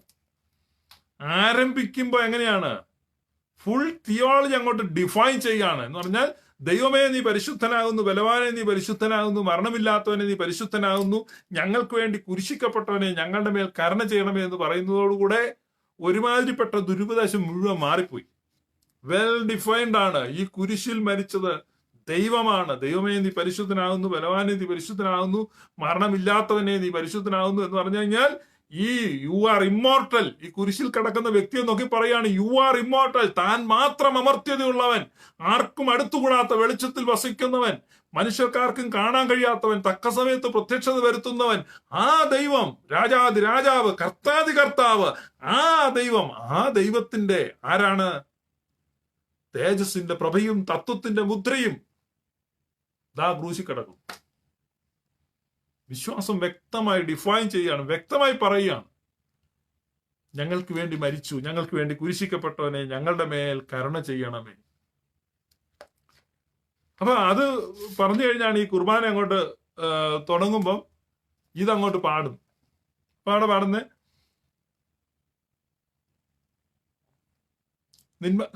ആരംഭിക്കുമ്പോ എങ്ങനെയാണ്? ഫുൾ തിയോളജി അങ്ങോട്ട് ഡിഫൈൻ ചെയ്യാണ്. എന്ന് പറഞ്ഞാൽ ദൈവമേ നീ പരിശുദ്ധനാകുന്നു, ബലവാനെ നീ പരിശുദ്ധനാകുന്നു, മരണമില്ലാത്തവനെ നീ പരിശുദ്ധനാകുന്നു, ഞങ്ങൾക്ക് വേണ്ടി കുരിശിക്കപ്പെട്ടവനെ ഞങ്ങളുടെ മേൽ കരുണ ചെയ്യണമേ എന്ന് പറയുന്നതോടുകൂടെ ഒരുമാതിരിപ്പെട്ട ദുരുപദേശം മുഴുവൻ മാറിപ്പോയി. വെൽ ഡിഫൈൻഡ് ആണ്. ഈ കുരിശിൽ മരിച്ചത് ദൈവമാണ്. ദൈവമേ നീ പരിശുദ്ധനാകുന്നു, ബലവാനെ നീ പരിശുദ്ധനാകുന്നു, മരണമില്ലാത്തവനെ നീ പരിശുദ്ധനാകുന്നു എന്ന് പറഞ്ഞു കഴിഞ്ഞാൽ ഈ യു ആർ ഇമ്മോർട്ടൽ. ഈ കുരിശിൽ കിടക്കുന്ന വ്യക്തിയെ നോക്കി പറയാണ് യു ആർ ഇമ്മോർട്ടൽ. താൻ മാത്രം അമർത്യതയുള്ളവൻ, ആർക്കും അടുത്തുകൂടാത്ത വെളിച്ചത്തിൽ വസിക്കുന്നവൻ, മനുഷ്യർക്കാർക്കും കാണാൻ കഴിയാത്തവൻ, തക്ക സമയത്ത് പ്രത്യക്ഷത വരുത്തുന്നവൻ, ആ ദൈവം, രാജാതി രാജാവ്, കർത്താതി കർത്താവ്, ആ ദൈവം, ആ ദൈവത്തിന്റെ ആരാണ്? തേജസ്സിന്റെ പ്രഭയും തത്വത്തിന്റെ മുദ്രയും ദാ ക്രൂശിൽ കിടക്കും. വിശ്വാസം വ്യക്തമായി ഡിഫൈൻ ചെയ്യുകയാണ്, വ്യക്തമായി പറയുകയാണ്, ഞങ്ങൾക്ക് വേണ്ടി മരിച്ചു, ഞങ്ങൾക്ക് വേണ്ടി കുരിശിക്കപ്പെട്ടവനെ ഞങ്ങളുടെ മേൽ കരുണ ചെയ്യണമേ. അപ്പൊ അത് പറഞ്ഞു കഴിഞ്ഞാണ് ഈ കുർബാന അങ്ങോട്ട് തുടങ്ങുമ്പം ഇതങ്ങോട്ട് പാടും. പാടുന്നേ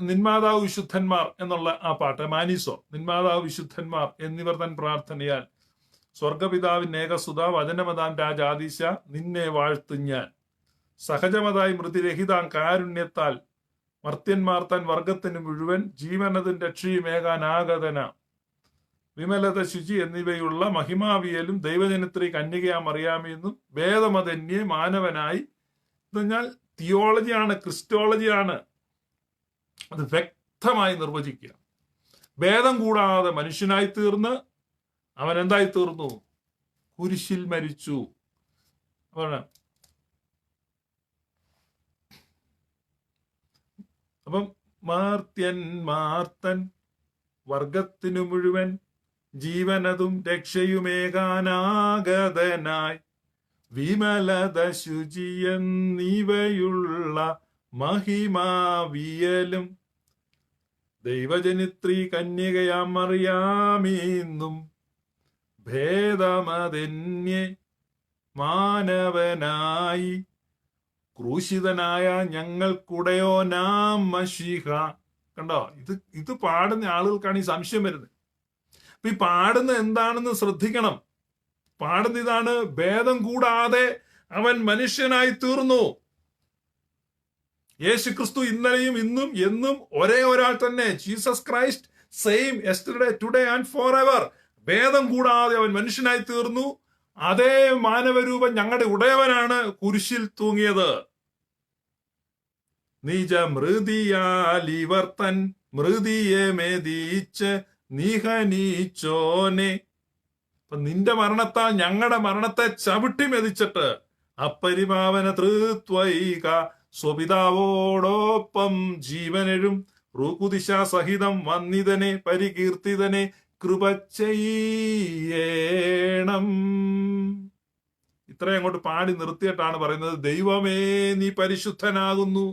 നിന്മാതാവ് വിശുദ്ധന്മാർ എന്നുള്ള ആ പാട്ട്, മാനീസോ. നിന്മാതാവ് വിശുദ്ധന്മാർ എന്നിവർ തൻ പ്രാർത്ഥനയാൽ സ്വർഗപിതാവിൻ ഏകസുത വചനമതാൻ രാജാദീശ നിന്നെ വാഴ്ത്തു ഞാൻ. സഹജമതായി മൃതിരഹിതാം കാരുണ്യത്താൽ മർത്യന്മാർ തൻ വർഗത്തിന് മുഴുവൻ ജീവനതും രക്ഷയുമേകാനാഗതന വിമലത ശുചി എന്നിവയുള്ള മഹിമാവിയലും ദൈവജനത്രി കന്യകയാം അറിയാമെന്നും ഭേദമതന്യേ മാനവനായി. എന്ന് പറഞ്ഞാൽ തിയോളജിയാണ്, ക്രിസ്റ്റോളജിയാണ്. അത് വ്യക്തമായി നിർവചിക്കുക. ഭേദം കൂടാതെ മനുഷ്യനായി തീർന്ന് അവൻ എന്തായി തീർന്നു? കുരിശിൽ മരിച്ചു. അപ്പം മാർത്തൻ വർഗത്തിനു മുഴുവൻ ജീവനതും രക്ഷയുമേകാനാഗതനായി വിമലത ശുചിയെന്നിവയുള്ള മഹിമാവിയലും ദൈവജനിത്രി കന്യകയാം അറിയാമെന്നും ഭേദമതന്യേ മാനവനായി ക്രൂശിതനായ ഞങ്ങൾക്കുടയോ നാം മശീഹ. കണ്ടോ, ഇത് പാടുന്ന ആളുകൾക്കാണ് ഈ സംശയം വരുന്നത്. അപ്പൊ ഈ പാടുന്ന എന്താണെന്ന് ശ്രദ്ധിക്കണം. പാടുന്ന ഇതാണ്, ഭേദം കൂടാതെ അവൻ മനുഷ്യനായി തീർന്നു. യേശു ക്രിസ്തു ഇന്നലെയും ഇന്നും എന്നും ഒരേ ഒരാൾ തന്നെ. Jesus Christ same yesterday today and for ever. ഭേദം കൂടാതെ അവൻ മനുഷ്യനായി തീർന്നു. അതേ മാനവരൂപം ഞങ്ങളുടെ ഉടയവനാണ് കുരിശിൽ തൂങ്ങിയത്. നിജ മൃതിയാലിവർ തൻ മൃതിയെ മെതിച്ച് നിഹനിച്ചോനെ. അപ്പൊ നിന്റെ മരണത്താൽ ഞങ്ങളുടെ മരണത്തെ ചവിട്ടി മെതിച്ചിട്ട് അപ്പരിപാവന തൃത്വൈക സ്വപിതാവോടൊപ്പം ജീവനെഴും റുകുദിശ സഹിതം വന്നിതനെ പരികീർത്തിതനെ കൃപ ചെയ്യണം. ഇത്രയും അങ്ങോട്ട് പാടി നിർത്തിയിട്ടാണ് പറയുന്നത്, ദൈവമേ നീ പരിശുദ്ധനാകുന്നു.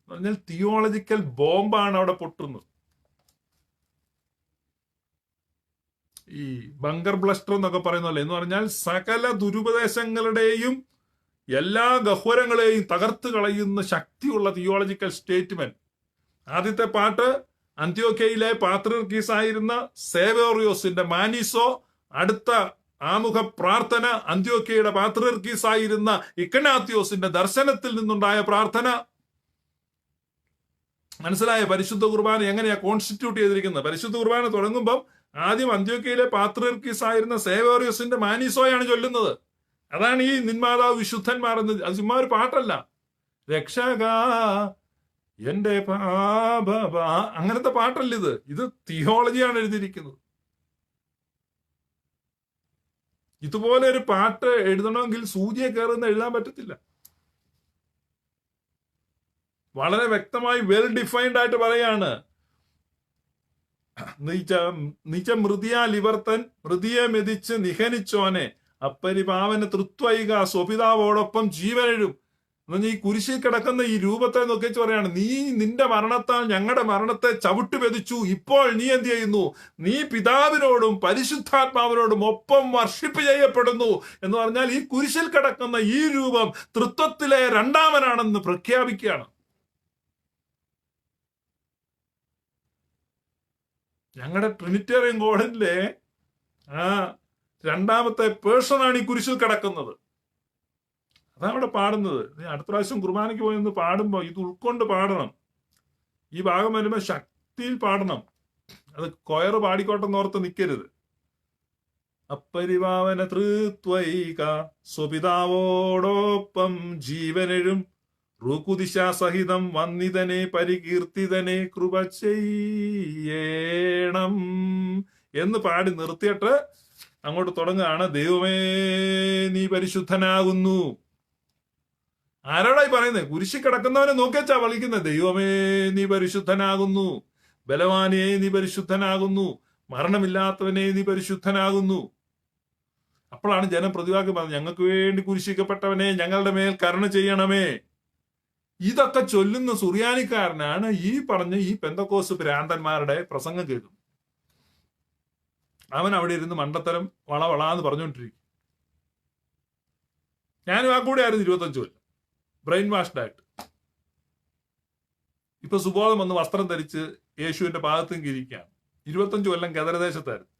പറഞ്ഞാൽ തിയോളജിക്കൽ ബോംബാണ് അവിടെ പൊട്ടുന്നത്. ഈ ബങ്കർ ബ്ലസ്റ്റർ എന്നൊക്കെ പറയുന്നല്ലേ, എന്ന് പറഞ്ഞാൽ സകല ദുരുപദേശങ്ങളുടെയും എല്ലാ ഗഹ്വരങ്ങളെയും തകർത്ത് കളയുന്ന ശക്തിയുള്ള തിയോളജിക്കൽ സ്റ്റേറ്റ്മെന്റ്. ആദ്യത്തെ പാട്ട് അന്ത്യോക്യയിലെ പാത്രിയർക്കീസായിരുന്ന സേവേറിയോസിന്റെ മാനീസോ. അടുത്ത ആമുഖ പ്രാർത്ഥന അന്ത്യോക്യയുടെ പാത്രിയർക്കീസായിരുന്ന ഇഗ്നാത്യോസിന്റെ ദർശനത്തിൽ നിന്നുണ്ടായ പ്രാർത്ഥന. മനസ്സിലായ പരിശുദ്ധ കുർബാന എങ്ങനെയാ കോൺസ്റ്റിറ്റ്യൂട്ട് ചെയ്തിരിക്കുന്നത്? പരിശുദ്ധ കുർബാന തുടങ്ങുമ്പം ആദ്യം അന്ത്യോക്യയിലെ പാത്രിയർക്കീസായിരുന്ന സേവേറിയോസിന്റെ മാനീസോയാണ് ചൊല്ലുന്നത്. അതാണ് ഈ നിന്മാതാവ് വിശുദ്ധന്മാർ എന്ന്. അത് ചുമ്മാ ഒരു പാട്ടല്ല. രക്ഷക എന്റെ പാപ അങ്ങനത്തെ പാട്ടല്ല ഇത്. ഇത് തിയോളജിയാണ് എഴുതിയിരിക്കുന്നത്. ഇതുപോലെ ഒരു പാട്ട് എഴുതണമെങ്കിൽ സൂചിയെ കയറുന്ന എഴുതാൻ പറ്റത്തില്ല. വളരെ വ്യക്തമായി വെൽ ഡിഫൈൻഡ് ആയിട്ട് പറയാണ്, നിജ മൃതിയാലിവർത്തൻ മൃതിയെ മെതിച്ച് നിഹനിച്ചോനെ അപ്പരിപാവന തൃത്വൈക സ്വപിതാവോടൊപ്പം ജീവനെഴും. ഈ കുരിശിൽ കിടക്കുന്ന ഈ രൂപത്തെ നോക്കി പറയാണ്, നീ നിന്റെ മരണത്താൽ ഞങ്ങളുടെ മരണത്തെ ചവിട്ടി മെതിച്ചു. ഇപ്പോൾ നീ എന്ത് ചെയ്യുന്നു? നീ പിതാവിനോടും പരിശുദ്ധാത്മാവിനോടും ഒപ്പം വർഷിപ്പ് ചെയ്യപ്പെടുന്നു എന്ന് പറഞ്ഞാൽ ഈ കുരിശിൽ കിടക്കുന്ന ഈ രൂപം തൃത്വത്തിലെ രണ്ടാമനാണെന്ന് പ്രഖ്യാപിക്കുകയാണ്. ഞങ്ങളുടെ ട്രിനിറ്റേറിയൻ ഗോഡിലെ ആ രണ്ടാമത്തെ പേഴ്സണാണ് ഈ കുരിശിൽ കിടക്കുന്നത്. അതാണ് അവിടെ പാടുന്നത്. അടുത്ത പ്രാവശ്യം കുർബാനയ്ക്ക് പോയി ഒന്ന് പാടുമ്പോൾ ഇത് ഉൾക്കൊണ്ട് പാടണം. ഈ ഭാഗം വരുമ്പോൾ ശക്തിയിൽ പാടണം. അത് കൊയറ് പാടിക്കോട്ടെന്നോർത്ത് നിൽക്കരുത്. അപ്പരിപാവന തൃത്വൈക സ്വപിതാവോടൊപ്പം ജീവനെഴും റുകുദിശ സഹിതം വന്നിതനെ പരികീർത്തിതനെ കൃപ ചെയ്യണം എന്ന് പാടി നിർത്തിയിട്ട് അങ്ങോട്ട് തുടങ്ങുകയാണ്, ദൈവമേ നീ പരിശുദ്ധനാകുന്നു. ആരോടായി പറയുന്നത്? കുരിശി കിടക്കുന്നവനെ നോക്കിച്ചാ വിളിക്കുന്നത്. ദൈവമേ നീ പരിശുദ്ധനാകുന്നു, ബലവാനേ നീ പരിശുദ്ധനാകുന്നു, മരണമില്ലാത്തവനെ നീ പരിശുദ്ധനാകുന്നു. അപ്പോഴാണ് ജനം പ്രതിവാക്യം പറഞ്ഞത്, ഞങ്ങൾക്ക് വേണ്ടി കുരിശിക്കപ്പെട്ടവനെ ഞങ്ങളുടെ മേൽ കരുണ ചെയ്യണമേ. ഇതൊക്കെ ചൊല്ലുന്ന സുറിയാനിക്കാരനാണ് ഈ പറഞ്ഞ ഈ പെന്തക്കോസ് ഭ്രാന്തന്മാരുടെ പ്രസംഗം കേൾക്കുന്നത്. അവൻ അവിടെ ഇരുന്ന് മണ്ടത്തരം വളവളാന്ന് പറഞ്ഞുകൊണ്ടിരിക്കും. ഞാനും ആ കൂടെ ആയിരുന്നു 25 കൊല്ലം ബ്രെയിൻ വാഷ്ഡ് ആയിട്ട്. ഇപ്പൊ സുബോധം വന്ന് വസ്ത്രം ധരിച്ച് യേശുവിന്റെ പാദത്തും കിരിക്കുകയാണ്. 25 കൊല്ലം ഗദരദേശത്തായിരുന്നു.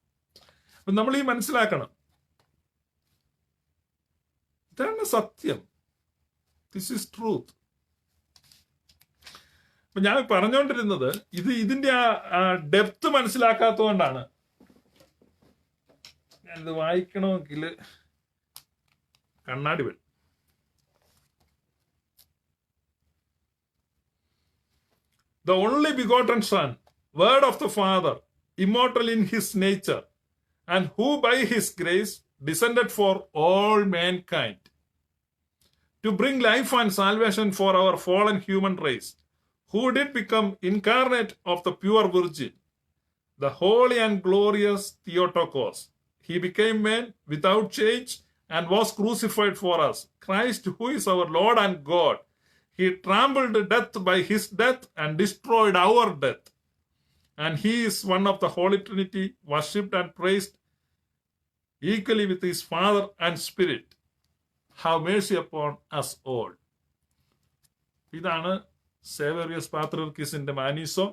അപ്പൊ നമ്മൾ ഈ മനസ്സിലാക്കണം, ഇതാണ് സത്യം. This is truth. അപ്പൊ ഞാൻ പറഞ്ഞുകൊണ്ടിരുന്നത് ഇതിന്റെ ആ ഡെപ്ത് മനസ്സിലാക്കാത്തതുകൊണ്ടാണ്. ഞാനിത് വായിക്കണമെങ്കിൽ കണ്ണാടി വേണം. The only begotten Son, word of the Father, immortal in his nature, and who by his grace descended for all mankind, to bring life and salvation for our fallen human race, who did become incarnate of the pure Virgin, the holy and glorious Theotokos. He became man without change and was crucified for us. Christ, who is our Lord and God, he trampled death by his death and destroyed our death. And he is one of the Holy Trinity, worshipped and praised equally with his Father and Spirit. Have mercy upon us all. ഇതാണ് സേവേറിയസ് പാത്രിയർക്കീസിന്റെ മാനീസോ.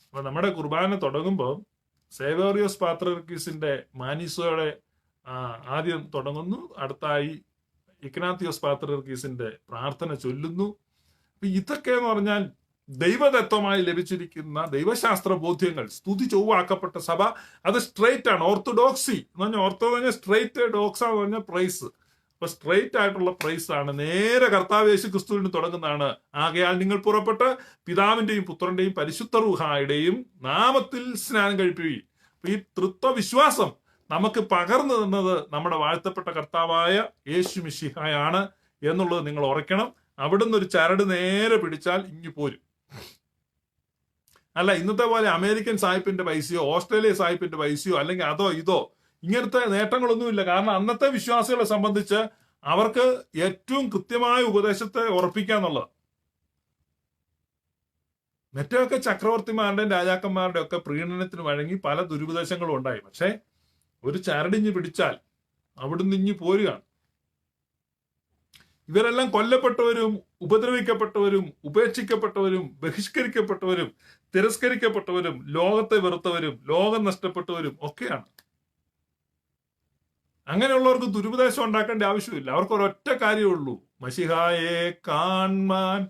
അപ്പൊ നമ്മുടെ കുർബാന തുടങ്ങുമ്പോൾ സേവേറിയസ് പാത്രിയർക്കീസിന്റെ മാനീസോയുടെ ആദ്യം തുടങ്ങുന്നു. അടുത്തായി Ignatius പാത്രിയർക്കീസിന്റെ പ്രാർത്ഥന ചൊല്ലുന്നു. അപ്പൊ ഇതൊക്കെ എന്ന് പറഞ്ഞാൽ ദൈവതത്വമായി ലഭിച്ചിരിക്കുന്ന ദൈവശാസ്ത്ര ബോധ്യങ്ങൾ. സ്തുതി ചൊവ്വാക്കപ്പെട്ട സഭ അത് സ്ട്രെയിറ്റ് ആണ്. ഓർത്തഡോക്സി എന്ന് പറഞ്ഞാൽ ഓർത്തോ എന്ന് പറഞ്ഞാൽ സ്ട്രെയിറ്റ്, ഡോക്സ എന്ന് പറഞ്ഞാൽ പ്രൈസ്. അപ്പൊ സ്ട്രെയിറ്റ് ആയിട്ടുള്ള പ്രൈസ് ആണ്. നേരെ കർത്താവ് യേശു ക്രിസ്തുവിന് തുടങ്ങുന്നതാണ്. ആകയാൽ നിങ്ങൾ പുറപ്പെട്ട് പിതാവിന്റെയും പുത്രന്റെയും പരിശുദ്ധ റൂഹായുടെയും നാമത്തിൽ സ്നാനം കഴിപ്പിക്കുകയും. അപ്പൊ ഈ തൃത്വ വിശ്വാസം നമുക്ക് പകർന്നു തന്നത് നമ്മുടെ വാഴ്ത്തപ്പെട്ട കർത്താവായ യേശു മിശിഹായാണ് എന്നുള്ളത് നിങ്ങൾ ഓർക്കണം. അവിടുന്ന് ഒരു ചരട് നേരെ പിടിച്ചാൽ ഇങ്ങു പോരും. അല്ല ഇന്നത്തെ പോലെ അമേരിക്കൻ സായിപ്പിന്റെ പൈസയോ ഓസ്ട്രേലിയ സായിപ്പിന്റെ പൈസയോ അല്ലെങ്കിൽ അതോ ഇതോ ഇങ്ങനത്തെ നേട്ടങ്ങളൊന്നുമില്ല. കാരണം അന്നത്തെ വിശ്വാസികളെ സംബന്ധിച്ച് അവർക്ക് ഏറ്റവും കൃത്യമായ ഉപദേശത്തെ ഉറപ്പിക്കാന്നുള്ളത്. മറ്റൊക്കെ ചക്രവർത്തിമാരുടെയും രാജാക്കന്മാരുടെ ഒക്കെ പ്രീണനത്തിന് വഴങ്ങി പല ദുരുപദേശങ്ങളും ഉണ്ടായി. പക്ഷെ ഒരു ചരടിഞ്ഞ് പിടിച്ചാൽ അവിടുന്ന് ഇഞ്ഞ് പോരുകയാണ്. ഇവരെല്ലാം കൊല്ലപ്പെട്ടവരും ഉപദ്രവിക്കപ്പെട്ടവരും ഉപേക്ഷിക്കപ്പെട്ടവരും ബഹിഷ്കരിക്കപ്പെട്ടവരും തിരസ്കരിക്കപ്പെട്ടവരും ലോകത്തെ വെറുത്തവരും ലോകം നഷ്ടപ്പെട്ടവരും ഒക്കെയാണ്. അങ്ങനെയുള്ളവർക്ക് ദുരുപദേശം ഉണ്ടാക്കേണ്ട ആവശ്യമില്ല. അവർക്ക് ഒരൊറ്റ കാര്യമുള്ളൂ, മശിഹായെ കാൺമാൻ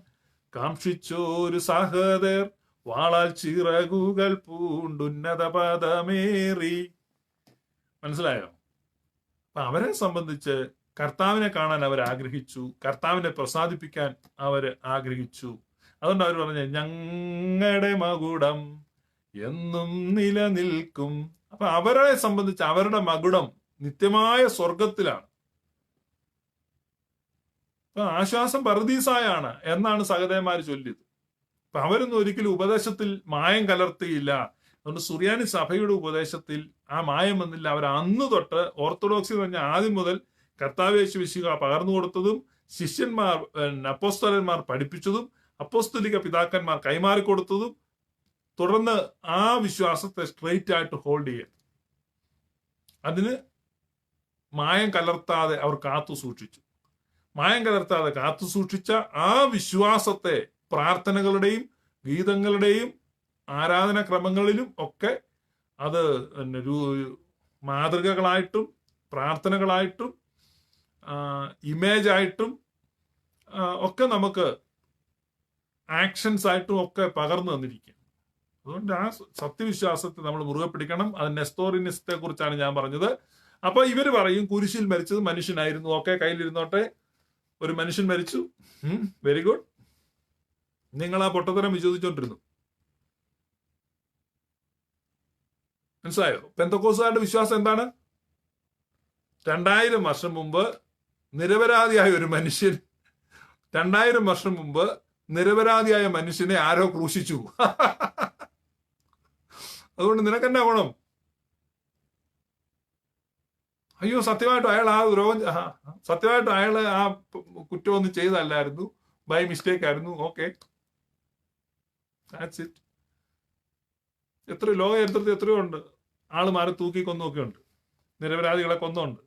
കാക്ഷിച്ചോരു സഹോദർ വാളാൽ ചിറകുകൾ പൂണ്ടുന്നത പദമേറി. മനസ്സിലായോ? അപ്പൊ അവരെ സംബന്ധിച്ച് കർത്താവിനെ കാണാൻ അവർ ആഗ്രഹിച്ചു, കർത്താവിനെ പ്രസാദിപ്പിക്കാൻ അവർ ആഗ്രഹിച്ചു. അതുകൊണ്ട് അവർ പറഞ്ഞ ഞങ്ങളുടെ മകുടം എന്നും നിലനിൽക്കും. അപ്പൊ അവരെ സംബന്ധിച്ച് അവരുടെ മകുടം നിത്യമായ സ്വർഗത്തിലാണ്. അപ്പൊ ആശ്വാസം പർദീസായാണ് എന്നാണ് സഹോദരന്മാർ ചൊല്ലിയത്. അപ്പൊ അവരൊന്നും ഒരിക്കലും ഉപദേശത്തിൽ മായം കലർത്തിയില്ല. അതുകൊണ്ട് സുറിയാനി സഭയുടെ ഉപദേശത്തിൽ ആ മായം വന്നില്ല. അവർ അന്ന് തൊട്ട് ഓർത്തഡോക്സി എന്ന് പറഞ്ഞാൽ ആദ്യം മുതൽ കർത്താവ് യേശു മിശിഹ പകർന്നു കൊടുത്തതും ശിഷ്യന്മാർ അപ്പോസ്തലന്മാർ പഠിപ്പിച്ചതും അപ്പോസ്തലിക പിതാക്കന്മാർ കൈമാറിക്കൊടുത്തതും തുടർന്ന് ആ വിശ്വാസത്തെ സ്ട്രെയിറ്റ് ആയിട്ട് ഹോൾഡ് ചെയ്യാൻ, അതിന് മായം കലർത്താതെ അവർ കാത്തു സൂക്ഷിച്ചു. മായം കലർത്താതെ കാത്തു സൂക്ഷിച്ച ആ വിശ്വാസത്തെ പ്രാർത്ഥനകളുടെയും ഗീതങ്ങളുടെയും ആരാധനാക്രമങ്ങളിലും ഒക്കെ അത് മാതൃകകളായിട്ടും പ്രാർത്ഥനകളായിട്ടും ഇമേജ് ആയിട്ടും ഒക്കെ നമുക്ക് ആക്ഷൻസ് ആയിട്ടും ഒക്കെ പകർന്നു തന്നിരിക്കുക. അതുകൊണ്ട് ആ സത്യവിശ്വാസത്തെ നമ്മൾ മുറുകെ പിടിക്കണം. അത് നെസ്തോറിനിസത്തെ കുറിച്ചാണ് ഞാൻ പറഞ്ഞത്. അപ്പൊ ഇവര് പറയും കുരിശിൽ മരിച്ചത് മനുഷ്യനായിരുന്നു. ഓക്കെ, കയ്യിലിരുന്നോട്ടെ, ഒരു മനുഷ്യൻ മരിച്ചു, വെരി ഗുഡ്. നിങ്ങൾ ആ പൊട്ടത്തരം വിശ്വസിച്ചോണ്ടിരുന്നു. മനസ്സിലായോ? പെന്തക്കോസ്തുകാരുടെ വിശ്വാസം എന്താണ്? 2000 വർഷം മുമ്പ് നിരപരാധിയായ ഒരു മനുഷ്യൻ, 2000 വർഷം മുമ്പ് നിരപരാധിയായ മനുഷ്യനെ ആരോ ക്രൂശിച്ചു. അതുകൊണ്ട് നിനക്കെന്നാ ഗുണം? അയ്യോ സത്യമായിട്ടും അയാൾ ആ ദ്രോഹം സത്യമായിട്ടും അയാൾ ആ കുറ്റമൊന്നും ചെയ്തല്ലായിരുന്നു, ബൈ മിസ്റ്റേക്ക് ആയിരുന്നു, ഓക്കെ, ദാറ്റ്സ് ഇറ്റ്. ലോക ചരിത്രത്തിൽ എത്രയോ ഉണ്ട് ആള് മാറി തൂക്കി കൊന്നൊക്കെ ഉണ്ട്, നിരപരാധികളെ കൊന്നുണ്ട്.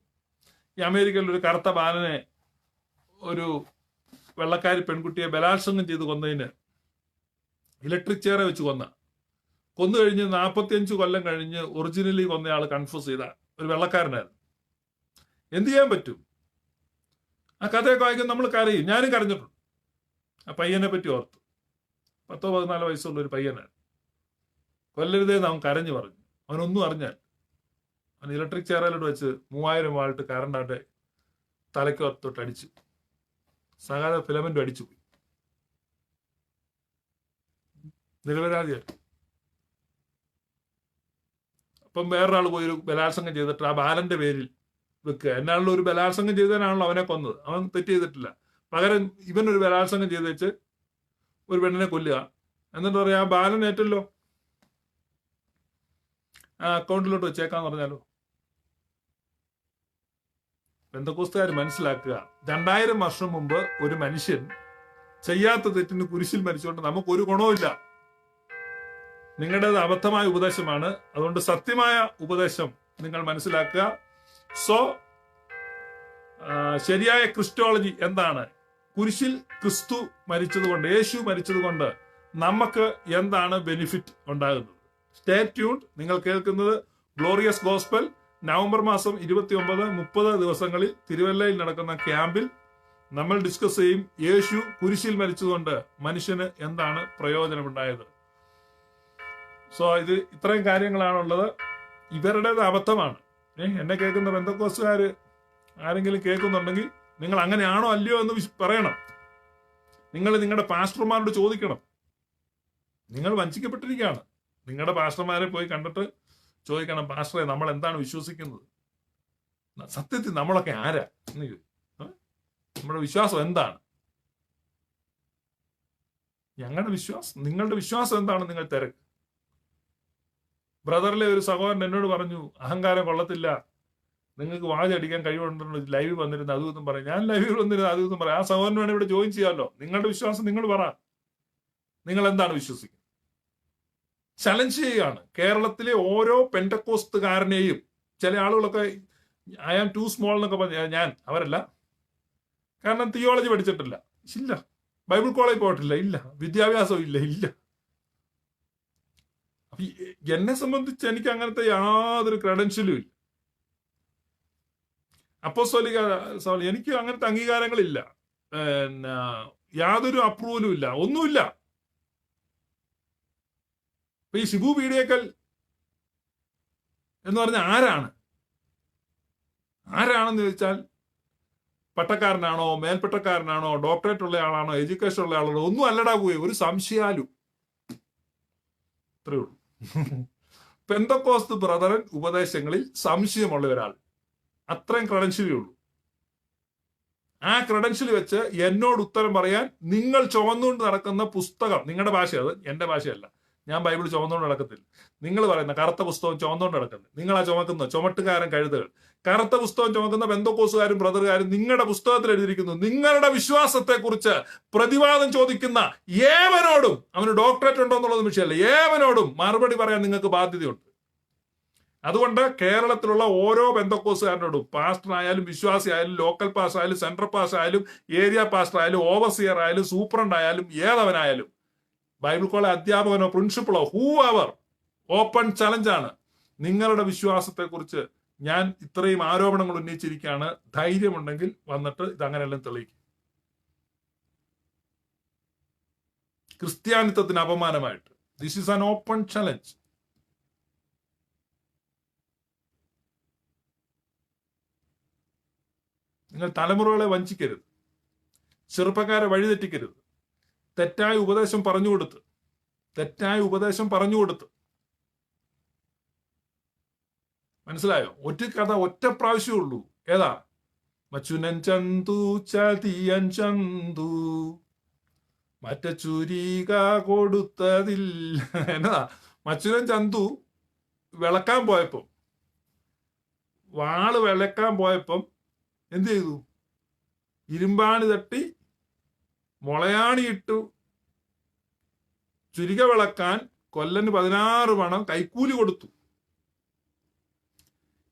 ഈ അമേരിക്കയിൽ ഒരു കറുത്ത ബാലനെ ഒരു വെള്ളക്കാരി പെൺകുട്ടിയെ ബലാത്സംഗം ചെയ്ത് കൊന്നതിന് ഇലക്ട്രിക് ചെയറെ വെച്ച് കൊന്നു കഴിഞ്ഞ് 45 കൊല്ലം കഴിഞ്ഞ് ഒറിജിനലി കൊന്നയാൾ കൺഫ്യൂസ് ചെയ്ത ഒരു വെള്ളക്കാരനായിരുന്നു. എന്ത് ചെയ്യാൻ പറ്റും? ആ കഥയൊക്കെ വായിക്കും, നമ്മൾ കരയും. ഞാനും കരഞ്ഞിട്ടുണ്ട്. ആ പയ്യനെ പറ്റി ഓർത്തു. 10-14 വയസ്സുള്ള ഒരു പയ്യനാണ്. കൊല്ലരുതേന്ന് അവൻ കരഞ്ഞു പറഞ്ഞു. അവനൊന്നും അറിഞ്ഞാൽ അവൻ ഇലക്ട്രിക് ചെയറിലോട്ട് വെച്ച് 3000 വാൾട്ട് കറണ്ട് അവന്റെ തലയ്ക്കോർത്തോട്ട് അടിച്ചു. സകാല ഫിലമെന്റും അടിച്ചു പോയി. നിരപരാധിയായി. അപ്പം വേറൊരാൾ പോയി ഒരു ബലാത്സംഗം ചെയ്തിട്ട് ആ ബാലന്റെ പേരിൽ വെക്കുക. എന്നാണല്ലോ ഒരു ബലാത്സംഗം ചെയ്തതിനാണല്ലോ അവനെ കൊന്നത്. അവൻ തെറ്റ് ചെയ്തിട്ടില്ല. പകരം ഇവനൊരു ബലാത്സംഗം ചെയ്ത് വെച്ച് ഒരു പെണ്ണിനെ കൊല്ലുക. എന്നിട്ട് പറയാ ആ ബാലൻ ഏറ്റല്ലോ, ആ അക്കൗണ്ടിലോട്ട് വെച്ചേക്കാന്ന് പറഞ്ഞാലോ. പെന്തക്കോസ്തുകാർ മനസ്സിലാക്കുക, 2000 വർഷം മുമ്പ് ഒരു മനുഷ്യൻ ചെയ്യാത്ത തെറ്റിന് കുരിശിൽ മരിച്ചുകൊണ്ട് നമുക്കൊരു ഗുണവുമില്ല. നിങ്ങളുടേത് അബദ്ധമായ ഉപദേശമാണ്. അതുകൊണ്ട് സത്യമായ ഉപദേശം നിങ്ങൾ മനസ്സിലാക്കുക. സോ ശരിയായ ക്രിസ്റ്റോളജി എന്താണ്? കുരിശിൽ ക്രിസ്തു മരിച്ചതുകൊണ്ട്, യേശു മരിച്ചതുകൊണ്ട് നമുക്ക് എന്താണ് ബെനിഫിറ്റ് ഉണ്ടാകുന്നത്? Stay tuned. നിങ്ങൾ കേൾക്കുന്നത് ഗ്ലോറിയസ് ഗോസ്പൽ. നവംബർ മാസം 29-30 ദിവസങ്ങളിൽ തിരുവല്ലയിൽ നടക്കുന്ന ക്യാമ്പിൽ നമ്മൾ ഡിസ്കസ് ചെയ്യും യേശു കുരിശിൽ മരിച്ചതുകൊണ്ട് മനുഷ്യന് എന്താണ് പ്രയോജനമുണ്ടായത്. സോ ഇത് ഇത്രയും കാര്യങ്ങളാണുള്ളത്. ഇവരുടേത് അബദ്ധമാണ്. എന്നെ കേൾക്കുന്ന പെന്തക്കോസ്തുകാര് ആരെങ്കിലും കേൾക്കുന്നുണ്ടെങ്കിൽ നിങ്ങൾ അങ്ങനെയാണോ അല്ലയോ എന്ന് പറയണം. നിങ്ങൾ നിങ്ങളുടെ പാസ്റ്റർമാരോട് ചോദിക്കണം. നിങ്ങൾ വഞ്ചിക്കപ്പെട്ടിരിക്കുകയാണ്. നിങ്ങളുടെ പാസ്റ്റർമാരെ പോയി കണ്ടിട്ട് ചോദിക്കണം, പാസ്റ്ററെ നമ്മൾ എന്താണ് വിശ്വസിക്കുന്നത്? സത്യത്തിൽ നമ്മളൊക്കെ ആരാ? നമ്മുടെ വിശ്വാസം എന്താണ്? ഞങ്ങളുടെ വിശ്വാസം, നിങ്ങളുടെ വിശ്വാസം എന്താണ്? നിങ്ങൾ തിരക്ക്. ബ്രദറിലെ ഒരു സഹോദരൻ എന്നോട് പറഞ്ഞു, അഹങ്കാരം കൊള്ളത്തില്ല, നിങ്ങൾക്ക് വാചടിക്കാൻ കഴിവുണ്ടെന്ന് ലൈവ് വന്നിരുന്നു അതും ഇതും പറയും. ഞാൻ ലൈവിൽ വന്നിരുന്നു അതും ഇതും പറയാം. ആ സഹോദരൻ വേണം ഇവിടെ ജോയിൻ ചെയ്യാമല്ലോ. നിങ്ങളുടെ വിശ്വാസം നിങ്ങൾ പറ. നിങ്ങൾ എന്താണ് വിശ്വസിക്കുന്നത്? ചലഞ്ച് ചെയ്യുകയാണ്. കേരളത്തിലെ ഓരോ പെന്തക്കോസ്തുകാരനെയും ചില ആളുകളൊക്കെ ഐ ആം ടു സ്മോൾ എന്നൊക്കെ പറഞ്ഞ ഞാൻ അവരല്ല. കാരണം തിയോളജി പഠിച്ചിട്ടില്ല, ഇല്ല. ബൈബിൾ കോളേജ് പോയിട്ടില്ല, ഇല്ല. വിദ്യാഭ്യാസം ഇല്ല. എന്നെ സംബന്ധിച്ച് എനിക്ക് അങ്ങനത്തെ യാതൊരു ക്രെഡൻഷ്യലും ഇല്ല. അപ്പോസ്തലിക എനിക്ക് അങ്ങനത്തെ അംഗീകാരങ്ങളില്ല, യാതൊരു അപ്രൂവലും ഇല്ല, ഒന്നുമില്ല. ഈ ഷിബു പീഡിയക്കൽ എന്ന് പറഞ്ഞ ആരാണെന്ന് ചോദിച്ചാൽ പട്ടക്കാരനാണോ, മേൽപ്പട്ടക്കാരനാണോ, ഡോക്ടറേറ്റ് ഉള്ള ആളാണോ, എഡ്യൂക്കേഷൻ ഉള്ള ആളാണോ? ഒന്നും അല്ലടാ പോയി. ഒരു സംശയാലു. ഇത്രയേ ഉള്ളൂ. പെന്തക്കോസ്ത് ബ്രദറൻ ഉപദേശങ്ങളിൽ സംശയമുള്ള ഒരാൾ, അത്രയും ക്രെഡൻഷ്യലേ ഉള്ളൂ. ആ ക്രെഡൻഷ്യൽ വെച്ച് എന്നോട് ഉത്തരം പറയാൻ നിങ്ങൾ ചുമന്നുകൊണ്ട് നടക്കുന്ന പുസ്തകം, നിങ്ങളുടെ ഭാഷ, അത് എന്റെ ഭാഷയല്ല. ഞാൻ ബൈബിൾ ചുമന്നുകൊണ്ട് നടക്കത്തില്ല. നിങ്ങൾ പറയുന്ന കറുത്ത പുസ്തകം ചുമന്നുകൊണ്ട് നടക്കുന്നത്, നിങ്ങളാ ചുമക്കുന്ന ചുമട്ടുകാരൻ കഴുതുകൾ. കറുത്ത പുസ്തകം ചുമക്കുന്ന പെന്തക്കോസ്തുകാരും ബ്രദറുകാരും നിങ്ങളുടെ പുസ്തകത്തിൽ എഴുതിയിരിക്കുന്നു. നിങ്ങളുടെ വിശ്വാസത്തെ കുറിച്ച് പ്രതിവാദം ചോദിക്കുന്ന ഏവനോടും, അവന് ഡോക്ടറേറ്റ് ഉണ്ടോ എന്നുള്ളത് വിഷയമല്ല, ഏവനോടും മറുപടി പറയാൻ നിങ്ങൾക്ക് ബാധ്യതയുണ്ട്. അതുകൊണ്ട് കേരളത്തിലുള്ള ഓരോ പെന്തക്കോസ്തുകാരനോടും, പാസ്റ്റർ ആയാലും വിശ്വാസി ആയാലും ലോക്കൽ പാസ്റ്റർ ആയാലും സെൻട്രൽ പാസ്റ്റർ ആയാലും ഏരിയ പാസ്റ്റർ ആയാലും ഓവർസിയർ ആയാലും സൂപ്രണ്ട് ആയാലും ഏതവനായാലും, ബൈബിൾ കോളേജ് അധ്യാപകനോ പ്രിൻസിപ്പളോ ഹൂവർ, ഓപ്പൺ ചലഞ്ചാണ്. നിങ്ങളുടെ വിശ്വാസത്തെ കുറിച്ച് ഞാൻ ഇത്രയും ആരോപണങ്ങൾ ഉന്നയിച്ചിരിക്കുകയാണ്. ധൈര്യമുണ്ടെങ്കിൽ വന്നിട്ട് ഇതങ്ങനെയെല്ലാം തെളിയിക്കും. ക്രിസ്ത്യാനിത്വത്തിന് അപമാനമായിട്ട്. This is an open challenge. നിങ്ങൾ തലമുറകളെ വഞ്ചിക്കരുത്, ചെറുപ്പക്കാരെ വഴിതെറ്റിക്കരുത്. തെറ്റായ ഉപദേശം പറഞ്ഞു കൊടുത്ത് മനസ്സിലായോ? ഒറ്റ കഥ ഒറ്റ പ്രാവശ്യമേ ഉള്ളൂ. ഏതാ? മച്ചുനൻ ചന്തു ചതിയൻ ചന്തു മറ്റ ചുരിക കൊടുത്തതിൽ. എന്നതാ? മച്ചുനൻ ചന്തു വിളക്കാൻ പോയപ്പോ വാള് വിളക്കാൻ പോയപ്പം എന്ത് ചെയ്തു? ഇരുമ്പാണി തട്ടി മുളയാണി ഇട്ടു ചുരിക വിളക്കാൻ കൊല്ലന് 16 പണം കൈക്കൂലി കൊടുത്തു.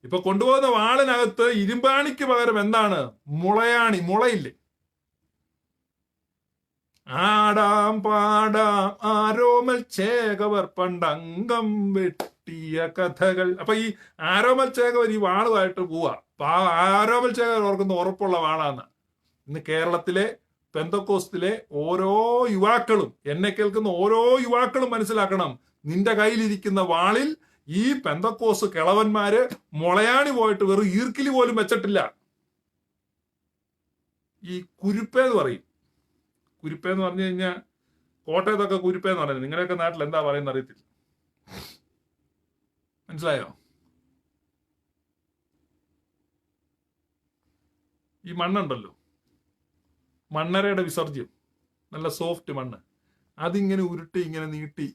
ഇപ്പൊ കൊണ്ടുപോകുന്ന വാളിനകത്ത് ഇരുമ്പാണിക്ക് പകരം എന്താണ്? മുളയാണി. മുളയില്ലേ? ആടാം പാടാം ആരോമൽ ചേകവർ പണ്ടംഗം വെട്ടിയ കഥകൾ. അപ്പൊ ഈ ആരോമൽ ചേകവർ ഈ വാളുമായിട്ട് പോവാ. ആരോമൽ ചേകവർ ഓർക്കുന്ന ഉറപ്പുള്ള വാളാണ്. ഇന്ന് കേരളത്തിലെ പെന്തക്കോസ്തിലെ ഓരോ യുവാക്കളും, എന്നെ കേൾക്കുന്ന ഓരോ യുവാക്കളും മനസ്സിലാക്കണം, നിന്റെ കയ്യിലിരിക്കുന്ന വാളിൽ ഈ പെന്തക്കോസ് കിളവന്മാര് മുളയാണി പോയിട്ട് വെറും ഈർക്കിലി പോലും വെച്ചിട്ടില്ല. ഈ കുരുപ്പേന്ന് പറയും. കുരുപ്പേന്ന് പറഞ്ഞു കഴിഞ്ഞാൽ കോട്ടയത്തൊക്കെ കുരുപ്പേന്ന് പറയുന്നത്. നിങ്ങളുടെയൊക്കെ നാട്ടിൽ എന്താ പറയുന്നത് അറിയത്തില്ല. മനസ്സിലായോ? ഈ മണ്ണുണ്ടല്ലോ, മണ്ണരയുടെ വിസർജ്യം, നല്ല സോഫ്റ്റ് മണ്ണ്, അതിങ്ങനെ ഉരുട്ടി ഇങ്ങനെ നീട്ടി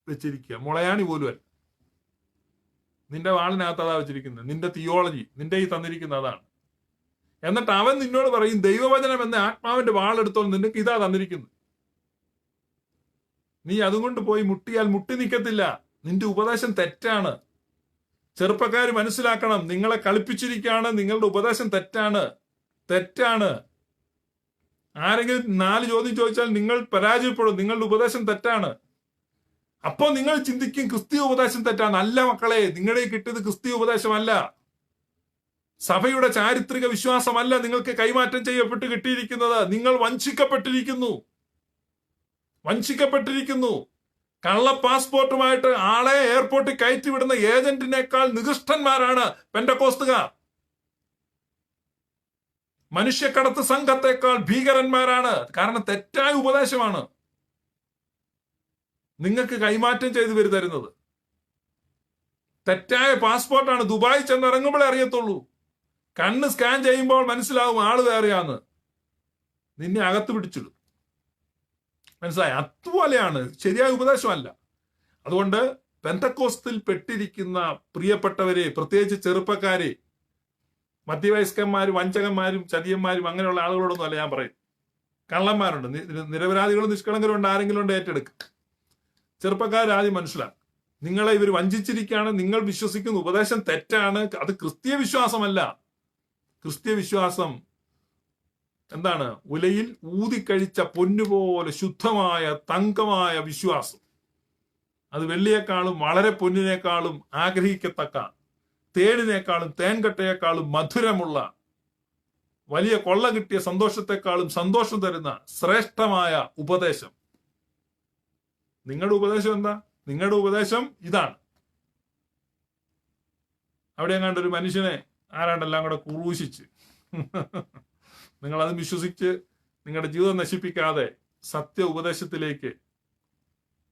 വെച്ചിരിക്കുക. മുളയാണി പോലും അല്ല. നിന്റെ വാളിനകത്ത് അതാ വെച്ചിരിക്കുന്നത്. നിന്റെ തിയോളജി, നിന്റെ ഈ തന്നിരിക്കുന്ന അതാണ്. എന്നിട്ട് അവൻ നിന്നോട് പറയും ദൈവവചനം എന്ന ആത്മാവിന്റെ വാളെടുത്തോൾ നിനക്ക് ഇതാ തന്നിരിക്കുന്നത്. നീ അതുകൊണ്ട് പോയി മുട്ടിയാൽ മുട്ടി നിൽക്കത്തില്ല. നിന്റെ ഉപദേശം തെറ്റാണ്. ചെറുപ്പക്കാർ മനസ്സിലാക്കണം, നിങ്ങളെ കളിപ്പിച്ചിരിക്കുകയാണ്. നിങ്ങളുടെ ഉപദേശം തെറ്റാണ്. ആരെങ്കിലും 4 ചോദ്യം ചോദിച്ചാൽ നിങ്ങൾ പരാജയപ്പെടും. നിങ്ങളുടെ ഉപദേശം തെറ്റാണ്. അപ്പൊ നിങ്ങൾ ചിന്തിക്കും ക്രിസ്തീയ ഉപദേശം തെറ്റാണ്. അല്ല മക്കളെ, നിങ്ങളുടെ കിട്ടിയത് ക്രിസ്തീയ ഉപദേശമല്ല. സഭയുടെ ചാരിത്രിക വിശ്വാസമല്ല നിങ്ങൾക്ക് കൈമാറ്റം ചെയ്യപ്പെട്ട് കിട്ടിയിരിക്കുന്നത്. നിങ്ങൾ വഞ്ചിക്കപ്പെട്ടിരിക്കുന്നു. കള്ള പാസ്പോർട്ടുമായിട്ട് ആളെ എയർപോർട്ടിൽ കയറ്റിവിടുന്ന ഏജന്റിനേക്കാൾ നികൃഷ്ടന്മാരാണ് പെന്തക്കോസ്തുകാർ. മനുഷ്യക്കടത്ത് സംഘത്തെക്കാൾ ഭീകരന്മാരാണ്. കാരണം തെറ്റായ ഉപദേശമാണ് നിങ്ങൾക്ക് കൈമാറ്റം ചെയ്തു തരുന്നത്. തെറ്റായ പാസ്പോർട്ടാണ്. ദുബായി ചെന്നിറങ്ങുമ്പോഴേ അറിയത്തുള്ളൂ. കണ്ണ് സ്കാൻ ചെയ്യുമ്പോൾ മനസ്സിലാവും ആള് വേറെയാന്ന്. നിന്നെ അകത്ത് പിടിച്ചിടും. മനസ്സിലായി? അതുപോലെയാണ്, ശരിയായ ഉപദേശമല്ല. അതുകൊണ്ട് പെന്തക്കോസ്തിൽ പെട്ടിരിക്കുന്ന പ്രിയപ്പെട്ടവരെ, പ്രത്യേകിച്ച് ചെറുപ്പക്കാരെ, മധ്യവയസ്കന്മാരും വഞ്ചകന്മാരും ചതിയന്മാരും അങ്ങനെയുള്ള ആളുകളോടൊന്നും അല്ല ഞാൻ പറയും. കള്ളന്മാരുണ്ട്, നിരപരാധികളും നിഷ്കളങ്കരും ഉണ്ട്. ആരെങ്കിലും ഉണ്ട് ഏറ്റെടുക്കും. ചെറുപ്പക്കാരാദ്യം മനസ്സിലാക്കും, നിങ്ങളെ ഇവർ വഞ്ചിച്ചിരിക്കുകയാണ്. നിങ്ങൾ വിശ്വസിക്കുന്ന ഉപദേശം തെറ്റാണ്. അത് ക്രിസ്തീയ വിശ്വാസമല്ല. ക്രിസ്തീയ വിശ്വാസം എന്താണ്? ഉലയിൽ ഊതിക്കഴിച്ച പൊന്നുപോലെ ശുദ്ധമായ തങ്കമായ വിശ്വാസം. അത് വെള്ളിയേക്കാളും വളരെ പൊന്നിനേക്കാളും ആഗ്രഹിക്കത്തക്ക, തേനിനേക്കാളും തേൻകട്ടയേക്കാളും മധുരമുള്ള, വലിയ കൊള്ള കിട്ടിയ സന്തോഷത്തെക്കാളും സന്തോഷം തരുന്ന ശ്രേഷ്ഠമായ ഉപദേശം. നിങ്ങളുടെ ഉപദേശം എന്താ? നിങ്ങളുടെ ഉപദേശം ഇതാണ്. അവിടെ എങ്ങാണ്ടൊരു മനുഷ്യനെ ആരാണ്ടെല്ലാം കൂടെ ക്രൂശിച്ച് നിങ്ങളത് വിശ്വസിച്ച് നിങ്ങളുടെ ജീവിതം നശിപ്പിക്കാതെ സത്യ ഉപദേശത്തിലേക്ക്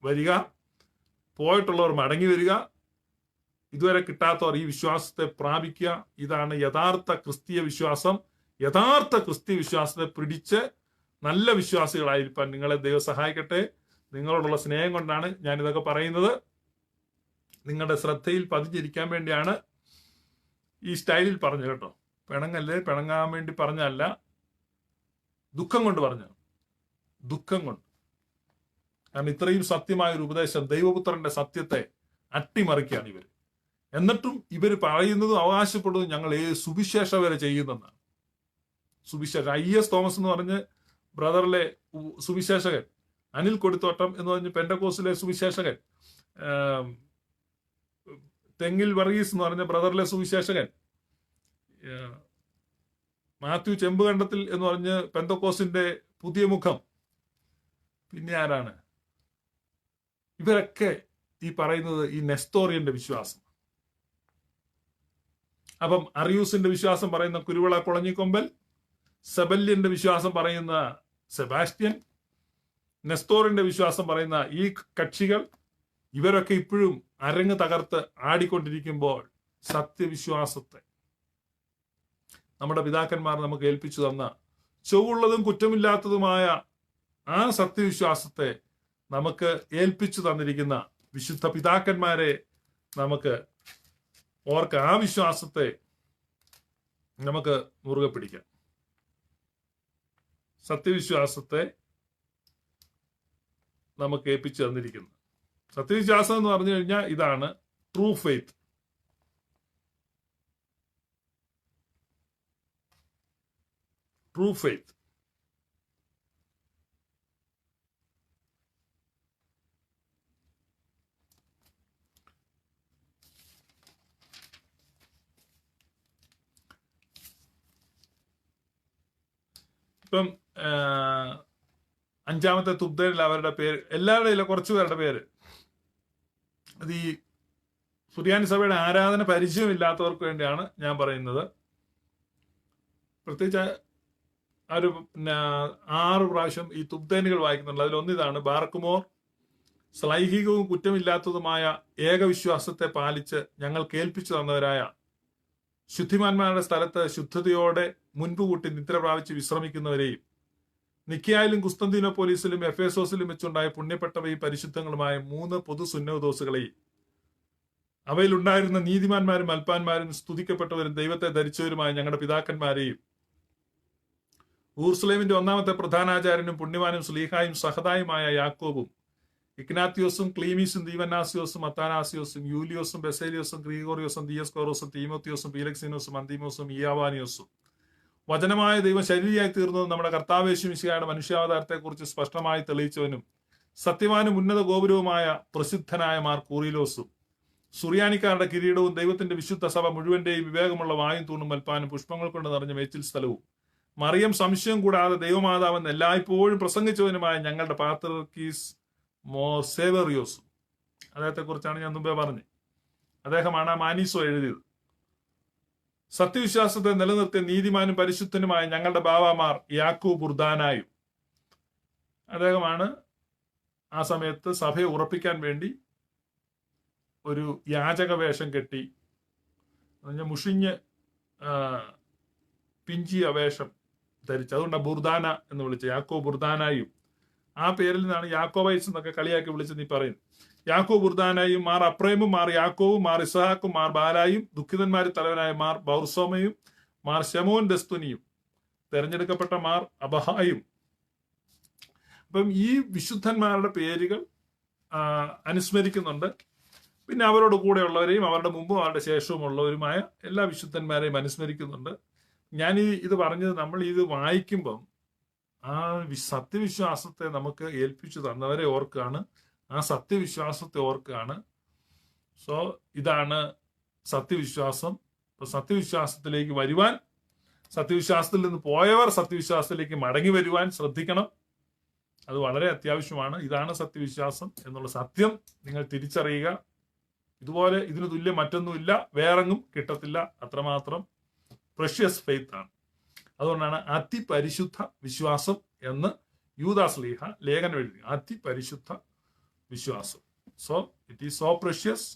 വരിക. പോയിട്ടുള്ളവർ മടങ്ങി വരിക. ഇതുവരെ കിട്ടാത്തവർ ഈ വിശ്വാസത്തെ പ്രാപിക്കുക. ഇതാണ് യഥാർത്ഥ ക്രിസ്തീയ വിശ്വാസം. യഥാർത്ഥ ക്രിസ്തീയ വിശ്വാസത്തെ പിടിച്ച് നല്ല വിശ്വാസികളായിരിക്കാൻ നിങ്ങളെ ദൈവം സഹായിക്കട്ടെ. നിങ്ങളോടുള്ള സ്നേഹം കൊണ്ടാണ് ഞാനിതൊക്കെ പറയുന്നത്. നിങ്ങളുടെ ശ്രദ്ധയിൽ പതിഞ്ഞിരിക്കാൻ വേണ്ടിയാണ് ഈ സ്റ്റൈലിൽ പറഞ്ഞു കേട്ടോ. പിണങ്ങല്ലേ, പിണങ്ങാൻ വേണ്ടി പറഞ്ഞല്ല, ദുഃഖം കൊണ്ട് പറഞ്ഞു. ദുഃഖം കൊണ്ട്. കാരണം ഇത്രയും സത്യമായ ഒരു ഉപദേശം, ദൈവപുത്രന്റെ സത്യത്തെ അട്ടിമറിക്കുകയാണ് ഇവർ. എന്നിട്ടും ഇവർ പറയുന്നതും അവകാശപ്പെടുന്നതും ഞങ്ങൾ സുവിശേഷ വരെ ചെയ്യുന്നതാണ്. സുവിശേഷം. IS തോമസ് എന്ന് പറഞ്ഞ് ബ്രദറിലെ സുവിശേഷകൻ, അനിൽ കൊടിത്തോട്ടം എന്ന് പറഞ്ഞ് പെന്തക്കോസ്തിലെ സുവിശേഷകൻ, തെങ്ങിൽ വർഗീസ് എന്ന് പറഞ്ഞ ബ്രദറിലെ സുവിശേഷകൻ, മാത്യു ചെമ്പുകണ്ടത്തിൽ എന്ന് പറഞ്ഞ് പെന്തക്കോസ്തിന്റെ പുതിയ മുഖം, പിന്നെ ആരാണ്? ഇവരൊക്കെ ഈ പറയുന്നത് ഈ നെസ്തോറിയന്റെ വിശ്വാസം. അപ്പം അറിയൂസിന്റെ വിശ്വാസം പറയുന്ന കുരുവിള കുളഞ്ഞിക്കൊമ്പൽ, സെബല്യന്റെ വിശ്വാസം പറയുന്ന സെബാസ്റ്റ്യൻ, നെസ്തോറിന്റെ വിശ്വാസം പറയുന്ന ഈ കക്ഷികൾ, ഇവരൊക്കെ ഇപ്പോഴും അരങ്ങ് തകർത്ത് ആടിക്കൊണ്ടിരിക്കുമ്പോൾ സത്യവിശ്വാസത്തെ നമ്മുടെ പിതാക്കന്മാർ നമുക്ക് ഏൽപ്പിച്ചു തന്ന ചൊവ്വുള്ളതും കുറ്റമില്ലാത്തതുമായ ആ സത്യവിശ്വാസത്തെ നമുക്ക് ഏൽപ്പിച്ചു തന്നിരിക്കുന്ന വിശുദ്ധ പിതാക്കന്മാരെ നമുക്ക് ഓർക്ക. ആ വിശ്വാസത്തെ നമുക്ക് മുറുകെ പിടിക്കാം. സത്യവിശ്വാസത്തെ നമുക്ക് ഏൽപ്പിച്ചു തന്നിരിക്കുന്നു. സത്യവിശ്വാസം എന്ന് പറഞ്ഞു കഴിഞ്ഞാൽ ഇതാണ് ട്രൂ ഫെയ്ത്ത്. True faith. ഇപ്പം അഞ്ചാമത്തെ തുബ്ദയിൽ അവരുടെ പേര്, എല്ലാവരുടെ ഇല്ല, കുറച്ചു പേരുടെ പേര്, അത് ഈ സുറിയാനി സഭയുടെ ആരാധന പരിചയമില്ലാത്തവർക്ക് വേണ്ടിയാണ് ഞാൻ പറയുന്നത്. പ്രത്യേകിച്ച് ഒരു 6 പ്രാവശ്യം ഈ തുബ്ദേനുകൾ വായിക്കുന്നുണ്ട്. അതിലൊന്നിതാണ്: ബാർക്കുമോർ, ശ്ലൈഹികവും കുറ്റമില്ലാത്തതുമായ ഏകവിശ്വാസത്തെ പാലിച്ച് ഞങ്ങൾ കേൾപ്പിച്ചു തന്നവരായ ശുദ്ധിമാന്മാരുടെ സ്ഥലത്ത് ശുദ്ധതയോടെ മുൻപ് കൂട്ടി നിദ്ര പ്രാപിച്ച് വിശ്രമിക്കുന്നവരെയും, നിക്കിയായിലും കുസ്തന്തീനോപ്പോലിസിലും എഫേസോസിലും വെച്ചുണ്ടായ പുണ്യപ്പെട്ടവയും പരിശുദ്ധങ്ങളുമായ 3 പൊതു സുന്നതദോസുകളെയും, അവയിലുണ്ടായിരുന്ന നീതിമാന്മാരും അൽപ്പാന്മാരും സ്തുതിക്കപ്പെട്ടവരും ദൈവത്തെ ധരിച്ചവരുമായ ഞങ്ങളുടെ പിതാക്കന്മാരെയും, ഊർസ്ലേമിന്റെ 1-ാമത്തെ പ്രധാനാചാര്യനും പുണ്യവാനും സ്ലീഹായും സഹതായുമായ യാക്കോബും, ഇഗ്നാത്യോസും ക്ലീമീസും ദീവന്നാസിയോസും അത്താനാസിയോസും യൂലിയോസും ബെസേലിയോസും ഗ്രീഗോറിയോസും ദിയസ്കോറോസും തീമോത്തിയോസും പീലക്സീനോസും അന്തീമോസും ഇയാവാനിയോസും, വചനമായ ദൈവം ശരീരിയായി തീർന്നതും നമ്മുടെ കർത്താവേശു മിശിഹായുടെ മനുഷ്യാവതാരത്തെക്കുറിച്ച് സ്പഷ്ടമായി തെളിയിച്ചവനും സത്യവാനും ഉന്നത ഗോപുരവുമായ പ്രസിദ്ധനായ മാർ കൂറിലോസും, സുറിയാനിക്കാരുടെ കിരീടവും ദൈവത്തിന്റെ വിശുദ്ധ സഭ മുഴുവന്റെയും വിവേകമുള്ള വായും തൂണും മൽപ്പാനും പുഷ്പങ്ങൾ കൊണ്ട് നിറഞ്ഞ മേച്ചിൽ സ്ഥലവും, മറിയം സംശയം കൂടാതെ ദൈവമാതാവെന്ന് എല്ലായ്പ്പോഴും പ്രസംഗിച്ചവനുമായ ഞങ്ങളുടെ പാത്രീസ് മോർ സേവറിയോസും. അദ്ദേഹത്തെ കുറിച്ചാണ് ഞാൻ മുമ്പേ പറഞ്ഞത്. അദ്ദേഹമാണ് ആ മാനീസോ എഴുതിയത്. സത്യവിശ്വാസത്തെ നിലനിർത്തിയ നീതിമാനും പരിശുദ്ധനുമായ ഞങ്ങളുടെ ബാവാമാർ യാക്കൂബ് ബുർദാനായും. അദ്ദേഹമാണ് ആ സമയത്ത് സഭയെ ഉറപ്പിക്കാൻ വേണ്ടി ഒരു യാചക വേഷം കെട്ടി, മുഷിഞ്ഞ് പിഞ്ചിയ വേഷം ധരിച്ചു. അതുകൊണ്ടാണ് ബുർദാന എന്ന് വിളിച്ചത്. യാക്കോബ് ബുർദാനായും. ആ പേരിൽ നിന്നാണ് യാക്കോബൈസ് എന്നൊക്കെ കളിയാക്കി വിളിച്ചത്. നീ പറയുന്നു യാക്കോബ് ബുർദാനായും, മാർ അപ്രേമും മാർ യാക്കോവും മാർ ഇസഹാക്കും മാർ ബാലായും, ദുഃഖിതന്മാരിൽ തലവനായ മാർ ബൗർസോമയും മാർ ശമോൻ ദസ്തുനിയും, തെരഞ്ഞെടുക്കപ്പെട്ട മാർ അബഹായും. അപ്പം ഈ വിശുദ്ധന്മാരുടെ പേരുകൾ അനുസ്മരിക്കുന്നുണ്ട്. പിന്നെ അവരോട് കൂടെയുള്ളവരെയും അവരുടെ മുമ്പും അവരുടെ ശേഷവും ഉള്ളവരുമായ എല്ലാ വിശുദ്ധന്മാരെയും അനുസ്മരിക്കുന്നുണ്ട്. ഞാൻ ഇത് പറഞ്ഞത്, നമ്മൾ ഇത് വായിക്കുമ്പം ആ സത്യവിശ്വാസത്തെ നമുക്ക് ഏൽപ്പിച്ചു തന്നവരെ ഓർക്കുകയാണ്, ആ സത്യവിശ്വാസത്തെ ഓർക്കുകയാണ്. സോ ഇതാണ് സത്യവിശ്വാസം. ഇപ്പൊ സത്യവിശ്വാസത്തിലേക്ക് വരുവാൻ, സത്യവിശ്വാസത്തിൽ നിന്ന് പോയവർ സത്യവിശ്വാസത്തിലേക്ക് മടങ്ങി വരുവാൻ ശ്രദ്ധിക്കണം. അത് വളരെ അത്യാവശ്യമാണ്. ഇതാണ് സത്യവിശ്വാസം എന്നുള്ള സത്യം നിങ്ങൾ തിരിച്ചറിയുക. ഇതുപോലെ ഇതിന് തുല്യം മറ്റൊന്നുമില്ല, വേറെങ്ങും കിട്ടത്തില്ല. അത്രമാത്രം പ്രഷ്യസ് ഫെയ്ത്ത് ആണ്. അതുകൊണ്ടാണ് അതിപരിശുദ്ധ വിശ്വാസം എന്ന് യൂദാസ് ലീഹ ലേഖനം എഴുതി. അതിപരിശുദ്ധ വിശ്വാസം. So it is so precious.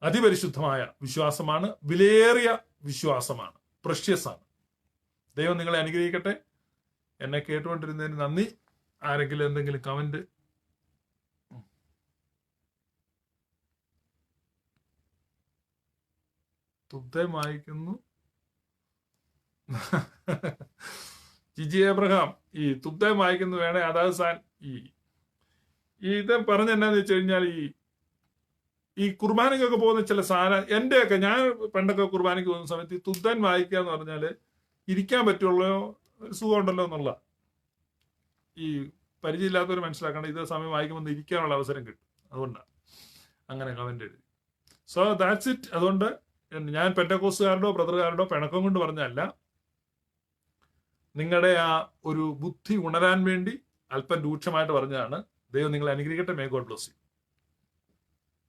അതിപരിശുദ്ധമായ വിശ്വാസമാണ്, വിലയേറിയ വിശ്വാസമാണ്, പ്രഷ്യസ് ആണ്. ദൈവം നിങ്ങളെ അനുഗ്രഹിക്കട്ടെ. എന്നെ കേട്ടുകൊണ്ടിരുന്നതിന് നന്ദി. ആരെങ്കിലും എന്തെങ്കിലും കമന്റ്? തുബ്ദം വായിക്കുന്നു. ജിജി എബ്രഹാം, ഈ തുബ്ദം വായിക്കുന്നു വേണേ അതായത് സാൻ ഇത് പറഞ്ഞെന്നാന്ന് വെച്ച് കഴിഞ്ഞാൽ, ഈ കുർബാനയ്ക്കൊക്കെ പോകുന്ന ചില സാധനം, എന്റെയൊക്കെ ഞാൻ പണ്ടൊക്കെ കുർബാനയ്ക്ക് പോകുന്ന സമയത്ത് ഈ തുബ്ദൻ വായിക്കുക എന്ന് പറഞ്ഞാൽ ഇരിക്കാൻ പറ്റുള്ളൂ, സുഖം ഉണ്ടല്ലോ എന്നുള്ള ഈ പരിചയമില്ലാത്തവർ മനസ്സിലാക്കണം. ഇതേ സമയം വായിക്കുമ്പോൾ ഇരിക്കാനുള്ള അവസരം കിട്ടും. അതുകൊണ്ടാണ് അങ്ങനെ കമന്റ് എഴുതി. So that's it. അതുകൊണ്ട് ഞാൻ പെന്റക്കോസ്തുകാരുടോ ബ്രദറുകാരുടോ പിണക്കം കൊണ്ട് പറഞ്ഞല്ല, നിങ്ങളുടെ ആ ഒരു ബുദ്ധി ഉണരാൻ വേണ്ടി അല്പം രൂക്ഷമായിട്ട് പറഞ്ഞതാണ്. ദൈവം നിങ്ങളെ അനുഗ്രഹിക്കട്ടെ. May God bless you.